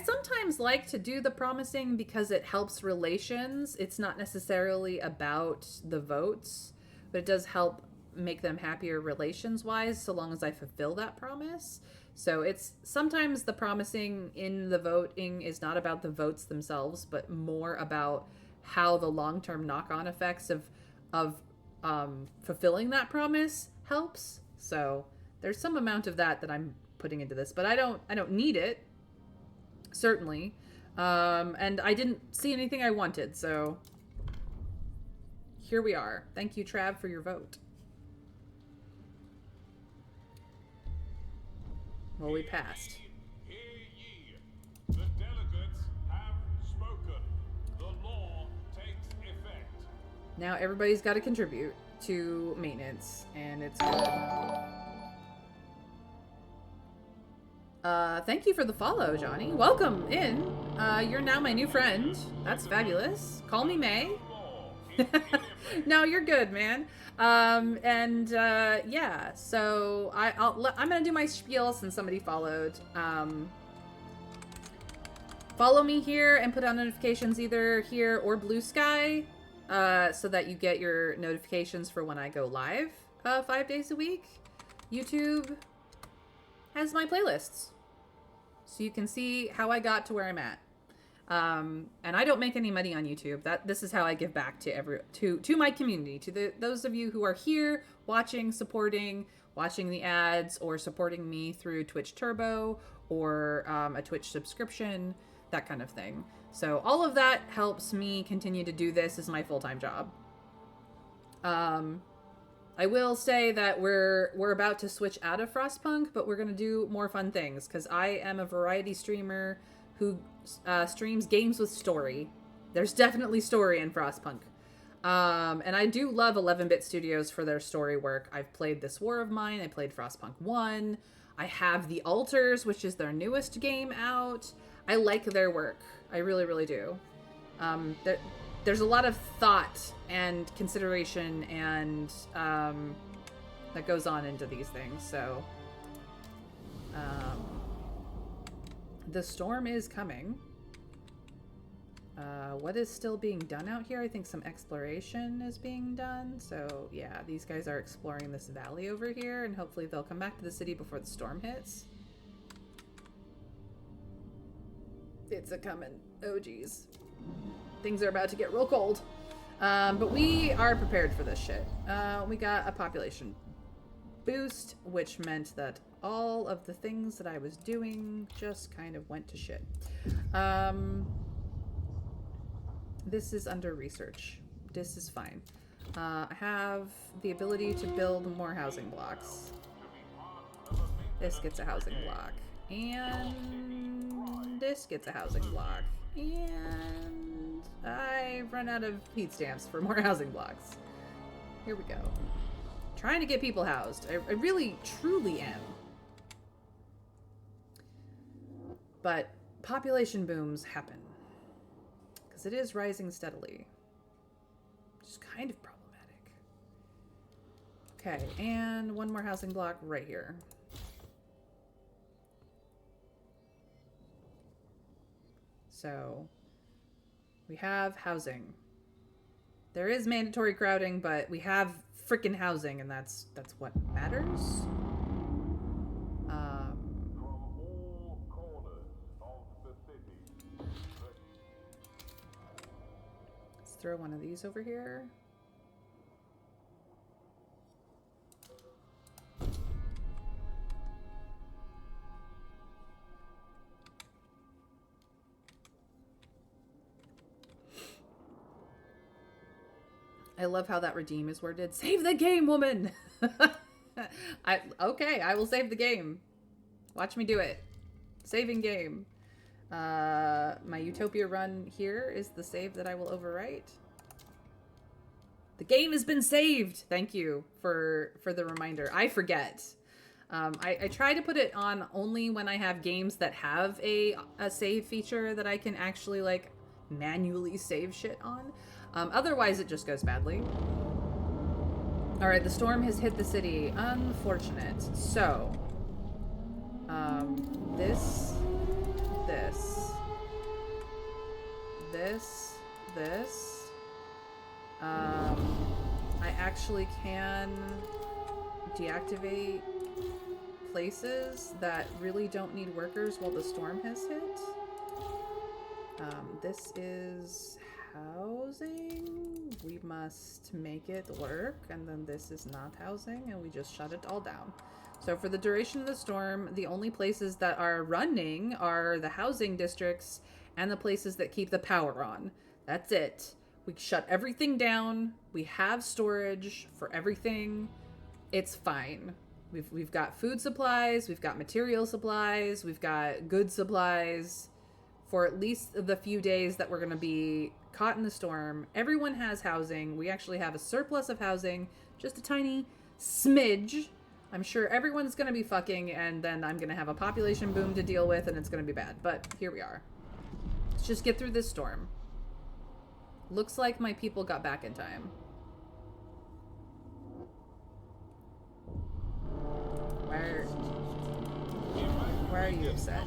sometimes like to do the promising because it helps relations. It's not necessarily about the votes, but it does help make them happier relations-wise, so long as I fulfill that promise. So it's sometimes the promising in the voting is not about the votes themselves, but more about how the long-term knock-on effects of fulfilling that promise helps. So there's some amount of that I'm putting into this, but I don't need it, certainly. And I didn't see anything I wanted, so here we are. Thank you, Trav, for your vote. Well, we passed. Hear ye. The delegates have spoken. The law takes effect. Now everybody's got to contribute to maintenance, and it's good. Thank you for the follow, Johnny. Welcome in. You're now my new friend. That's fabulous. Call me May. No, you're good, man. Yeah, so I'm gonna do my spiel since somebody followed. Follow me here and put on notifications either here or Blue Sky, so that you get your notifications for when I go live, 5 days a week. YouTube has my playlists, so you can see how I got to where I'm at. And I don't make any money on YouTube. This is how I give back to my community, to those of you who are here watching, supporting, watching the ads, or supporting me through Twitch Turbo or a Twitch subscription, that kind of thing. So all of that helps me continue to do this as my full-time job. I will say that we're about to switch out of Frostpunk, but we're gonna do more fun things because I am a variety streamer who streams games with story. There's definitely story in Frostpunk. And I do love 11-Bit Studios for their story work. I've played This War of Mine. I played Frostpunk 1. I have The Altars, which is their newest game out. I like their work. I really, really do. There's a lot of thought and consideration and that goes on into these things. So the storm is coming. What is still being done out here? I think some exploration is being done. So yeah, these guys are exploring this valley over here, and hopefully they'll come back to the city before the storm hits. It's a coming. Oh geez. Things are about to get real cold. But we are prepared for this shit. We got a population boost, which meant that all of the things that I was doing just kind of went to shit. This is under research. This is fine. I have the ability to build more housing blocks. This gets a housing block. And this gets a housing block. And I've run out of heat stamps for more housing blocks. Here we go. Trying to get people housed. I really, truly am. But population booms happen. Because it is rising steadily. Which is kind of problematic. Okay, and one more housing block right here. So, we have housing. There is mandatory crowding, but we have freaking housing, and that's what matters. From all corners of the city. Let's throw one of these over here. I love how that redeem is worded. Save the game, woman! Okay, I will save the game. Watch me do it. Saving game. My Utopia run here is the save that I will overwrite. The game has been saved! Thank you for the reminder. I forget. I try to put it on only when I have games that have a save feature that I can actually, like, manually save shit on. Otherwise, it just goes badly. All right, the storm has hit the city. Unfortunate. So, this. I actually can deactivate places that really don't need workers while the storm has hit. This is housing. We must make it work, and then this is not housing, and we just shut it all down. So for the duration of the storm, the only places that are running are the housing districts and the places that keep the power on. That's it. We shut everything down. We have storage for everything. It's fine. We've got food supplies, we've got material supplies, we've got good supplies for at least the few days that we're going to be caught in the storm. Everyone has housing. We actually have a surplus of housing, just a tiny smidge. I'm sure everyone's going to be fucking, and then I'm going to have a population boom to deal with, and it's going to be bad. But here we are. Let's just get through this storm. Looks like my people got back in time. Why are you upset?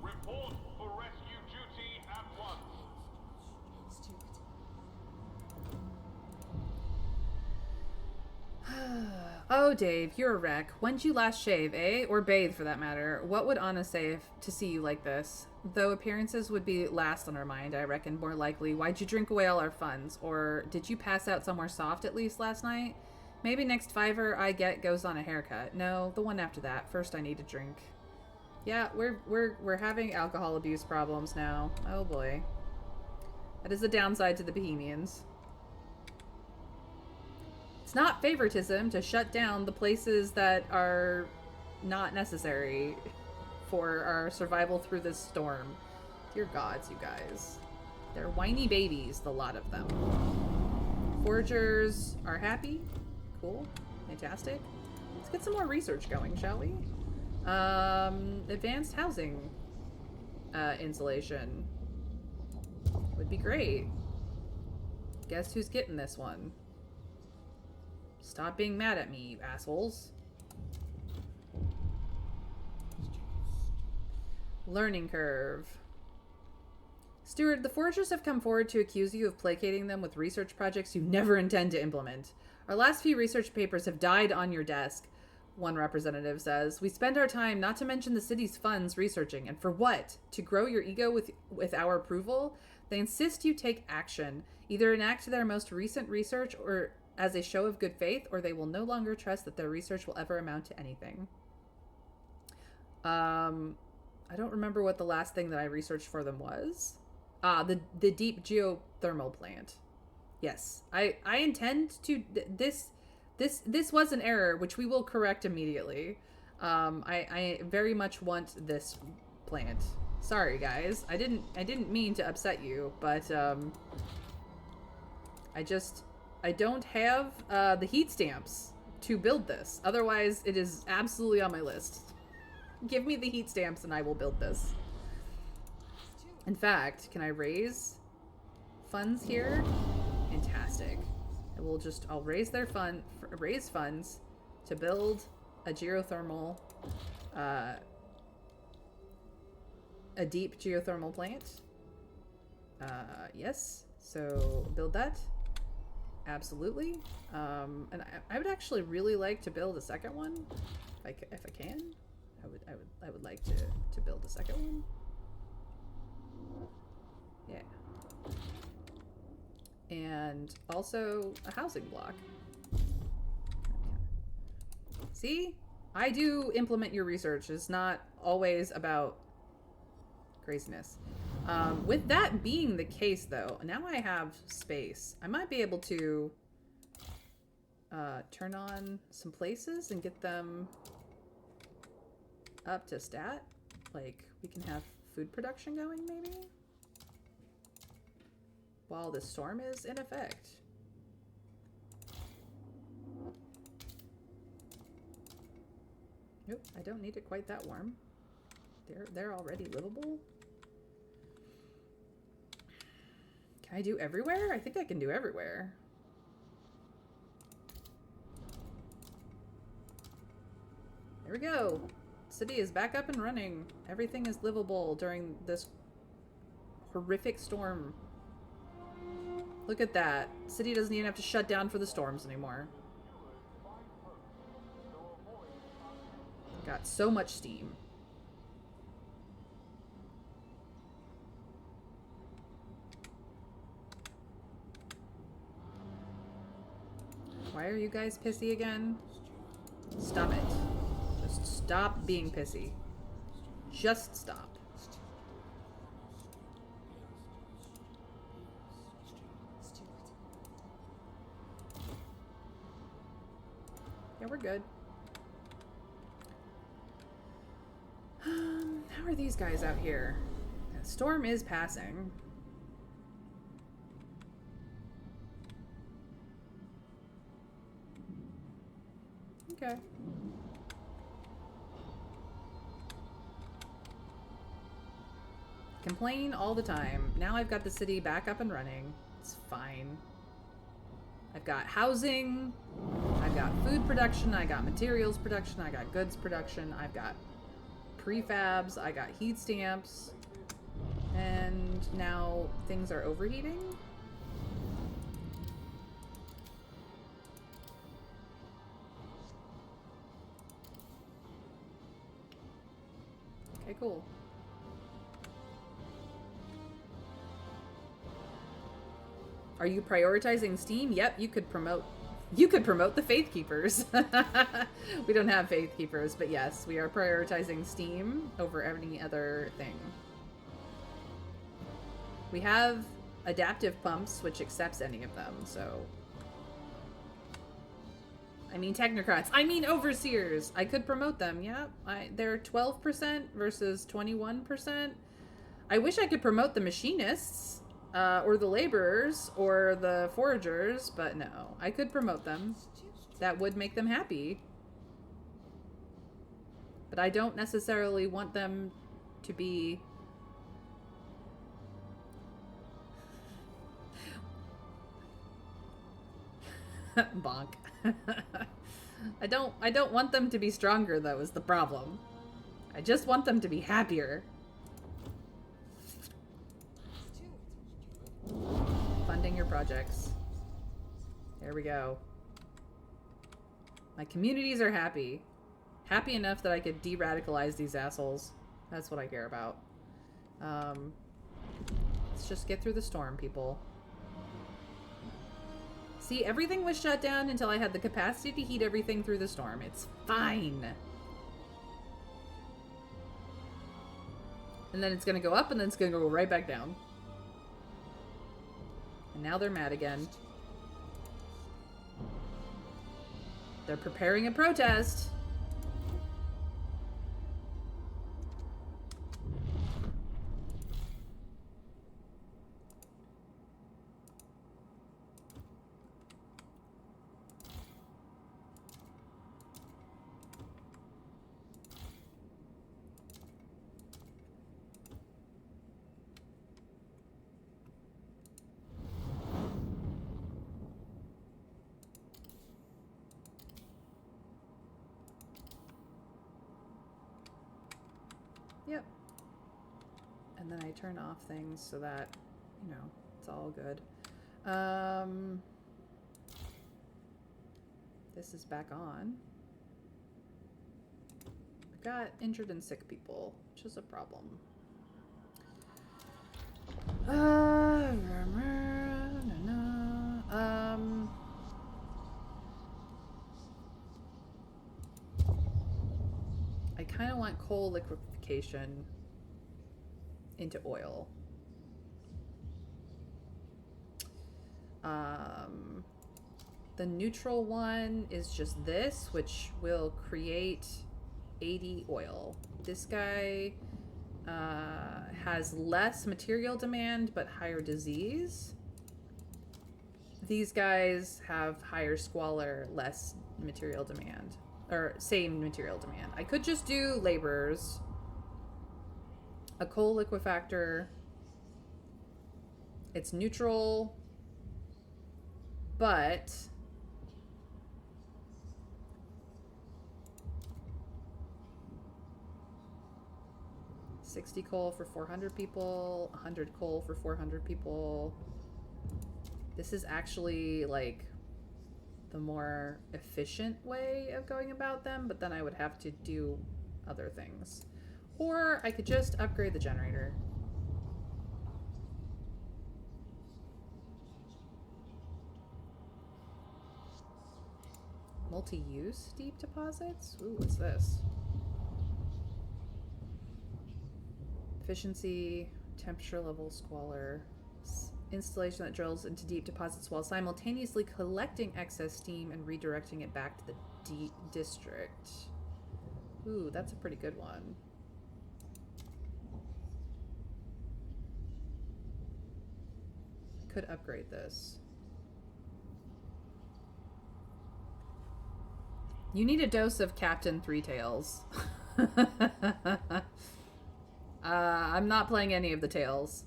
Report for rescue duty at once. Oh, Dave, you're a wreck. When'd you last shave, eh? Or bathe, for that matter. What would Anna say to see you like this? Though appearances would be last on our mind, I reckon, more likely. Why'd you drink away all our funds? Or did you pass out somewhere soft at least last night? Maybe next $5 I get goes on a haircut. No, the one after that. First I need a drink. Yeah, we're having alcohol abuse problems now. Oh boy. That is the downside to the Bohemians. It's not favoritism to shut down the places that are not necessary for our survival through this storm. Dear gods, you guys. They're whiny babies, the lot of them. Foragers are happy. Cool. Fantastic. Let's get some more research going, shall we? Advanced housing insulation would be great. Guess who's getting this one? Stop being mad at me, you assholes. Learning curve. Steward, the foragers have come forward to accuse you of placating them with research projects you never intend to implement. Our last few research papers have died on your desk, one representative says. We spend our time, not to mention the city's funds, researching. And for what? To grow your ego with our approval? They insist you take action. Either enact their most recent research or as a show of good faith, or they will no longer trust that their research will ever amount to anything. I don't remember what the last thing that I researched for them was. The deep geothermal plant. Yes, I intend to. This was an error, which we will correct immediately. I very much want this plant. Sorry, guys. I didn't mean to upset you, but I don't have the heat stamps to build this. Otherwise, it is absolutely on my list. Give me the heat stamps and I will build this. In fact, can I raise funds here? Fantastic. I'll raise their funds to build a geothermal, a deep geothermal plant. Yes. So build that. Absolutely. And I would actually really like to build a second one, if I can. I would like to build a second one. Yeah. And also a housing block. Okay. See? I do implement your research. It's not always about craziness. With that being the case, though, now I have space. I might be able to turn on some places and get them up to stat. Like, we can have food production going, maybe? While the storm is in effect. Nope, I don't need it quite that warm. They're already livable. Can I do everywhere? I think I can do everywhere. There we go. City is back up and running. Everything is livable during this horrific storm. Look at that. City doesn't even have to shut down for the storms anymore. Got so much steam. Why are you guys pissy again? Stop it. Just stop being pissy. Just stop. Yeah, we're good. How are these guys out here? The storm is passing. Okay. Complain all the time. Now I've got the city back up and running. It's fine. I've got housing. I've got food production. I got materials production. I got goods production. I've got prefabs. I got heat stamps. And now things are overheating. Okay, cool. Are you prioritizing Steam? Yep, you could promote the Faith Keepers. We don't have Faith Keepers, but yes, we are prioritizing Steam over any other thing. We have adaptive pumps, which accepts any of them, so... I mean technocrats. I mean overseers. I could promote them, yeah. They're 12% versus 21%. I wish I could promote the machinists, or the laborers, or the foragers, but no. I could promote them. That would make them happy. But I don't necessarily want them to be... Bonk. I don't want them to be stronger, though, is the problem. I just want them to be happier. Funding your projects. There we go. My communities are happy. Happy enough that I could de-radicalize these assholes. That's what I care about. Let's just get through the storm, people. See, everything was shut down until I had the capacity to heat everything through the storm. It's fine. And then it's gonna go up, and then it's gonna go right back down. And now they're mad again. They're preparing a protest. Yep. And then I turn off things so that, you know, it's all good. This is back on. I've got injured and sick people, which is a problem. I kind of want coal liquefaction into oil. The neutral one is just this, which will create 80 oil. This guy has less material demand but higher disease. These guys have higher squalor, less material demand. Or same material demand. I could just do laborers, a coal liquefactor. It's neutral, but $60 coal for 400 people, 100 coal for 400 people. This is actually like the more efficient way of going about them, but then I would have to do other things. Or I could just upgrade the generator. Multi-use deep deposits? Ooh, what's this? Efficiency, temperature level, squalor. Installation that drills into deep deposits while simultaneously collecting excess steam and redirecting it back to the district. Ooh, that's a pretty good one. Could upgrade this. You need a dose of Captain Three Tails. I'm not playing any of the tails.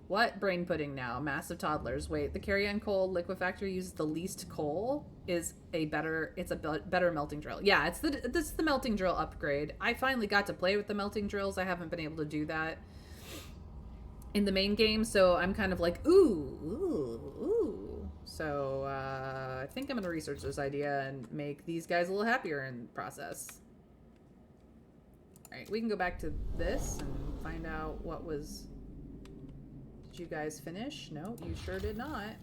What? Brain pudding now. Massive toddlers. Wait, the carry-on coal liquefactor uses the least coal. It's a better melting drill. Yeah, this is the melting drill upgrade. I finally got to play with the melting drills. I haven't been able to do that in the main game, so I'm kind of like, ooh. So I think I'm gonna research this idea and make these guys a little happier in the process. All right, we can go back to this and find out what was. Did you guys finish? No, you sure did not.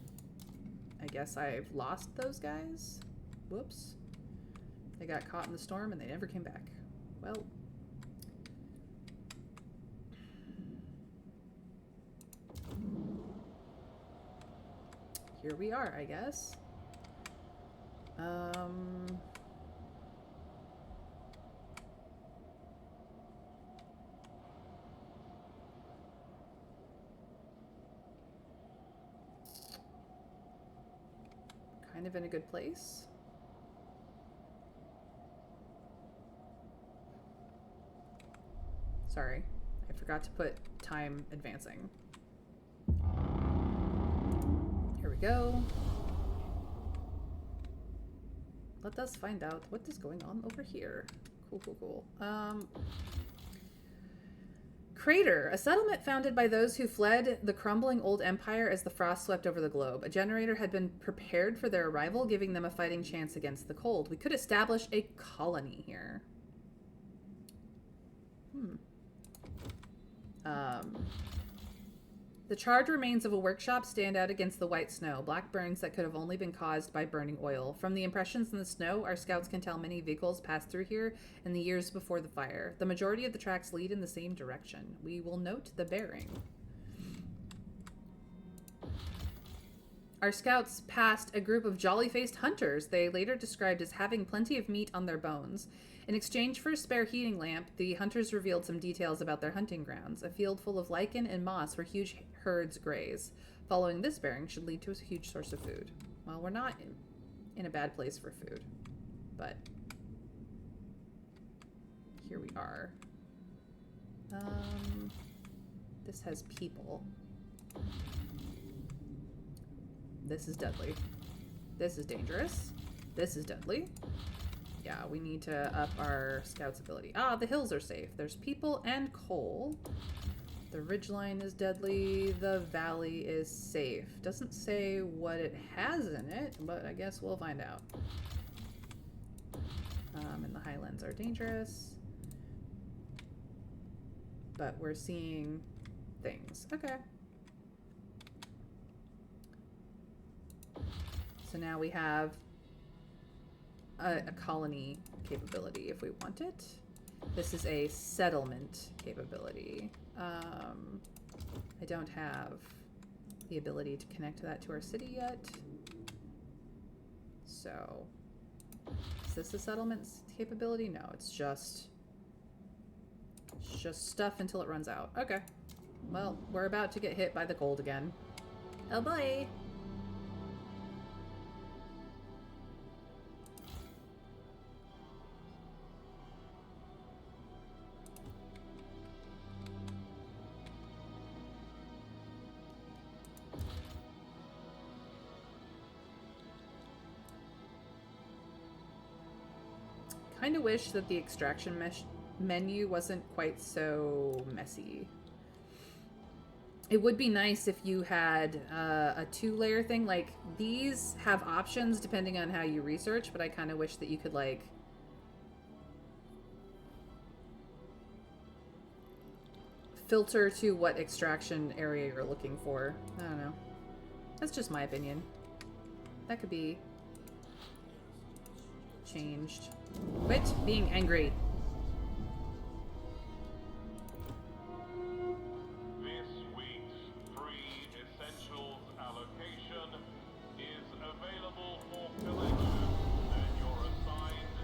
I guess I've lost those guys. Whoops. They got caught in the storm and they never came back. Well. Here we are, I guess. Kind of in a good place. Sorry, I forgot to put time advancing. Here we go. Let us find out what is going on over here. Cool. Crater, a settlement founded by those who fled the crumbling old empire as the frost swept over the globe. A generator had been prepared for their arrival, giving them a fighting chance against the cold. We could establish a colony here. The charred remains of a workshop stand out against the white snow, black burns that could have only been caused by burning oil. From the impressions in the snow, our scouts can tell many vehicles passed through here in the years before the fire. The majority of the tracks lead in the same direction. We will note the bearing. Our scouts passed a group of jolly-faced hunters they later described as having plenty of meat on their bones. In exchange for a spare heating lamp, the hunters revealed some details about their hunting grounds. A field full of lichen and moss where huge herds graze. Following this bearing should lead to a huge source of food. Well, we're not in a bad place for food, but here we are. This has people. This is deadly. This is dangerous. This is deadly. Yeah, we need to up our scout's ability. Ah, the hills are safe. There's people and coal. The ridgeline is deadly. The valley is safe. Doesn't say what it has in it, but I guess we'll find out. And the highlands are dangerous. But we're seeing things. Okay. So now we have a colony capability if we want it. This is a settlement capability. I don't have the ability to connect that to our city yet. So, is this a settlement capability? No, it's just stuff until it runs out. Okay. Well, we're about to get hit by the cold again. Oh boy! Kind of wish that the extraction menu wasn't quite so messy. It would be nice if you had a 2-layer thing. Like, these have options depending on how you research, but I kind of wish that you could, like, filter to what extraction area you're looking for. I don't know. That's just my opinion. That could be changed. Quit being angry. This week's free essentials allocation is available for collection, and your assigned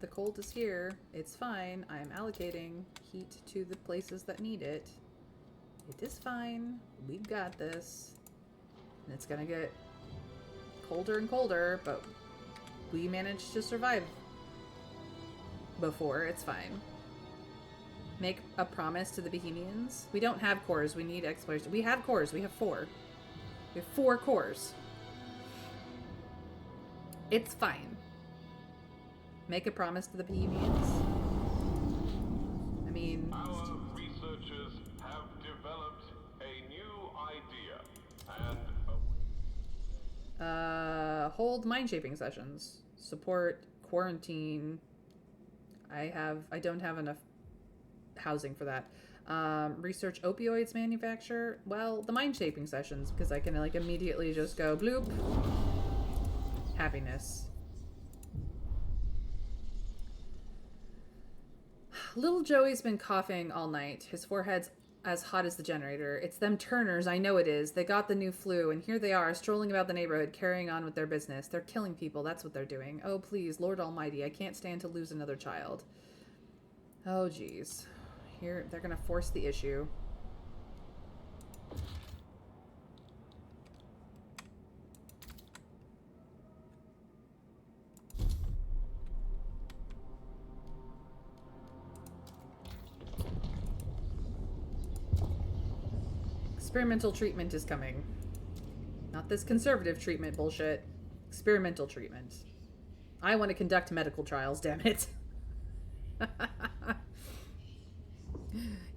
The cold is here. It's fine. I'm allocating heat to the places that need it. It is fine. We've got this. And it's gonna get colder and colder, but we managed to survive before. It's fine. Make a promise to the Bohemians. We don't have cores. We need exploration. We have cores. We have 4. We have 4 cores. It's fine. Make a promise to the Bohemians. I mean... Our researchers have developed a new idea and... hold mind-shaping sessions. Support quarantine. I don't have enough housing for that. Research opioids manufacture. Well, the mind-shaping sessions, because I can like immediately just go bloop. Happiness. Little Joey's been coughing all night. His forehead's as hot as the generator. It's them Turners, I know it is. They got the new flu, and here they are, strolling about the neighborhood, carrying on with their business. They're killing people, that's what they're doing. Oh, please, Lord Almighty, I can't stand to lose another child. Oh, geez. Here, they're gonna force the issue. Experimental treatment is coming. Not this conservative treatment bullshit. Experimental treatment. I want to conduct medical trials, damn it.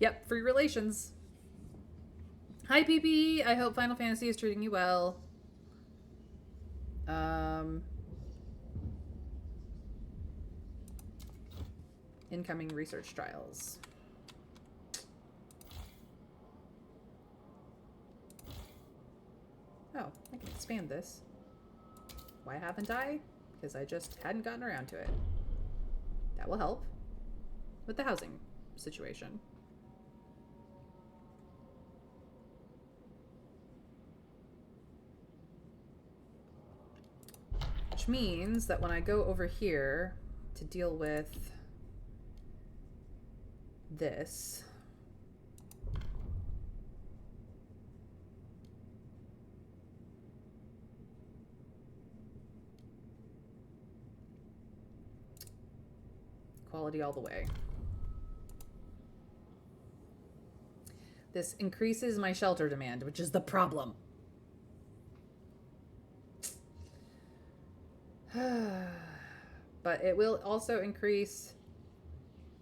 Yep, free relations. Hi, PP. I hope Final Fantasy is treating you well. Incoming research trials. Oh, I can expand this. Why haven't I? Because I just hadn't gotten around to it. That will help with the housing situation. Which means that when I go over here to deal with this, quality all the way. This increases my shelter demand, which is the problem. But it will also increase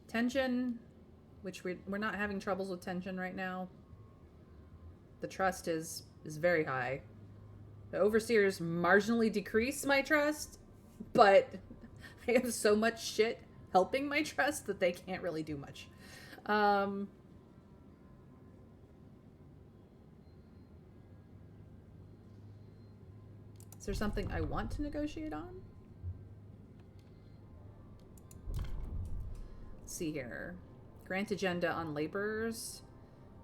tension, which we're not having troubles with tension right now. The trust is very high. The overseers marginally decrease my trust, but I have so much shit helping my trust that they can't really do much. Is there something I want to negotiate on? Let's see here. Grant agenda on laborers.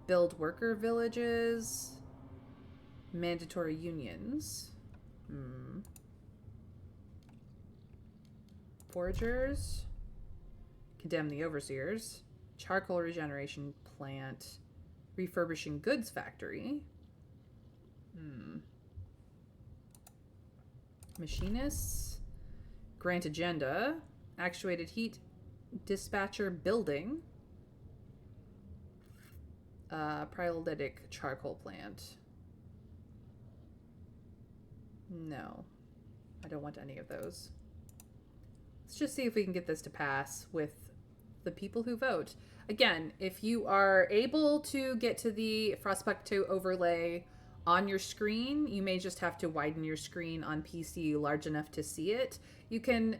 Build worker villages. Mandatory unions. Foragers. Condemn the overseers. Charcoal regeneration plant. Refurbishing goods factory. Machinists. Grant agenda. Actuated heat dispatcher building. Pyrolytic charcoal plant. No. I don't want any of those. Let's just see if we can get this to pass with the people who vote. Again, if you are able to get to the Frostpunk 2 overlay on your screen, you may just have to widen your screen on PC large enough to see it. You can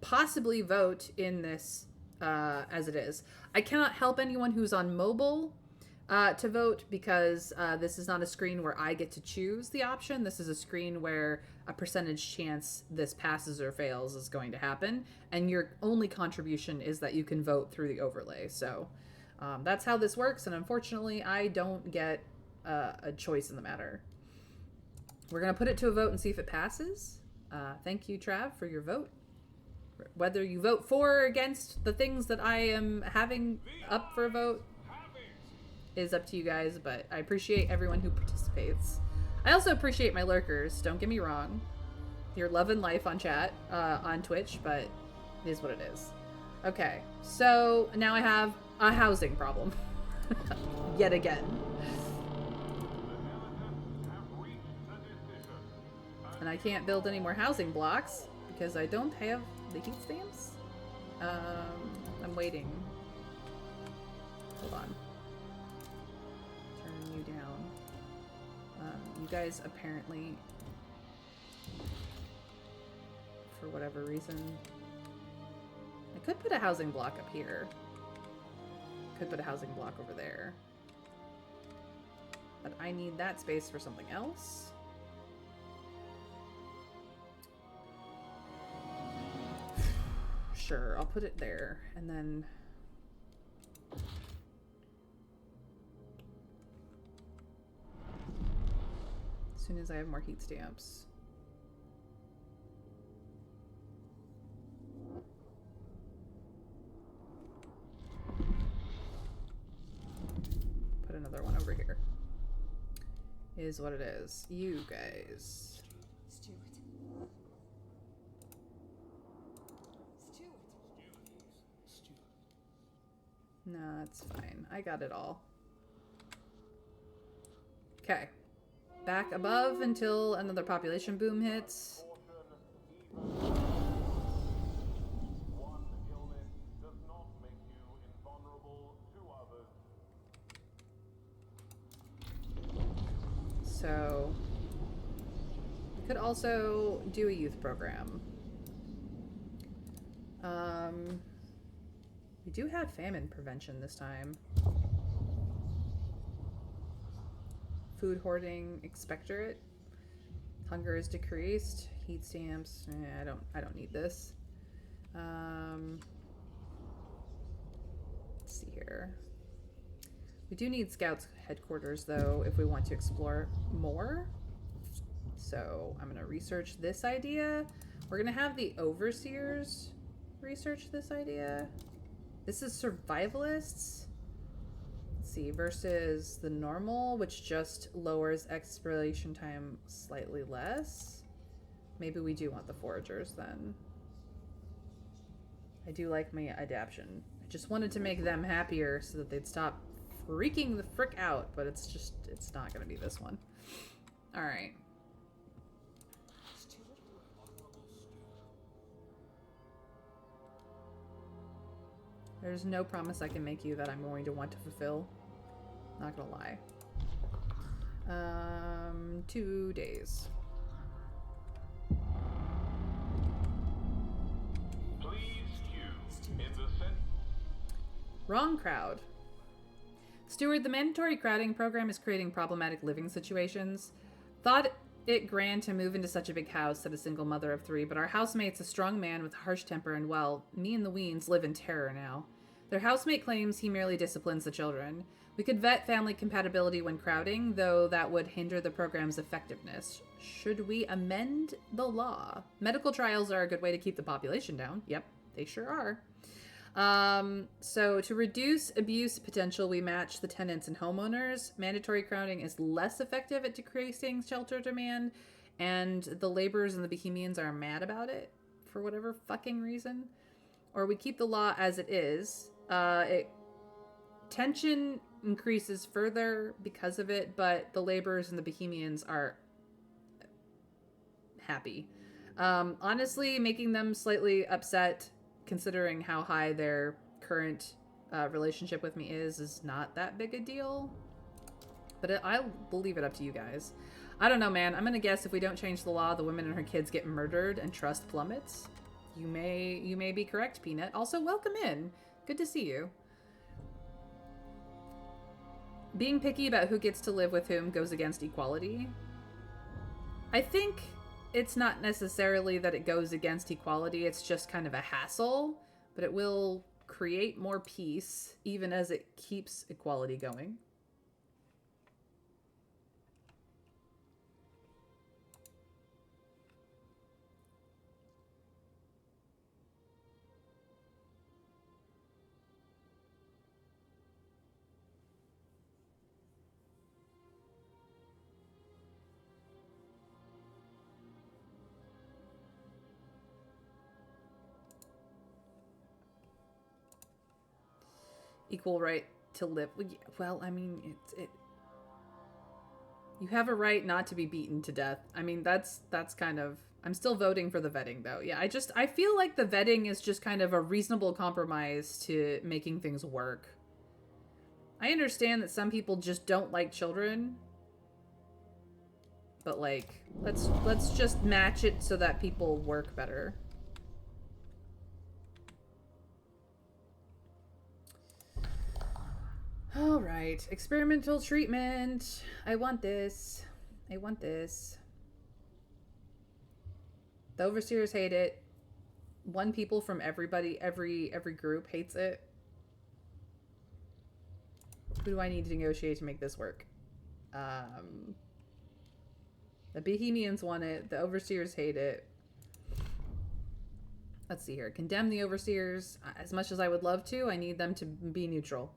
possibly vote in this as it is. I cannot help anyone who's on mobile to vote because this is not a screen where I get to choose the option. This is a screen where a percentage chance this passes or fails is going to happen, and your only contribution is that you can vote through the overlay. So that's how this works, and unfortunately I don't get a choice in the matter. We're going to put it to a vote and see if it passes. Thank you, Trav, for your vote. Whether you vote for or against the things that I am having up for a vote is up to you guys, but I appreciate everyone who participates. I also appreciate my lurkers, don't get me wrong. You're loving life on chat, on Twitch, but it is what it is. Okay, so now I have a housing problem. Yet again. And I can't build any more housing blocks because I don't have the heat stamps. I'm waiting. Hold on. Turn you down. You guys apparently, for whatever reason, I could put a housing block up here. Could put a housing block over there. But I need that space for something else. Sure, I'll put it there, and then as soon as I have more heat stamps. Put another one over here. Is what it is. You guys. No, it's fine. I got it all. Okay. Back above until another population boom hits. One illness does not make you invulnerable to others. So, we could also do a youth program. We do have famine prevention this time. Food hoarding expectorate. Hunger is decreased. Heat stamps. I don't need this. Let's see here. We do need scouts headquarters though if we want to explore more. So I'm gonna research this idea. We're gonna have the overseers research this idea. This is survivalists. Let's see, versus the normal, which just lowers exploration time slightly less. Maybe we do want the foragers then. I do like my adaptation. I just wanted to make them happier so that they'd stop freaking the frick out, but it's not gonna be this one. All right. There's no promise I can make you that I'm going to want to fulfill. Not gonna lie. 2 days. Please queue in the center. Wrong crowd. Steward, the mandatory crowding program is creating problematic living situations. Thought it grand to move into such a big house, said a single mother of 3, but our housemate's a strong man with a harsh temper, and well, me and the Weens live in terror now. Their housemate claims he merely disciplines the children. We could vet family compatibility when crowding, though that would hinder the program's effectiveness. Should we amend the law? Medical trials are a good way to keep the population down. Yep, they sure are. So to reduce abuse potential, we match the tenants and homeowners. Mandatory crowding is less effective at decreasing shelter demand, and the laborers and the Bohemians are mad about it for whatever fucking reason. Or we keep the law as it is. Tension increases further because of it, but the laborers and the Bohemians are happy. Honestly, making them slightly upset, considering how high their current relationship with me is not that big a deal. But I'll leave it up to you guys. I don't know, man. I'm gonna guess if we don't change the law, the women and her kids get murdered and trust plummets. You may be correct, Peanut. Also, welcome in. Good to see you. Being picky about who gets to live with whom goes against equality. I think it's not necessarily that it goes against equality, it's just kind of a hassle, but it will create more peace even as it keeps equality going. Equal right to live. Well, I mean, you have a right not to be beaten to death. I mean, that's kind of... I'm still voting for the vetting, though. Yeah, I feel like the vetting is just kind of a reasonable compromise to making things work. I understand that some people just don't like children, but like, let's just match it so that people work better. All right, experimental treatment. I want this. I want this. The overseers hate it. One people from everybody, every group hates it. Who do I need to negotiate to make this work? The Bohemians want it. The overseers hate it. Let's see here. Condemn the overseers. As much as I would love to, I need them to be neutral.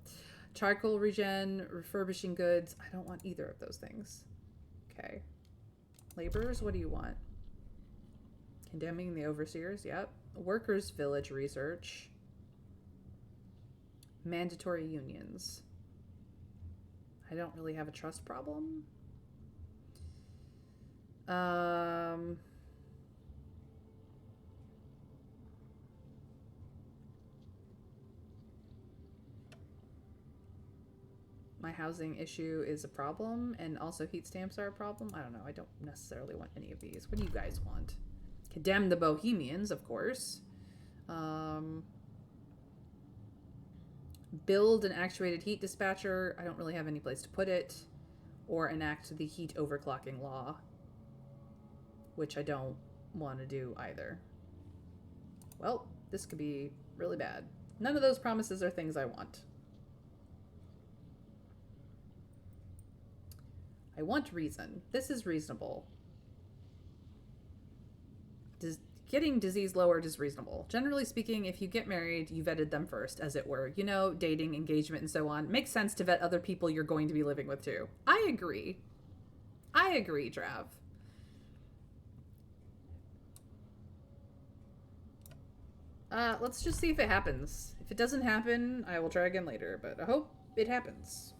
Charcoal regen, refurbishing goods. I don't want either of those things. Okay. Laborers, what do you want? Condemning the overseers, yep. Workers' village research. Mandatory unions. I don't really have a trust problem. My housing issue is a problem, and also heat stamps are a problem. I don't know. I don't necessarily want any of these. What do you guys want? Condemn the Bohemians, of course. Build an actuated heat dispatcher. I don't really have any place to put it. Or enact the heat overclocking law, which I don't want to do either. Well, this could be really bad. None of those promises are things I want. I want reason. This is reasonable. Getting disease lowered is reasonable. Generally speaking, if you get married, you vetted them first, as it were. You know, dating, engagement, and so on. Makes sense to vet other people you're going to be living with, too. I agree. I agree, Trav. Let's just see if it happens. If it doesn't happen, I will try again later, but I hope it happens.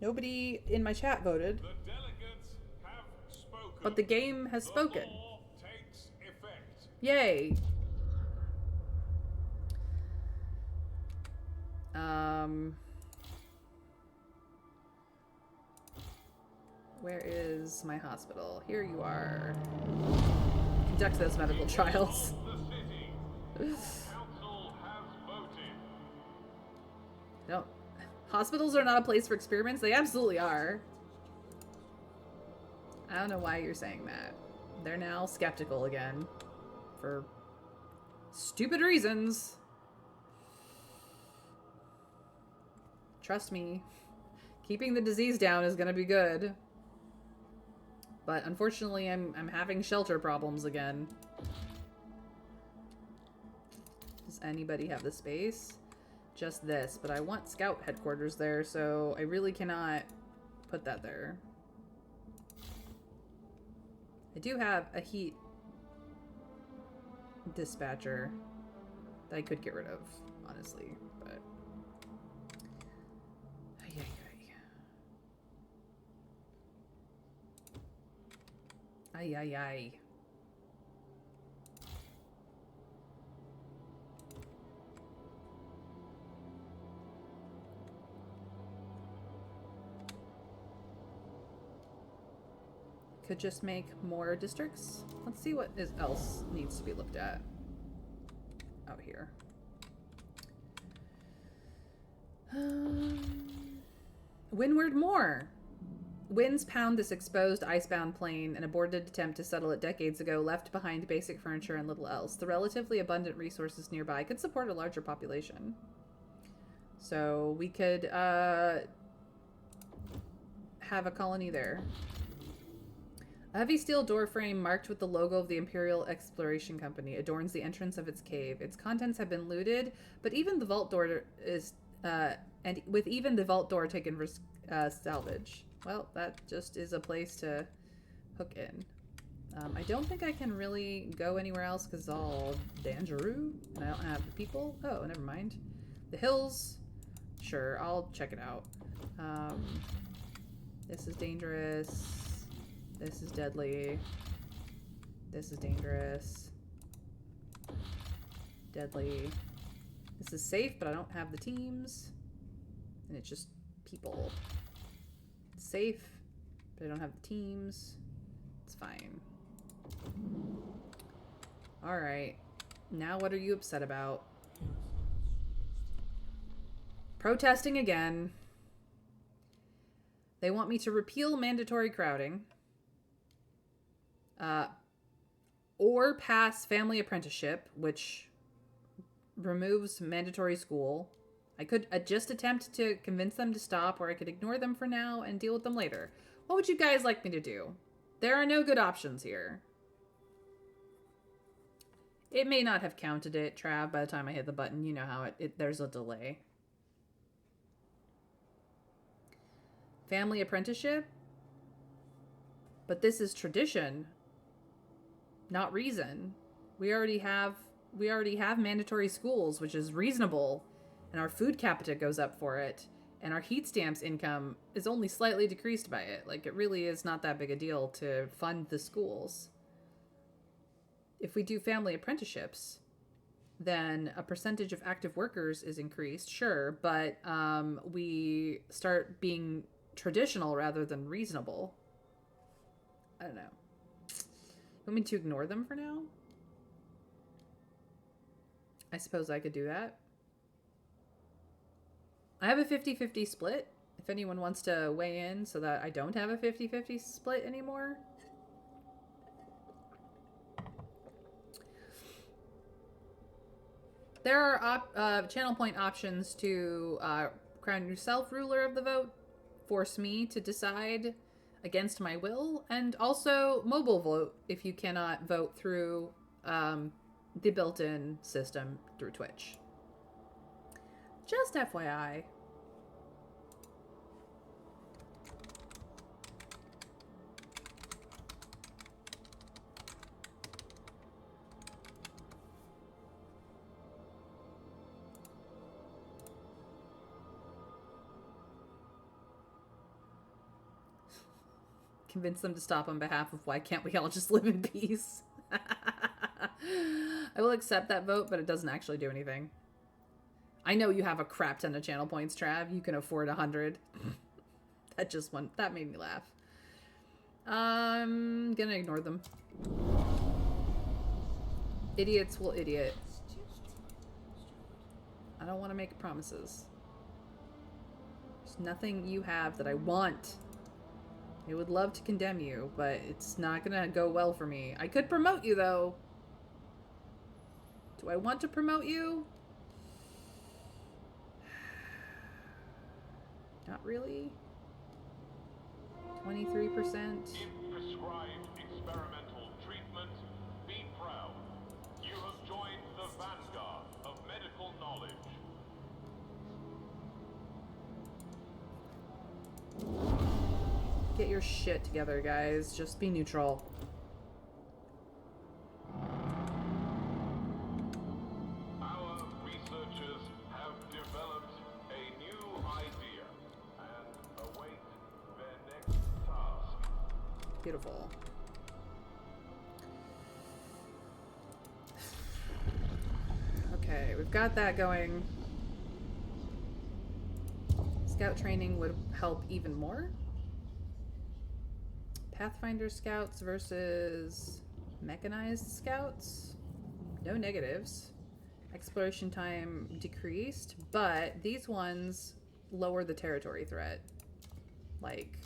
Nobody in my chat voted. The delegates have spoken. But the game has spoken. The law takes effect. Yay. Where is my hospital? Here you are. Conduct those medical trials. The council has voted. No. Hospitals are not a place for experiments. They absolutely are. I don't know why you're saying that. They're now skeptical again. For stupid reasons. Trust me. Keeping the disease down is gonna be good. But unfortunately, I'm having shelter problems again. Does anybody have the space? Just this, but I want scout headquarters there, so I really cannot put that there. I do have a heat dispatcher that I could get rid of, honestly, but... Ay, ay, ay. Could just make more districts. Let's see what else needs to be looked at out here. Windward more. Winds pound this exposed icebound plain. An aborted attempt to settle it decades ago left behind basic furniture and little else. The relatively abundant resources nearby could support a larger population. So we could have a colony there. A heavy steel doorframe marked with the logo of the Imperial Exploration Company adorns the entrance of its cave. Its contents have been looted, but even the vault door is even the vault door taken for salvage. Well, that just is a place to hook in. I don't think I can really go anywhere else because it's all Dangeroo, and I don't have the people. Oh, never mind. The hills. Sure, I'll check it out. This is dangerous. This is deadly. This is dangerous. Deadly. This is safe, but I don't have the teams. And it's just people. It's safe, but I don't have the teams. It's fine. Alright. Now what are you upset about? Protesting again. They want me to repeal mandatory crowding. Or pass family apprenticeship, which removes mandatory school. I could just attempt to convince them to stop, or I could ignore them for now and deal with them later. What would you guys like me to do? There are no good options here. It may not have counted it, Trav, by the time I hit the button. You know how there's a delay. Family apprenticeship? But this is tradition, not reason. We already have mandatory schools, which is reasonable, and our food capita goes up for it, and our heat stamps income is only slightly decreased by it. Like, it really is not that big a deal to fund the schools. If we do family apprenticeships, then a percentage of active workers is increased, sure, but we start being traditional rather than reasonable. I don't know. You want me to ignore them for now? I suppose I could do that. I have a 50-50 split, if anyone wants to weigh in so that I don't have a 50-50 split anymore. There are channel point options to crown yourself ruler of the vote, force me to decide against my will, and also mobile vote if you cannot vote through the built-in system through Twitch. Just FYI. Convince them to stop on behalf of why can't we all just live in peace. I will accept that vote, but it doesn't actually do anything. I know you have a crap ton of channel points, Trav. You can afford 100. That made me laugh. I'm gonna ignore them. Idiots will idiot. I don't want to make promises. There's nothing you have that I want. I would love to condemn you, but it's not gonna go well for me. I could promote you, though. Do I want to promote you? Not really. 23%. If prescribed experimental treatment, be proud. You have joined the vanguard of medical knowledge. Get your shit together, guys. Just be neutral. Our researchers have developed a new idea and await their next task. Beautiful. Okay, we've got that going. Scout training would help even more. Pathfinder scouts versus mechanized scouts. No negatives. Exploration time decreased, but these ones lower the territory threat. Like,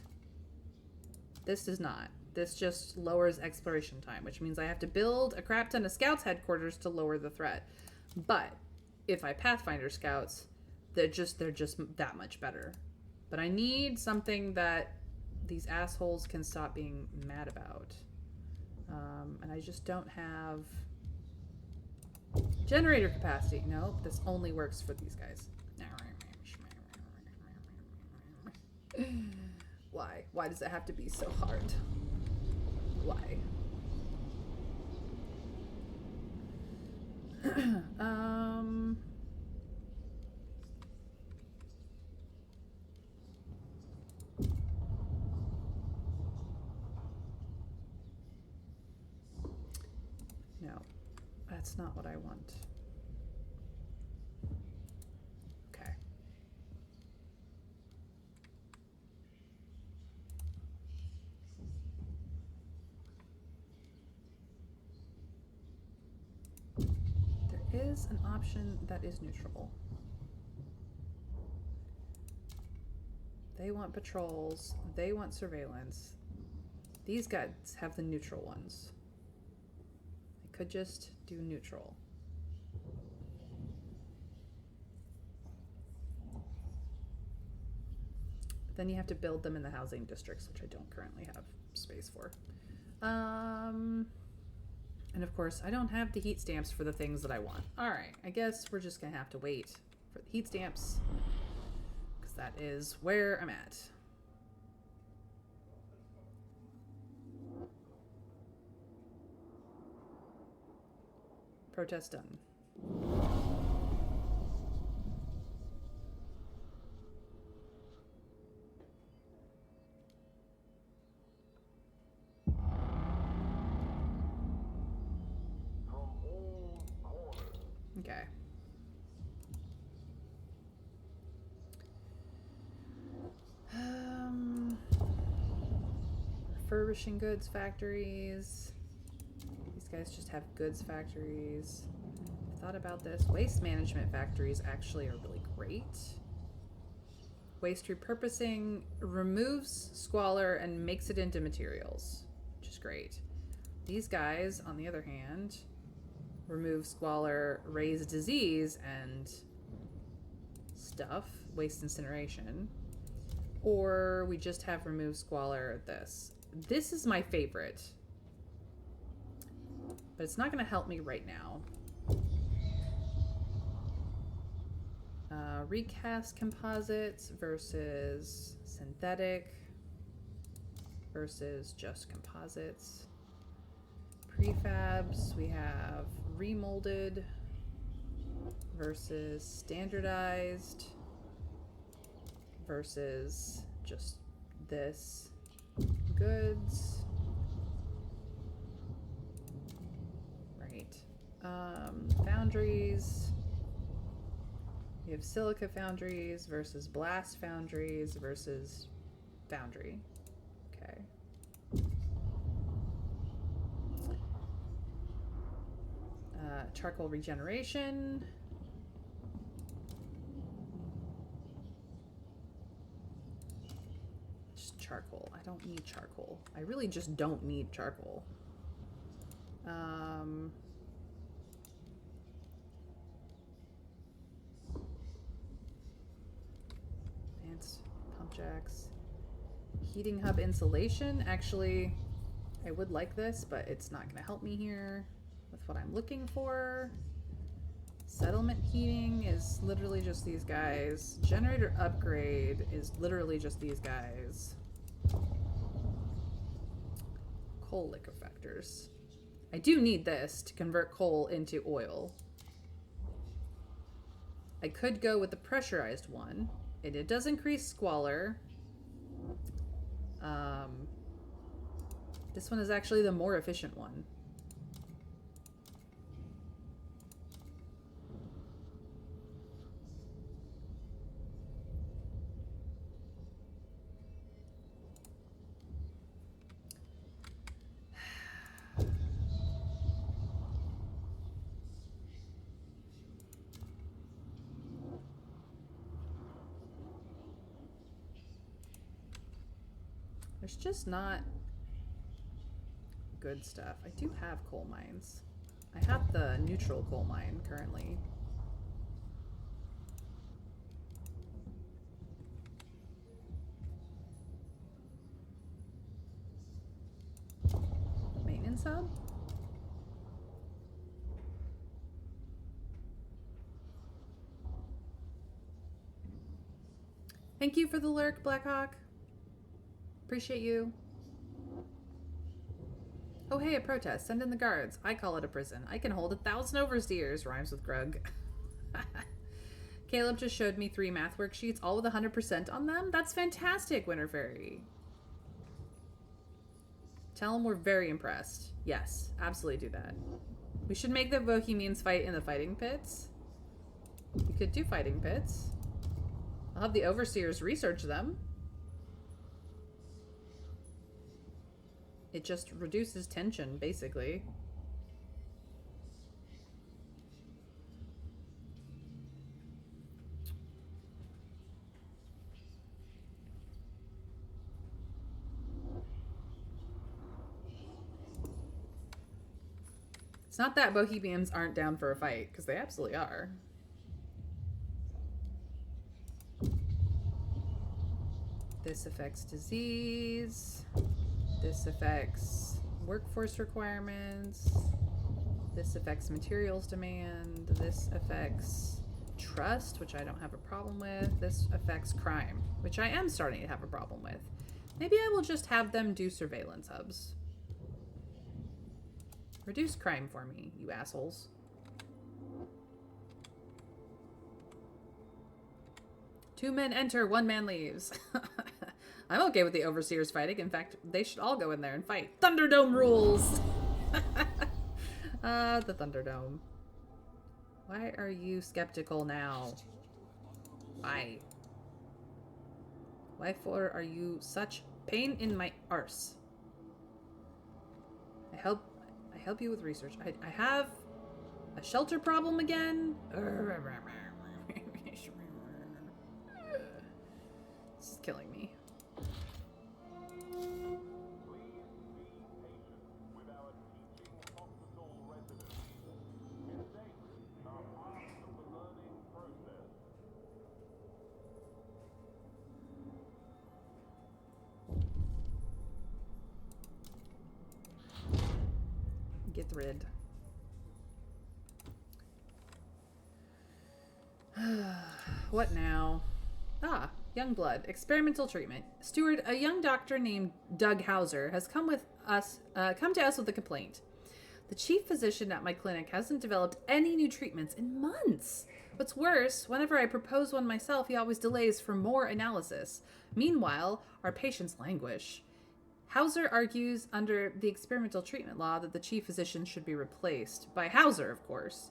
this does not. This just lowers exploration time, which means I have to build a crap ton of scouts headquarters to lower the threat. But if I Pathfinder scouts, they're just that much better. But I need something that these assholes can stop being mad about. And I just don't have generator capacity. Nope, this only works for these guys. Why? Why does it have to be so hard? Why? That's not what I want. Okay. There is an option that is neutral. They want patrols. They want surveillance. These guys have the neutral ones. I could just do neutral. But then you have to build them in the housing districts, which I don't currently have space for. And of course, I don't have the heat stamps for the things that I want. All right, I guess we're just gonna have to wait for the heat stamps, because that is where I'm at. Protest done. Okay. Refurbishing goods factories. These guys just have goods factories. I thought about this. Waste management factories actually are really great. Waste repurposing removes squalor and makes it into materials, which is great. These guys, on the other hand, remove squalor, raise disease and stuff, waste incineration. Or we just have remove squalor this. This is my favorite. But it's not going to help me right now. Recast composites versus synthetic versus just composites. Prefabs, we have remolded versus standardized versus just this goods. Right. Foundries. We have silica foundries versus blast foundries versus foundry. Okay. Charcoal regeneration. Just charcoal. I don't need charcoal. I really just don't need charcoal. Advanced pump jacks. Heating hub insulation. Actually, I would like this, but it's not going to help me here with what I'm looking for. Settlement heating is literally just these guys. Generator upgrade is literally just these guys. Coal liquefactors. I do need this to convert coal into oil. I could go with the pressurized one. It does increase squalor. This one is actually the more efficient one. There's just not good stuff. I do have coal mines. I have the neutral coal mine currently. Maintenance hub? Thank you for the lurk, Blackhawk. Appreciate you. Oh, hey, a protest. Send in the guards. I call it a prison. I can hold 1,000 overseers. Rhymes with Grug. Caleb just showed me 3 math worksheets, all with 100% on them. That's fantastic, Winter Fairy. Tell them we're very impressed. Yes, absolutely do that. We should make the Bohemians fight in the fighting pits. We could do fighting pits. I'll have the overseers research them. It just reduces tension, basically. It's not that Bohemians aren't down for a fight, because they absolutely are. This affects disease. This affects workforce requirements. This affects materials demand. This affects trust, which I don't have a problem with. This affects crime, which I am starting to have a problem with. Maybe I will just have them do surveillance hubs. Reduce crime for me, you assholes. Two men enter, one man leaves. I'm okay with the overseers fighting. In fact, they should all go in there and fight. Thunderdome rules! The Thunderdome. Why are you skeptical now? Why? Why for are you such pain in my arse? I help you with research. I have a shelter problem again. This is killing me. Get rid. What now? Ah, young blood. Experimental treatment. Steward, a young doctor named Doug Hauser has come to us with a complaint. The chief physician at my clinic hasn't developed any new treatments in months. What's worse, whenever I propose one myself, he always delays for more analysis. Meanwhile, our patients languish. Hauser argues under the experimental treatment law that the chief physician should be replaced. By Hauser, of course.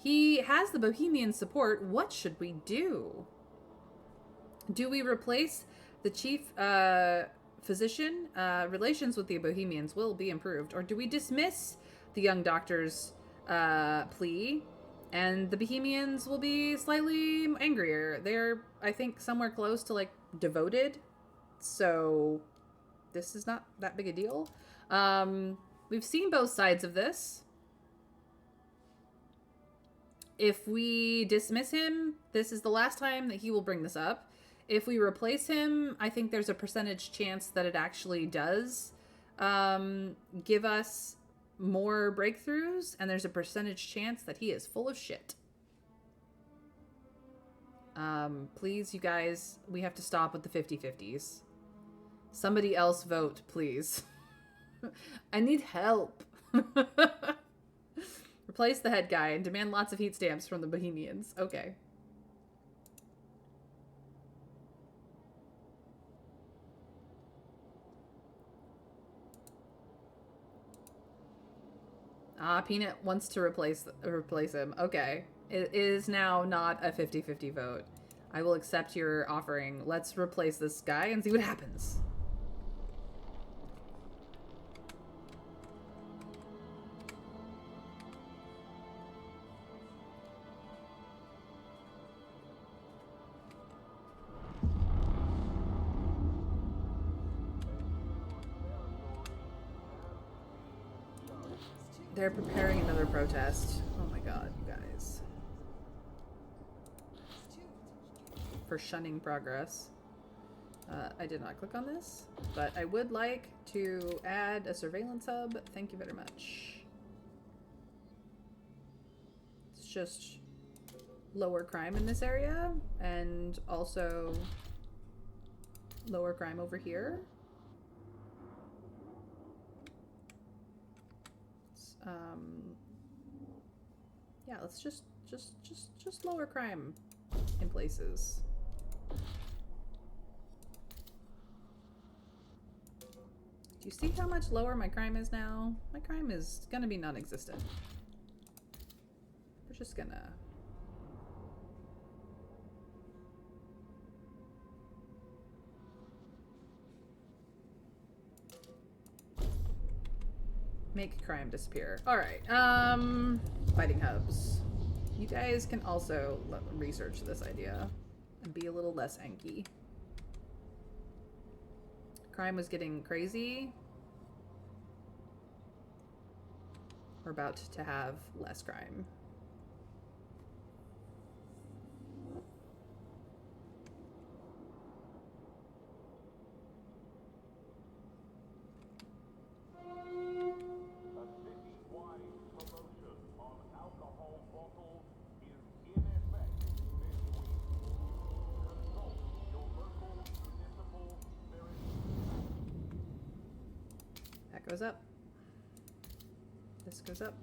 He has the Bohemian support. What should we do? Do we replace the chief physician? Relations with the Bohemians will be improved. Or do we dismiss the young doctor's plea and the Bohemians will be slightly angrier? They're, I think, somewhere close to, like, devoted. So this is not that big a deal. We've seen both sides of this. If we dismiss him, this is the last time that he will bring this up. If we replace him, I think there's a percentage chance that it actually does give us more breakthroughs, and there's a percentage chance that he is full of shit. Please, you guys, we have to stop with the 50-50s. Somebody else vote, please. I need help. Replace the head guy and demand lots of heat stamps from the Bohemians. Okay. Peanut wants to replace him. Okay. It is now not a 50-50 vote. I will accept your offering. Let's replace this guy and see what happens. They're preparing another protest. Oh my god, you guys. For shunning progress. I did not click on this, but I would like to add a surveillance hub. Thank you very much. It's just lower crime in this area, and also lower crime over here. Yeah, let's just lower crime in places. Do you see how much lower my crime is now? My crime is gonna be non-existent. just gonna... make crime disappear. Alright, fighting hubs. You guys can also research this idea and be a little less anky. Crime was getting crazy. We're about to have less crime. That goes up. This goes up.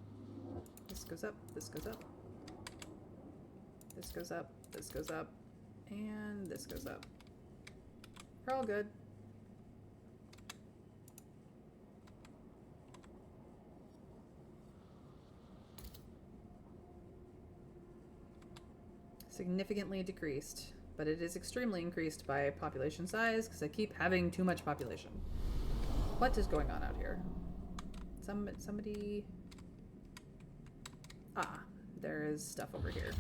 This goes up. This goes up. This goes up. This goes up. And this goes up. We're all good. Significantly decreased, but it is extremely increased by population size because I keep having too much population. What is going on out here? Somebody... Ah, there is stuff over here.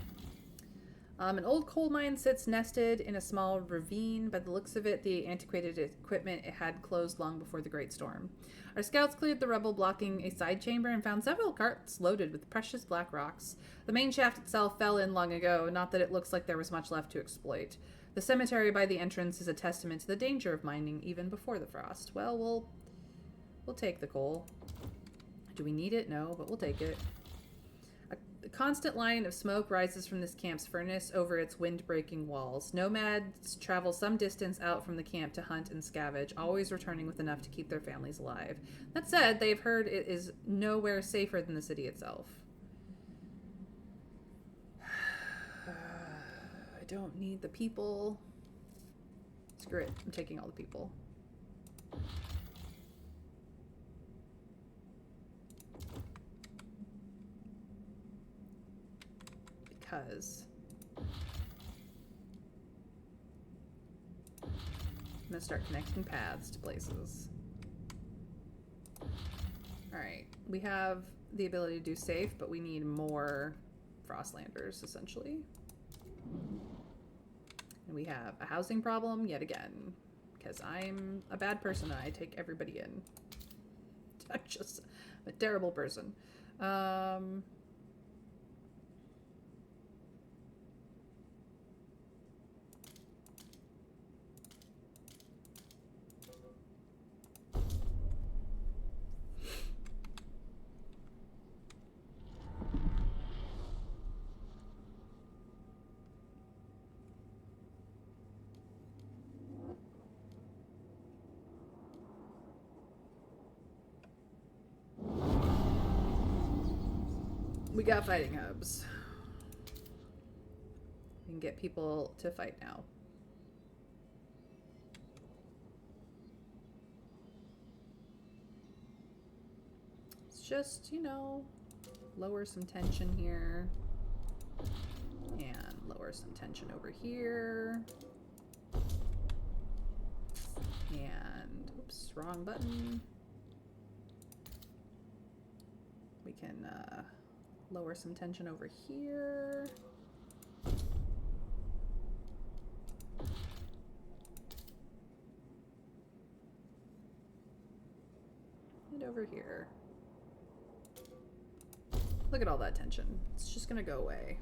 An old coal mine sits nested in a small ravine. By the looks of it, the antiquated equipment it had closed long before the Great Storm. Our scouts cleared the rubble blocking a side chamber and found several carts loaded with precious black rocks. The main shaft itself fell in long ago, not that it looks like there was much left to exploit. The cemetery by the entrance is a testament to the danger of mining even before the frost. Well, we'll take the coal. Do we need it? No, but we'll take it. A constant line of smoke rises from this camp's furnace over its wind-breaking walls. Nomads travel some distance out from the camp to hunt and scavenge, always returning with enough to keep their families alive. That said, they've heard it is nowhere safer than the city itself. I don't need the people. Screw it. I'm taking all the people. Because I'm gonna start connecting paths to places. Alright, we have the ability to do safe, but we need more Frostlanders, essentially. And we have a housing problem yet again, because I'm a bad person and I take everybody in. I'm just a terrible person. We got fighting hubs. We can get people to fight now. It's just, you know, lower some tension here. And lower some tension over here. And, oops, wrong button. We can, lower some tension over here. And over here. Look at all that tension. It's just gonna go away.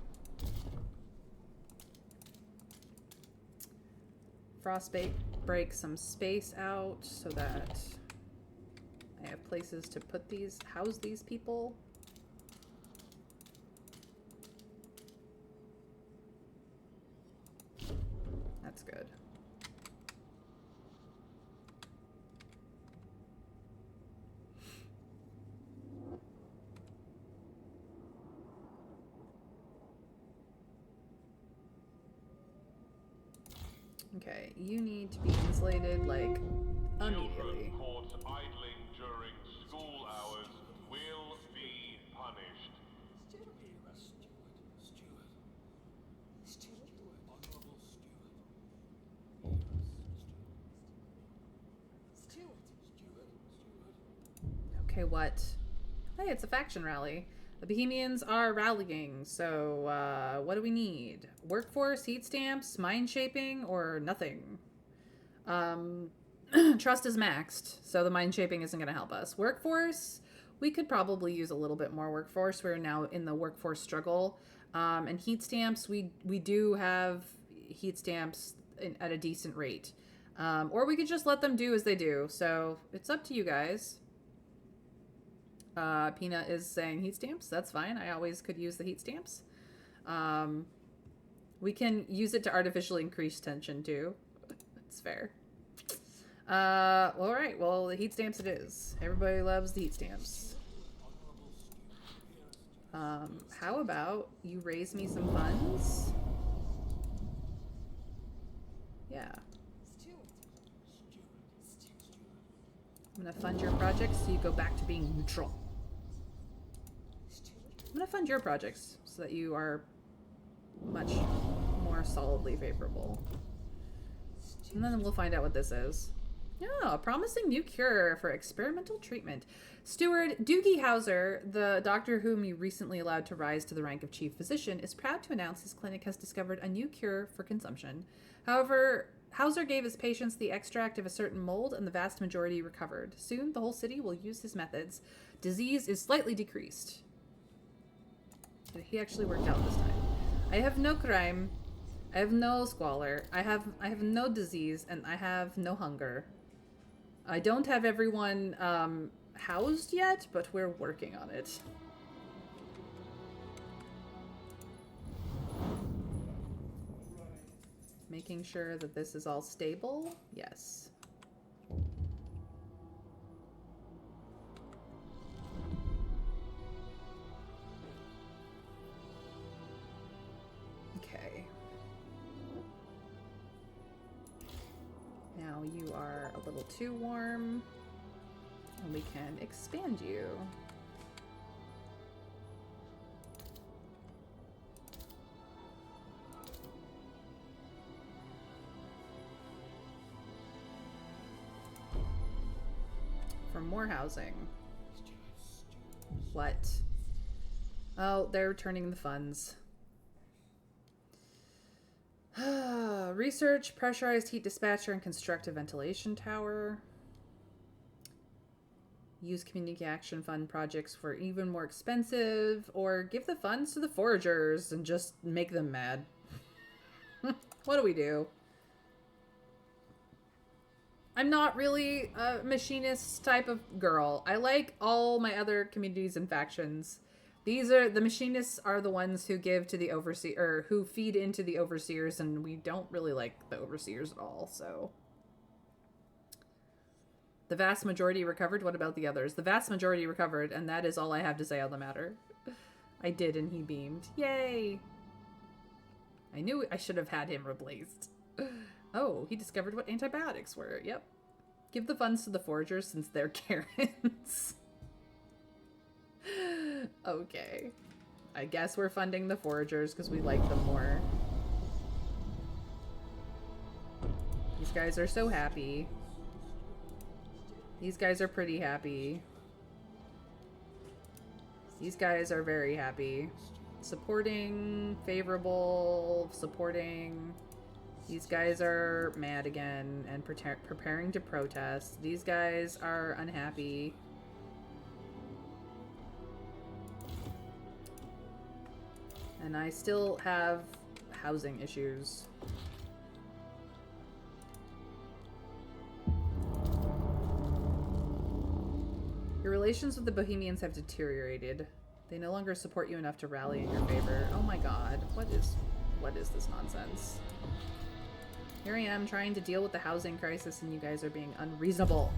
Frostbite break some space out so that I have places to put these, house these people. That's good. Okay, you need to be insulated, like, immediately. Children caught idling during school hours will be punished. Okay, what? Hey, it's a faction rally. The Bohemians are rallying, so what do we need? Workforce, heat stamps, mind shaping, or nothing? Trust is maxed, so the mind shaping isn't going to help us. Workforce, we could probably use a little bit more workforce. We're now in the workforce struggle. And heat stamps, we do have heat stamps at a decent rate. Or we could just let them do as they do. So it's up to you guys. Peanut is saying heat stamps. That's fine. I always could use the heat stamps. We can use it to artificially increase tension too. That's fair. All right. Well, the heat stamps it is. Everybody loves the heat stamps. How about you raise me some funds? Yeah. I'm gonna fund your projects so you go back to being neutral. I'm gonna fund your projects so that you are much more solidly favorable. And then we'll find out what this is. Oh, a promising new cure for experimental treatment. Steward Doogie Hauser, the doctor whom you recently allowed to rise to the rank of chief physician, is proud to announce his clinic has discovered a new cure for consumption. However, Hauser gave his patients the extract of a certain mold and the vast majority recovered. Soon, the whole city will use his methods. Disease is slightly decreased. He actually worked out this time. I have no crime. I have no squalor. I have no disease, and I have no hunger. I don't have everyone housed yet, but we're working on it. Making sure that this is all stable? Yes. Okay. Now you are a little too warm, and we can expand you. For more housing. What? Oh, they're returning the funds. Research, pressurized heat dispatcher, and construct a ventilation tower. Use community action fund projects for even more expensive, or give the funds to the foragers and just make them mad. What do we do? I'm not really a machinist type of girl. I like all my other communities and factions. These are the machinists are the ones who give to the overseer, or who feed into the overseers, and we don't really like the overseers at all. So the vast majority recovered. What about the others? The vast majority recovered, and that is all I have to say on the matter. I did, and he beamed. Yay! I knew I should have had him replaced. Oh, he discovered what antibiotics were. Yep. Give the funds to the foragers since they're Karens. Okay. I guess we're funding the foragers because we like them more. These guys are so happy. These guys are pretty happy. These guys are very happy. Supporting, favorable, supporting. These guys are mad again and preparing to protest. These guys are unhappy. And I still have housing issues. Your relations with the Bohemians have deteriorated. They no longer support you enough to rally in your favor. Oh my god, what is this nonsense? Here I am trying to deal with the housing crisis and you guys are being unreasonable.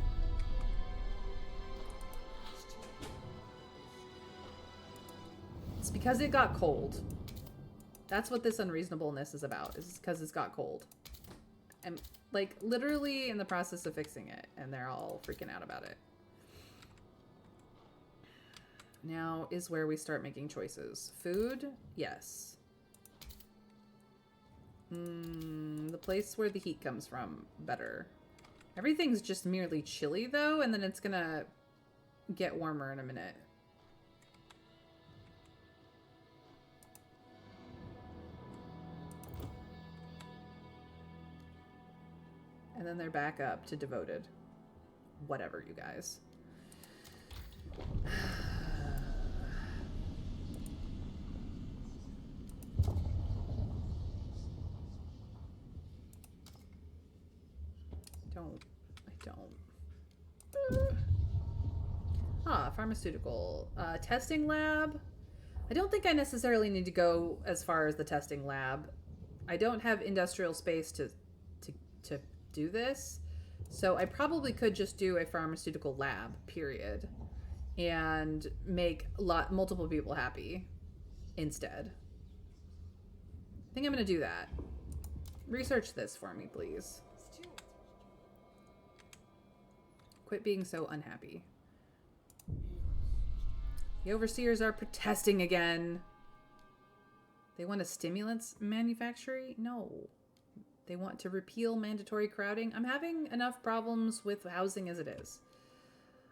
It's because it got cold. That's what this unreasonableness is about, is because it's got cold. I'm like literally in the process of fixing it and they're all freaking out about it. Now is where we start making choices. Food? Yes. The place where the heat comes from, better. Everything's just merely chilly though, and then it's gonna get warmer in a minute. And then they're back up to devoted. Whatever, you guys. I don't. Pharmaceutical. Testing lab. I don't think I necessarily need to go as far as the testing lab. I don't have industrial space to do this. So I probably could just do a pharmaceutical lab, period. And make multiple people happy instead. I think I'm going to do that. Research this for me, please. Quit being so unhappy. The overseers are protesting again. They want a stimulants manufactory? No. They want to repeal mandatory crowding. I'm having enough problems with housing as it is.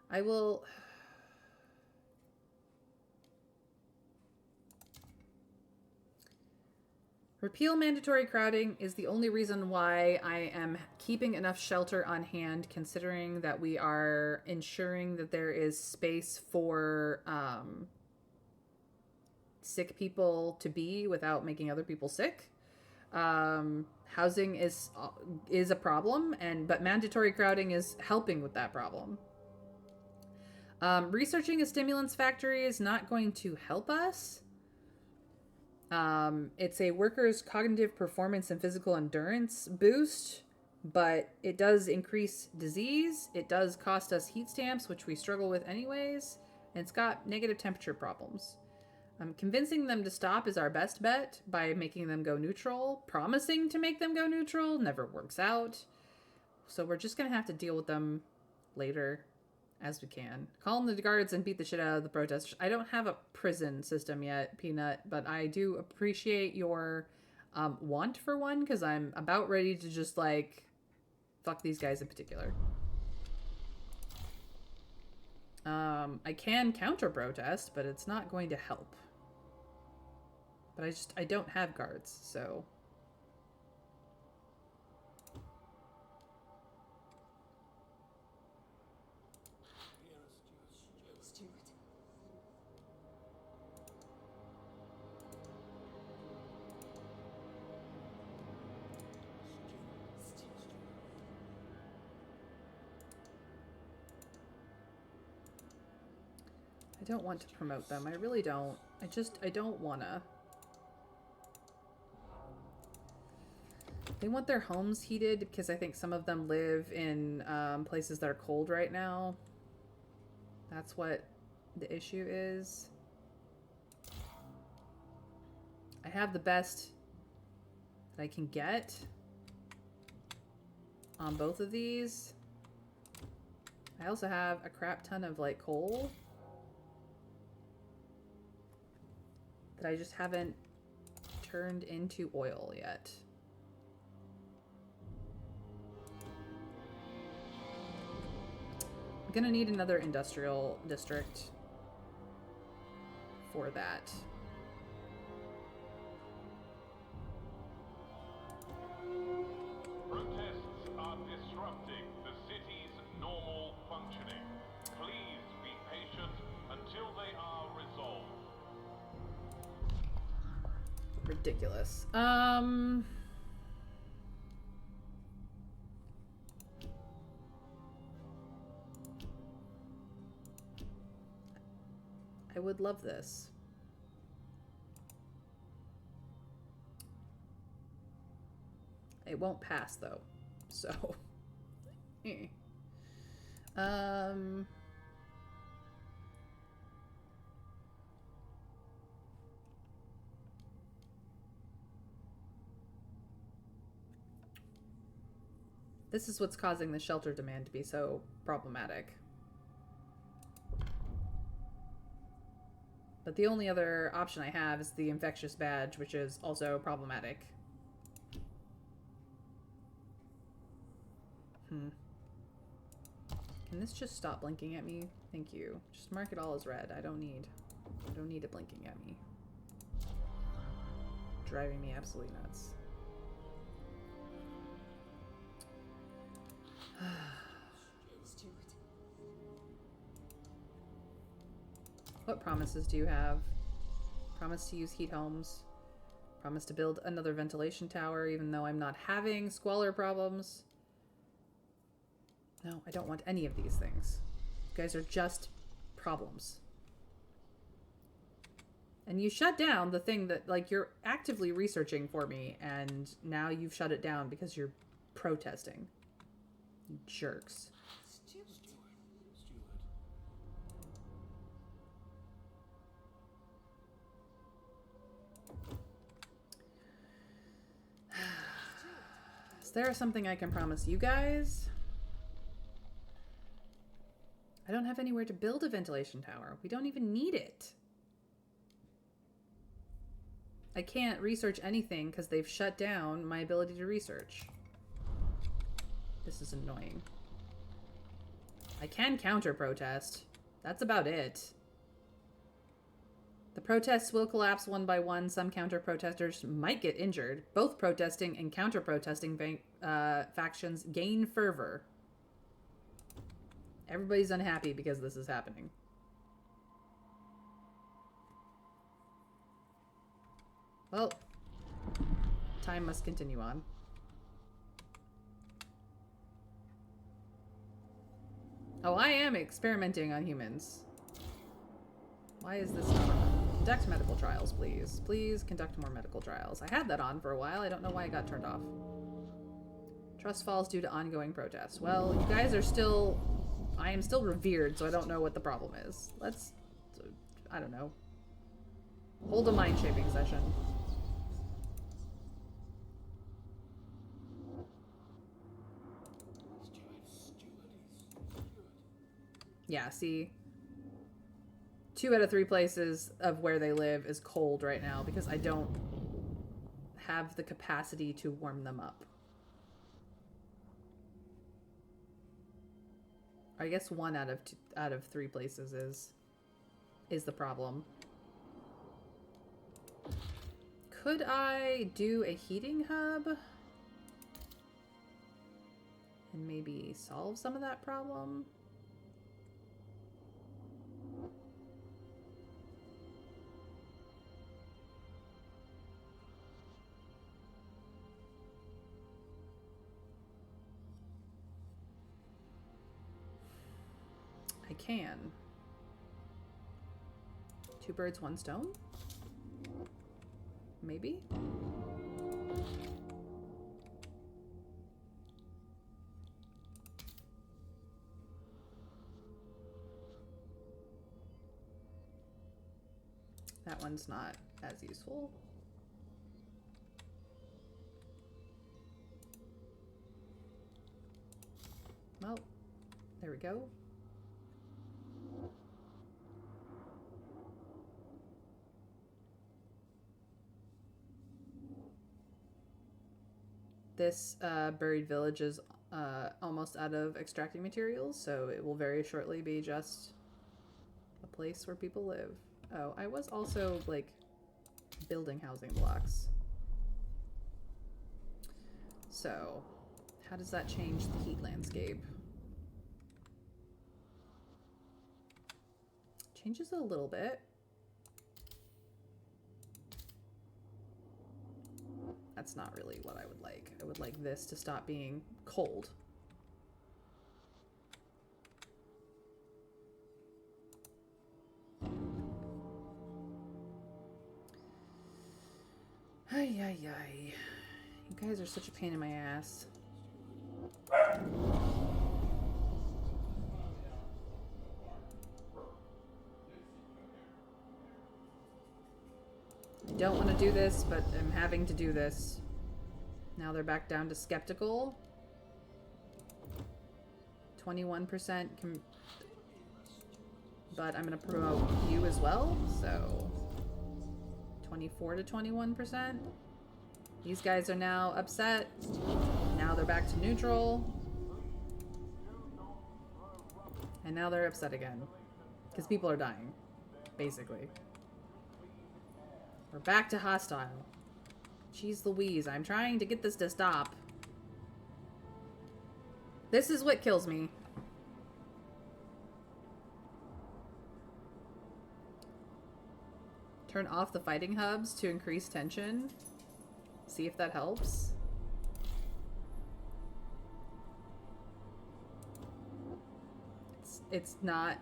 I will... Repeal mandatory crowding is the only reason why I am keeping enough shelter on hand, considering that we are ensuring that there is space for sick people to be without making other people sick. Housing is a problem, but mandatory crowding is helping with that problem. Researching a stimulants factory is not going to help us. It's a worker's cognitive performance and physical endurance boost, but it does increase disease. It does cost us heat stamps, which we struggle with anyways, and it's got negative temperature problems. Convincing them to stop is our best bet by making them go neutral. Promising to make them go neutral never works out. So we're just going to have to deal with them later as we can. Call in the guards and beat the shit out of the protesters. I don't have a prison system yet, Peanut, but I do appreciate your want for one, because I'm about ready to just, like, fuck these guys in particular. I can counter-protest, but it's not going to help. But I don't have guards, so... I don't want to promote them. I really don't. I don't wanna. They want their homes heated because I think some of them live in places that are cold right now. That's what the issue is. I have the best that I can get on both of these. I also have a crap ton of, like, coal that I just haven't turned into oil yet. I'm gonna need another industrial district for that. Protests are disrupting the city's normal functioning. Please be patient until they are resolved. Ridiculous. I would love this. It won't pass though, so. This is what's causing the shelter demand to be so problematic. But the only other option I have is the infectious badge, which is also problematic. Can this just stop blinking at me? Thank you. Just mark it all as red. I don't need it blinking at me. Driving me absolutely nuts. What promises do you have? Promise to use heat homes. Promise to build another ventilation tower even though I'm not having squalor problems. No, I don't want any of these things. You guys are just problems. And you shut down the thing that, like, you're actively researching for me, and now you've shut it down because you're protesting. You jerks. Is there something I can promise you guys? I don't have anywhere to build a ventilation tower. We don't even need it. I can't research anything because they've shut down my ability to research. This is annoying. I can counter-protest. That's about it. The protests will collapse one by one. Some counter-protesters might get injured. Both protesting and counter-protesting factions gain fervor. Everybody's unhappy because this is happening. Well, time must continue on. Oh, I am experimenting on humans. Why is this not on? Conduct medical trials, please. Please conduct more medical trials. I had that on for a while. I don't know why it got turned off. Trust falls due to ongoing protests. Well, you guys are still... I am still revered, so I don't know what the problem is. Let's... I don't know. Hold a mind-shaping session. Yeah, see? 2 out of 3 places of where they live is cold right now because I don't have the capacity to warm them up. I guess 1 out of 3 places is the problem. Could I do a heating hub? And maybe solve some of that problem? I can. 2 birds, 1 stone? Maybe? That one's not as useful. Well, there we go. This buried village is almost out of extracting materials, so it will very shortly be just a place where people live. Oh, I was also, like, building housing blocks. So, how does that change the heat landscape? Changes it a little bit. That's not really what I would like. I would like this to stop being cold. Ay, ay, ay. You guys are such a pain in my ass. I don't want to do this, but I'm having to do this. Now they're back down to skeptical. 21% but I'm going to promote you as well, so 24 to 21%. These guys are now upset. Now they're back to neutral. And now they're upset again. Because people are dying. Basically. We're back to hostile. Jeez Louise, I'm trying to get this to stop. This is what kills me. Turn off the fighting hubs to increase tension. See if that helps. It's not...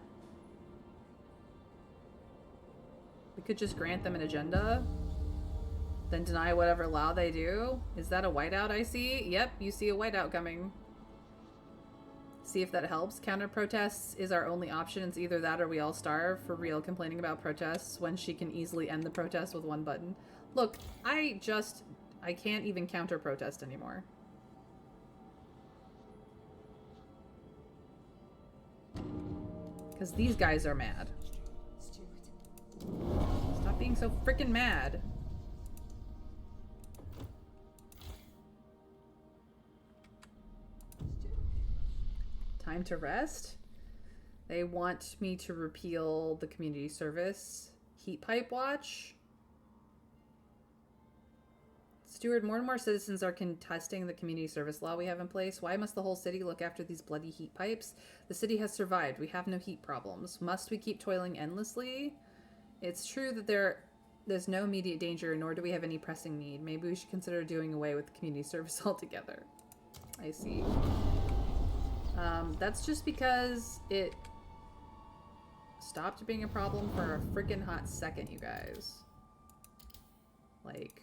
We could just grant them an agenda. Then deny whatever law they do. Is that a whiteout I see? Yep, you see a whiteout coming. See if that helps. Counter protests is our only option. It's either that or we all starve. For real, complaining about protests when she can easily end the protest with one button. Look, I can't even counter protest anymore. Because these guys are mad. Stop being so freaking mad. Time to rest. They want me to repeal the community service. Heat pipe watch. Steward, more and more citizens are contesting the community service law we have in place. Why must the whole city look after these bloody heat pipes? The city has survived. We have no heat problems. Must we keep toiling endlessly? It's true that there's no immediate danger, nor do we have any pressing need. Maybe we should consider doing away with community service altogether. I see. That's just because it stopped being a problem for a freaking hot second, you guys. Like,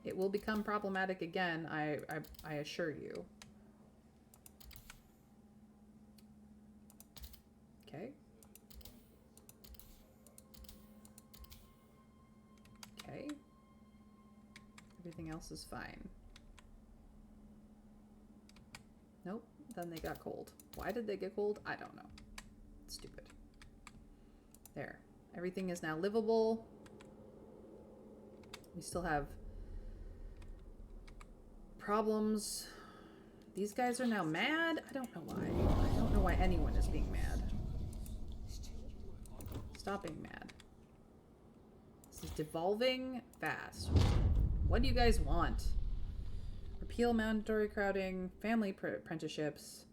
it will become problematic again, I assure you. Okay. Okay. Everything else is fine. Nope. Then they got cold. Why did they get cold? I don't know. It's stupid. There. Everything is now livable. We still have problems. These guys are now mad? I don't know why. I don't know why anyone is being mad. Stop being mad. This is devolving fast. What do you guys want? Repeal mandatory crowding, family apprenticeships.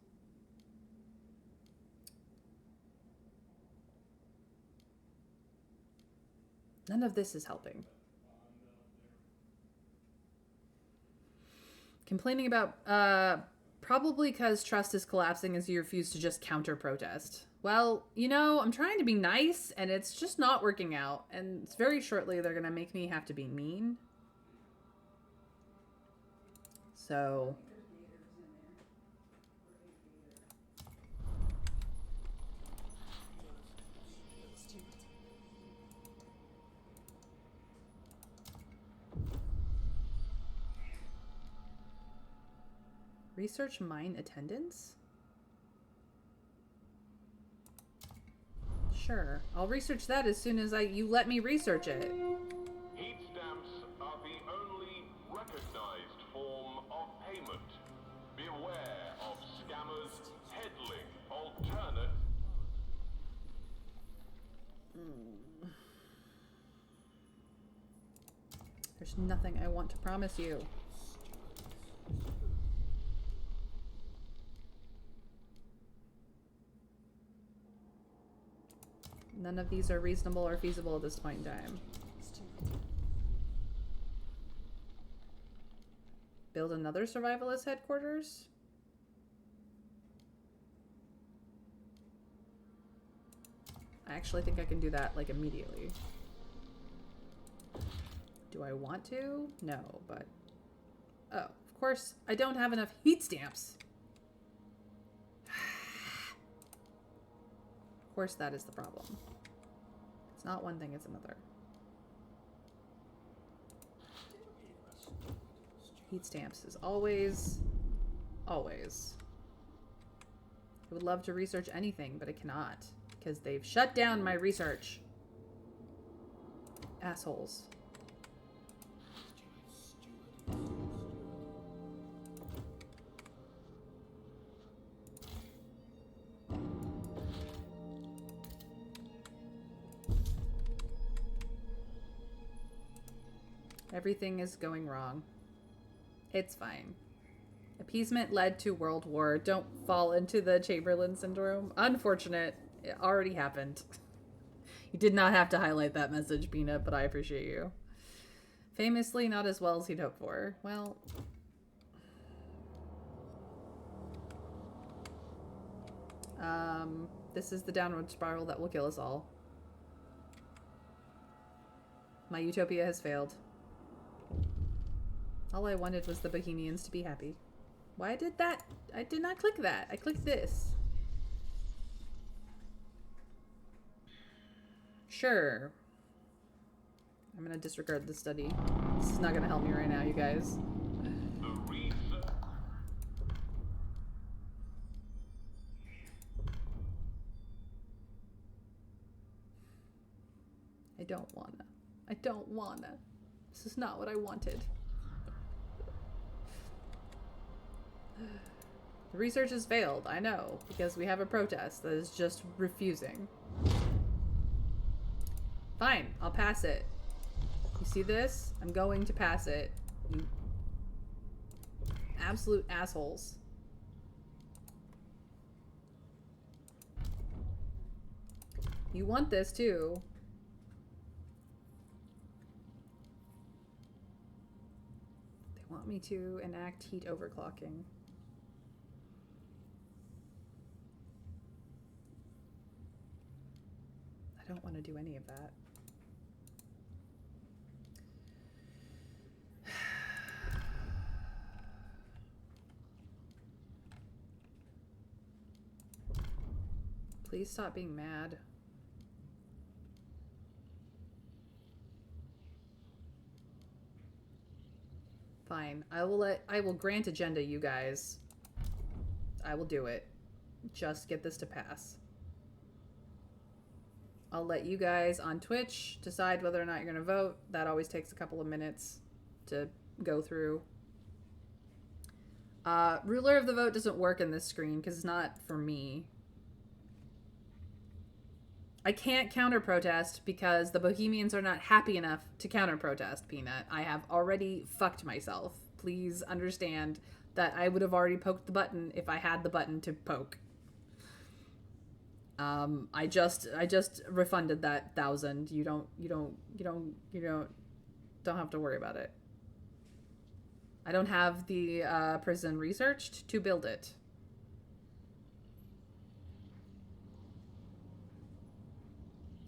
None of this is helping. Complaining about, probably because trust is collapsing as you refuse to just counter protest. Well, you know, I'm trying to be nice and it's just not working out. And it's very shortly they're gonna make me have to be mean. So... Research mine attendance? Sure. I'll research that as soon as you let me research it. Heat stamps are the only recognized form of payment. Beware of scammers peddling alternate. There's nothing I want to promise you. None of these are reasonable or feasible at this point in time. Build another survivalist headquarters? I actually think I can do that, like, immediately. Do I want to? No, but... Oh, of course, I don't have enough heat stamps. Of course, that is the problem. It's not one thing, it's another. Heat stamps is always, always. I would love to research anything, but I cannot. Because they've shut down my research. Assholes. Everything is going wrong. It's fine. Appeasement led to world war. Don't fall into the Chamberlain syndrome. Unfortunate. It already happened. You did not have to highlight that message, Peanut, but I appreciate you. Famously not as well as he'd hoped for. Well... this is the downward spiral that will kill us all. My utopia has failed. All I wanted was the Bohemians to be happy. Why did that? I did not click that. I clicked this. Sure. I'm gonna disregard the study. This is not gonna help me right now, you guys. I don't wanna. I don't wanna. This is not what I wanted. The research has failed, I know, because we have a protest that is just refusing. Fine, I'll pass it. You see this? I'm going to pass it. You absolute assholes. You want this too. They want me to enact heat overclocking. I don't want to do any of that. Please stop being mad. Fine. I will grant agenda, you guys. I will do it. Just get this to pass. I'll let you guys on Twitch decide whether or not you're going to vote. That always takes a couple of minutes to go through. Ruler of the vote doesn't work in this screen because it's not for me. I can't counter-protest because the Bohemians are not happy enough to counter-protest, Peanut. I have already fucked myself. Please understand that I would have already poked the button if I had the button to poke. I just refunded that 1,000. You don't have to worry about it. I don't have the prison researched to build it.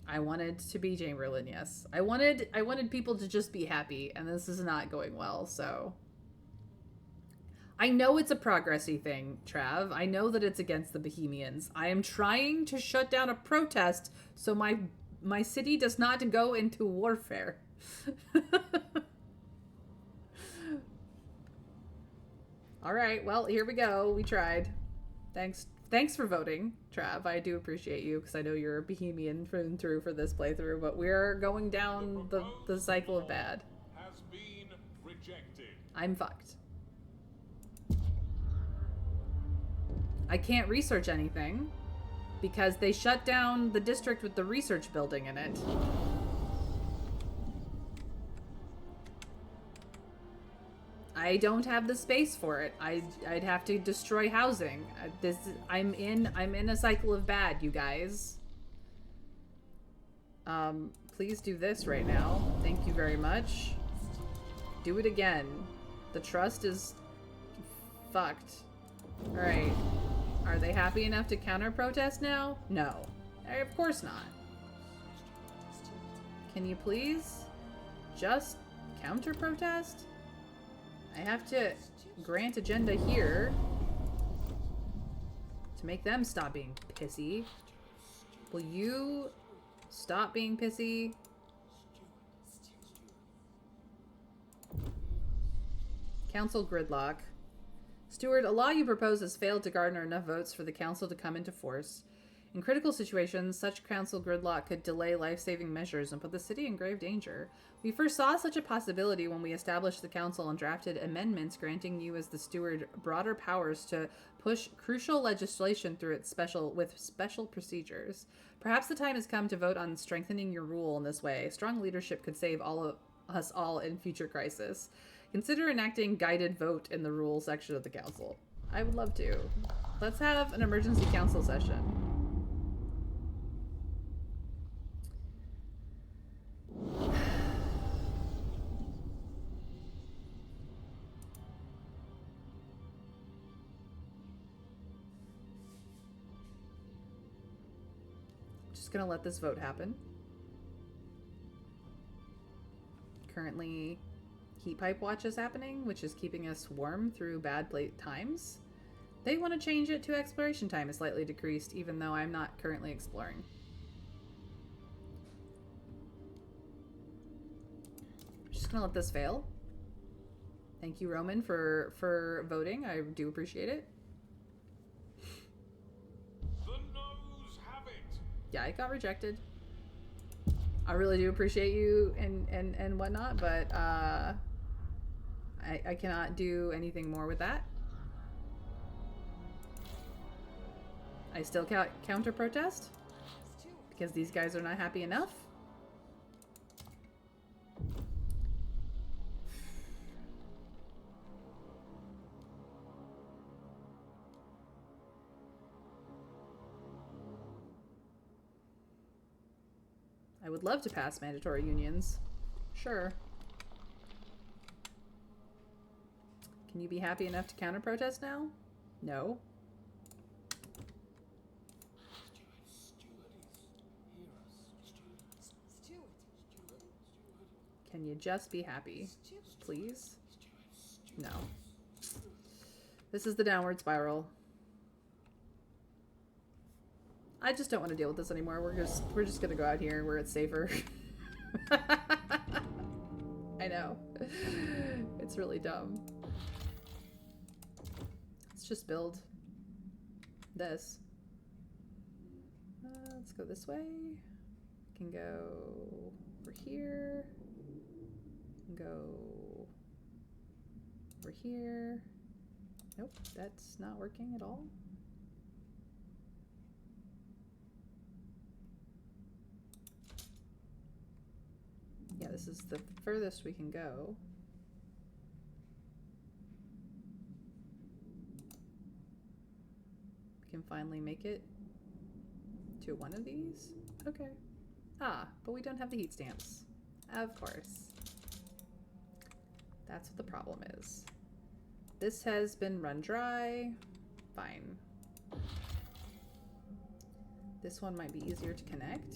I wanted to be Chamberlain, yes. I wanted people to just be happy, and this is not going well, so. I know it's a progressy thing, Trav. I know that it's against the Bohemians. I am trying to shut down a protest so my city does not go into warfare. All right, well, here we go. We tried. Thanks for voting, Trav. I do appreciate you because I know you're a Bohemian through and through for this playthrough, but we're going down the cycle of bad. Has been rejected. I'm fucked. I can't research anything because they shut down the district with the research building in it. I don't have the space for it. I'd have to destroy housing. I'm in a cycle of bad, you guys. Please do this right now. Thank you very much. Do it again. The trust is fucked. All right. Are they happy enough to counter-protest now? No. Of course not. Can you please just counter-protest? I have to grant agenda here to make them stop being pissy. Will you stop being pissy? Council gridlock. Steward, a law you propose has failed to garner enough votes for the council to come into force. In critical situations, such council gridlock could delay life-saving measures and put the city in grave danger. We first saw such a possibility when we established the council and drafted amendments granting you as the steward broader powers to push crucial legislation through its special procedures. Perhaps the time has come to vote on strengthening your rule in this way. Strong leadership could save all us all in future crisis. Consider enacting guided vote in the rules section of the council. I would love to. Let's have an emergency council session. Just gonna let this vote happen. Currently, heat pipe watch is happening, which is keeping us warm through bad times. They want to change it to exploration time is slightly decreased, even though I'm not currently exploring. Just gonna let this fail. Thank you, Roman, for voting. I do appreciate it. The noes have it. Yeah, it got rejected. I really do appreciate you and whatnot, but I cannot do anything more with that. I still counter protest because these guys are not happy enough. I would love to pass mandatory unions. Sure. Can you be happy enough to counter protest now? No. Can you just be happy? Please? No. This is the downward spiral. I just don't want to deal with this anymore. We're just gonna go out here where it's safer. I know. It's really dumb. Let's just build this. Let's go this way. We can go over here. Go over here. Nope, that's not working at all. Yeah, this is the furthest we can go. We can finally make it to one of these. Okay. Ah, but we don't have the heat stamps. Of course. That's what the problem is. This has been run dry. Fine. This one might be easier to connect.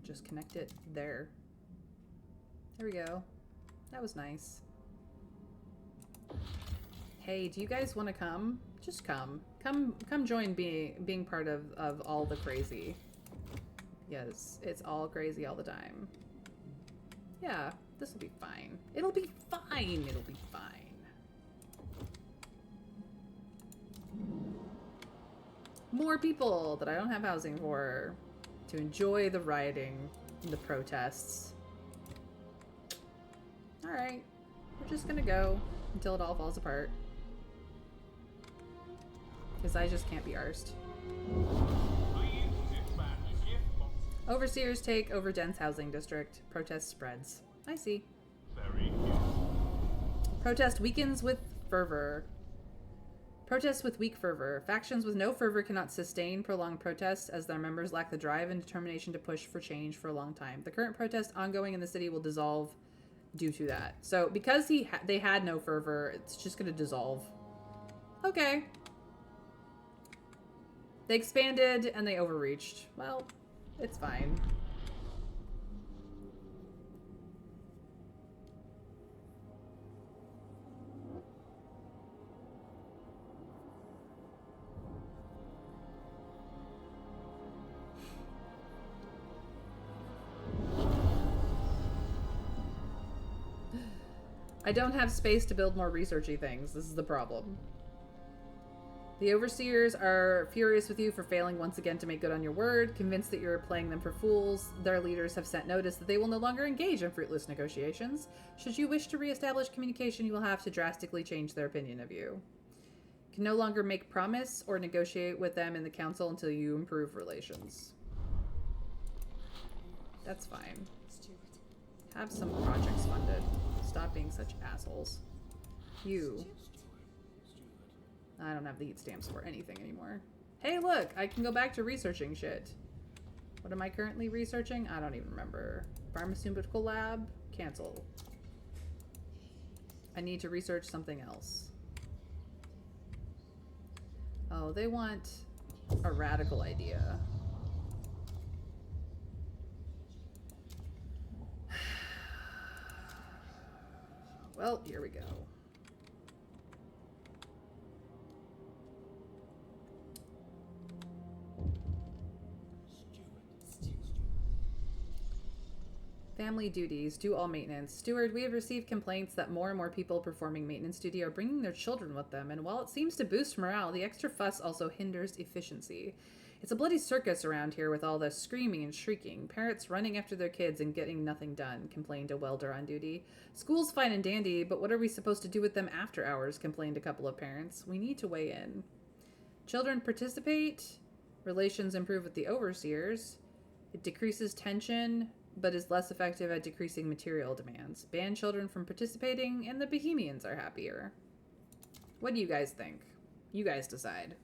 Just connect it there. There we go. That was nice. Hey, do you guys want to come? Just come. Come join being part of all the crazy. Yes, it's all crazy all the time. Yeah, this will be fine. It'll be fine. It'll be fine. More people that I don't have housing for to enjoy the rioting and the protests. All right, we're just gonna go until it all falls apart. Because I just can't be arsed. Overseers take over dense housing district. Protest spreads. I see. Very good. Protest weakens with fervor. Protests with weak fervor. Factions with no fervor cannot sustain prolonged protests as their members lack the drive and determination to push for change for a long time. The current protest ongoing in the city will dissolve due to that. So because they had no fervor, it's just going to dissolve. Okay. They expanded and they overreached. Well, it's fine. I don't have space to build more researchy things. This is the problem. The overseers are furious with you for failing once again to make good on your word. Convinced that you're playing them for fools, their leaders have sent notice that they will no longer engage in fruitless negotiations. Should you wish to reestablish communication, you will have to drastically change their opinion of you. You can no longer make promise or negotiate with them in the council until you improve relations. That's fine. Have some projects funded. Stop being such assholes. You. I don't have the heat stamps for anything anymore. Hey, look! I can go back to researching shit. What am I currently researching? I don't even remember. Pharmaceutical lab? Cancel. I need to research something else. Oh, they want a radical idea. Well, here we go. Family duties. Do all maintenance. Steward, we have received complaints that more and more people performing maintenance duty are bringing their children with them, and while it seems to boost morale, the extra fuss also hinders efficiency. It's a bloody circus around here with all the screaming and shrieking. Parents running after their kids and getting nothing done, complained a welder on duty. School's fine and dandy, but what are we supposed to do with them after hours, complained a couple of parents. We need to weigh in. Children participate. Relations improve with the overseers. It decreases tension, but is less effective at decreasing material demands. Ban children from participating, and the Bohemians are happier. What do you guys think? You guys decide.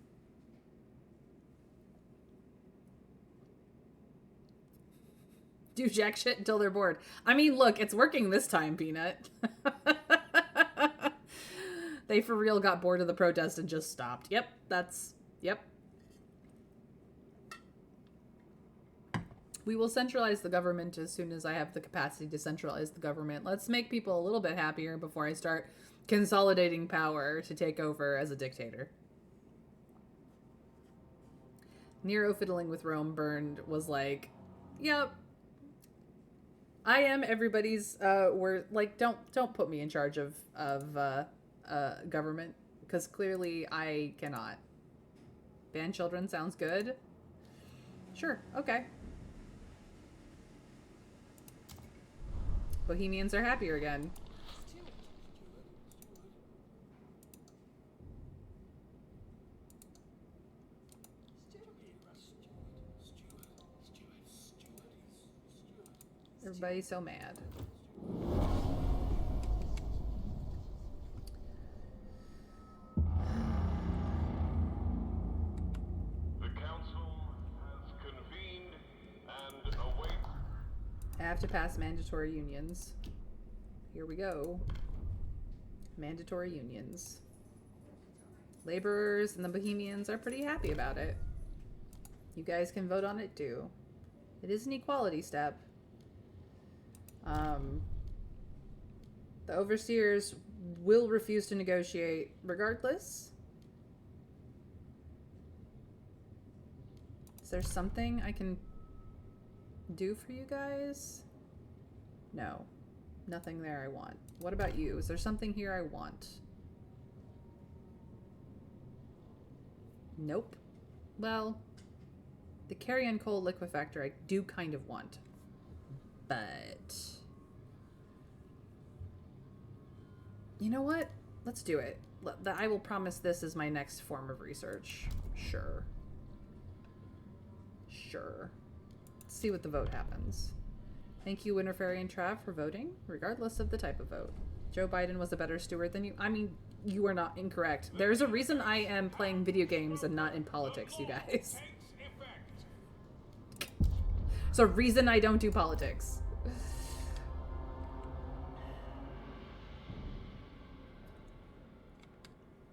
Do jack shit until they're bored. I mean, look, it's working this time, Peanut. They for real got bored of the protest and just stopped. Yep, that's... Yep. We will centralize the government as soon as I have the capacity to centralize the government. Let's make people a little bit happier before I start consolidating power to take over as a dictator. Nero fiddling with Rome burned was like, yep. I am everybody's, we're like, don't put me in charge of government, because clearly I cannot. Ban children sounds good. Sure, okay. Bohemians are happier again. Everybody's so mad. The council has convened and awaits. I have to pass mandatory unions. Here we go. Mandatory unions. Laborers and the Bohemians are pretty happy about it. You guys can vote on it too. It is an equality step. The overseers will refuse to negotiate regardless. Is there something I can do for you guys? No. Nothing there I want. What about you? Is there something here I want? Nope. Well, the carrion coal liquefactor I do kind of want. But... you know what? Let's do it. I will promise this is my next form of research. Sure. Sure. Let's see what the vote happens. Thank you, Winter Fairy and Trav, for voting, regardless of the type of vote. Joe Biden was a better steward than you. I mean, you are not incorrect. There's a reason I am playing video games and not in politics, you guys. There's a reason I don't do politics.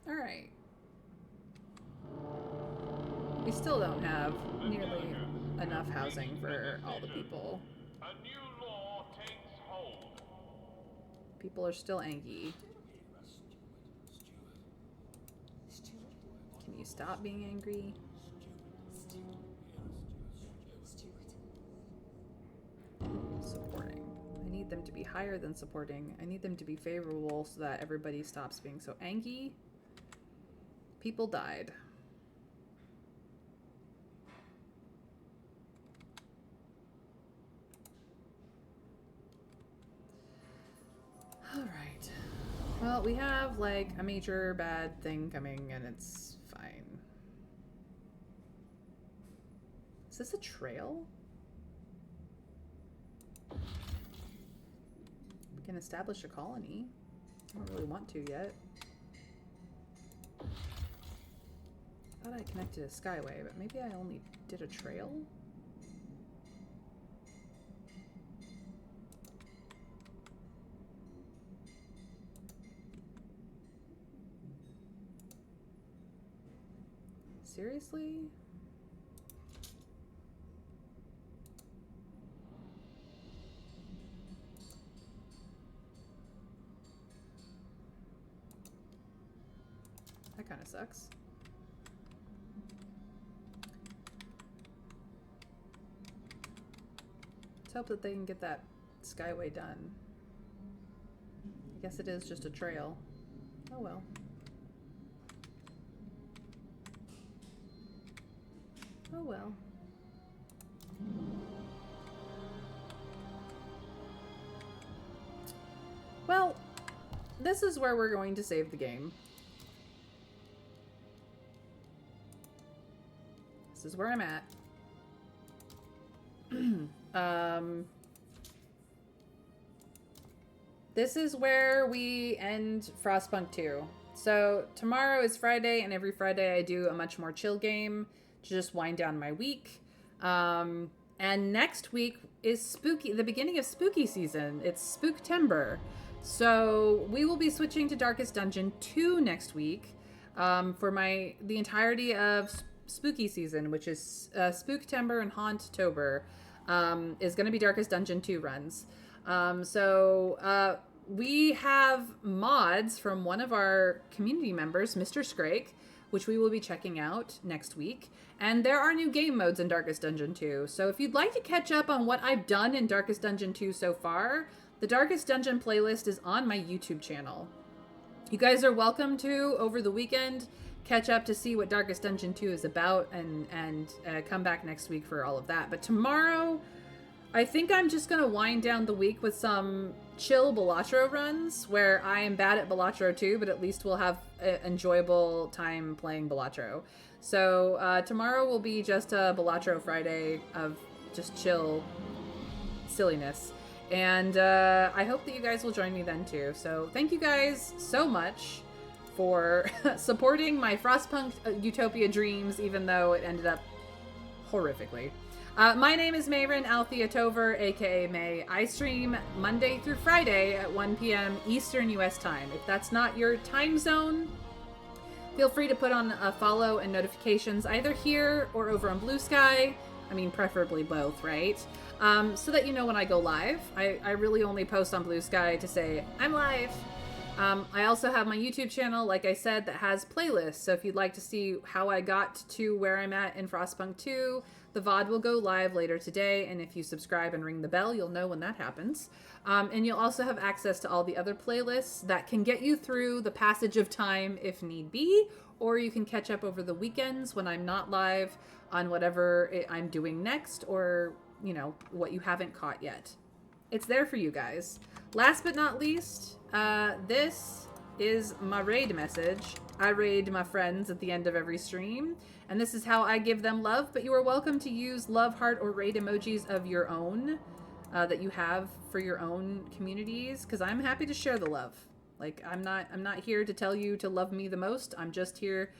Alright. We still don't have nearly enough housing for all the people. A new law takes hold. People are still angry. Can you stop being angry? Supporting. I need them to be higher than supporting. I need them to be favorable so that everybody stops being so angry. People died. Well, we have, like, a major bad thing coming, and it's fine. Is this a trail? We can establish a colony. I don't really want to yet. I thought I connected a skyway, but maybe I only did a trail? Seriously? That kind of sucks. Let's hope that they can get that skyway done. I guess it is just a trail. Oh well. Oh well. Well, this is where we're going to save the game. This is where I'm at. This is where we end Frostpunk 2. So tomorrow is Friday, and every Friday I do a much more chill game to just wind down my week. And next week is the beginning of spooky season. It's Spooktember. So we will be switching to Darkest Dungeon 2 next week for the entirety of spooky season, which is Spooktember and Hauntober, is going to be Darkest Dungeon 2 runs. We have mods from one of our community members, Mr. Scrake, which we will be checking out next week. And there are new game modes in Darkest Dungeon 2. So if you'd like to catch up on what I've done in Darkest Dungeon 2 so far, the Darkest Dungeon playlist is on my YouTube channel. You guys are welcome to, over the weekend, catch up to see what Darkest Dungeon 2 is about and come back next week for all of that. But tomorrow, I think I'm just going to wind down the week with some chill Balatro runs where I am bad at Balatro too, but at least we'll have an enjoyable time playing Balatro. So tomorrow will be just a Balatro Friday of just chill silliness. And I hope that you guys will join me then too. So thank you guys so much for supporting my Frostpunk Utopia dreams, even though it ended up horrifically. My name is Mayrin Althea Tover, aka May. I stream Monday through Friday at 1 p.m. Eastern US time. If that's not your time zone, feel free to put on a follow and notifications either here or over on Blue Sky. I mean, preferably both, right? So that you know when I go live. I really only post on Blue Sky to say, I'm live. I also have my YouTube channel, like I said, that has playlists. So if you'd like to see how I got to where I'm at in Frostpunk 2, the VOD will go live later today. And if you subscribe and ring the bell, you'll know when that happens. And you'll also have access to all the other playlists that can get you through the passage of time if need be. Or you can catch up over the weekends when I'm not live on whatever I'm doing next, or, you know, what you haven't caught yet. It's there for you guys. Last but not least, this is my raid message. I raid my friends at the end of every stream, and this is how I give them love, but you are welcome to use love heart or raid emojis of your own that you have for your own communities, because I'm happy to share the love. Like, I'm not here to tell you to love me the most. I'm just here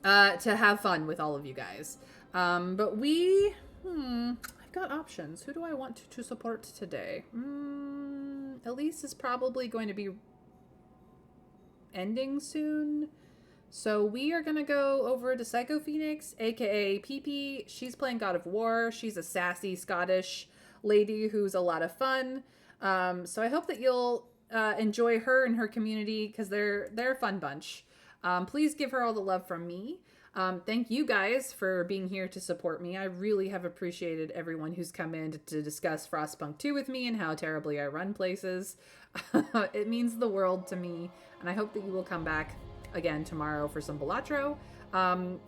to have fun with all of you guys. But I've got options. Who do I want to support today? Elise is probably going to be ending soon. So we are going to go over to Psycho Phoenix, aka PP. She's playing God of War. She's a sassy Scottish lady who's a lot of fun. So I hope that you'll enjoy her and her community, because they're a fun bunch. Please give her all the love from me. Thank you guys for being here to support me. I really have appreciated everyone who's come in to discuss Frostpunk 2 with me and how terribly I run places. It means the world to me, and I hope that you will come back again tomorrow for some Balatro.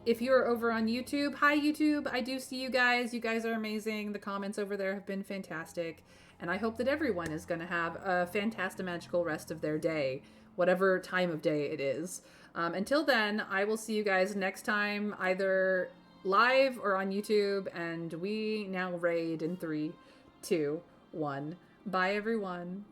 If you're over on YouTube, hi YouTube, I do see you guys. You guys are amazing. The comments over there have been fantastic. And I hope that everyone is going to have a fantastimagical rest of their day, whatever time of day it is. Until then, I will see you guys next time, either live or on YouTube. And we now raid in 3, 2, 1. Bye, everyone.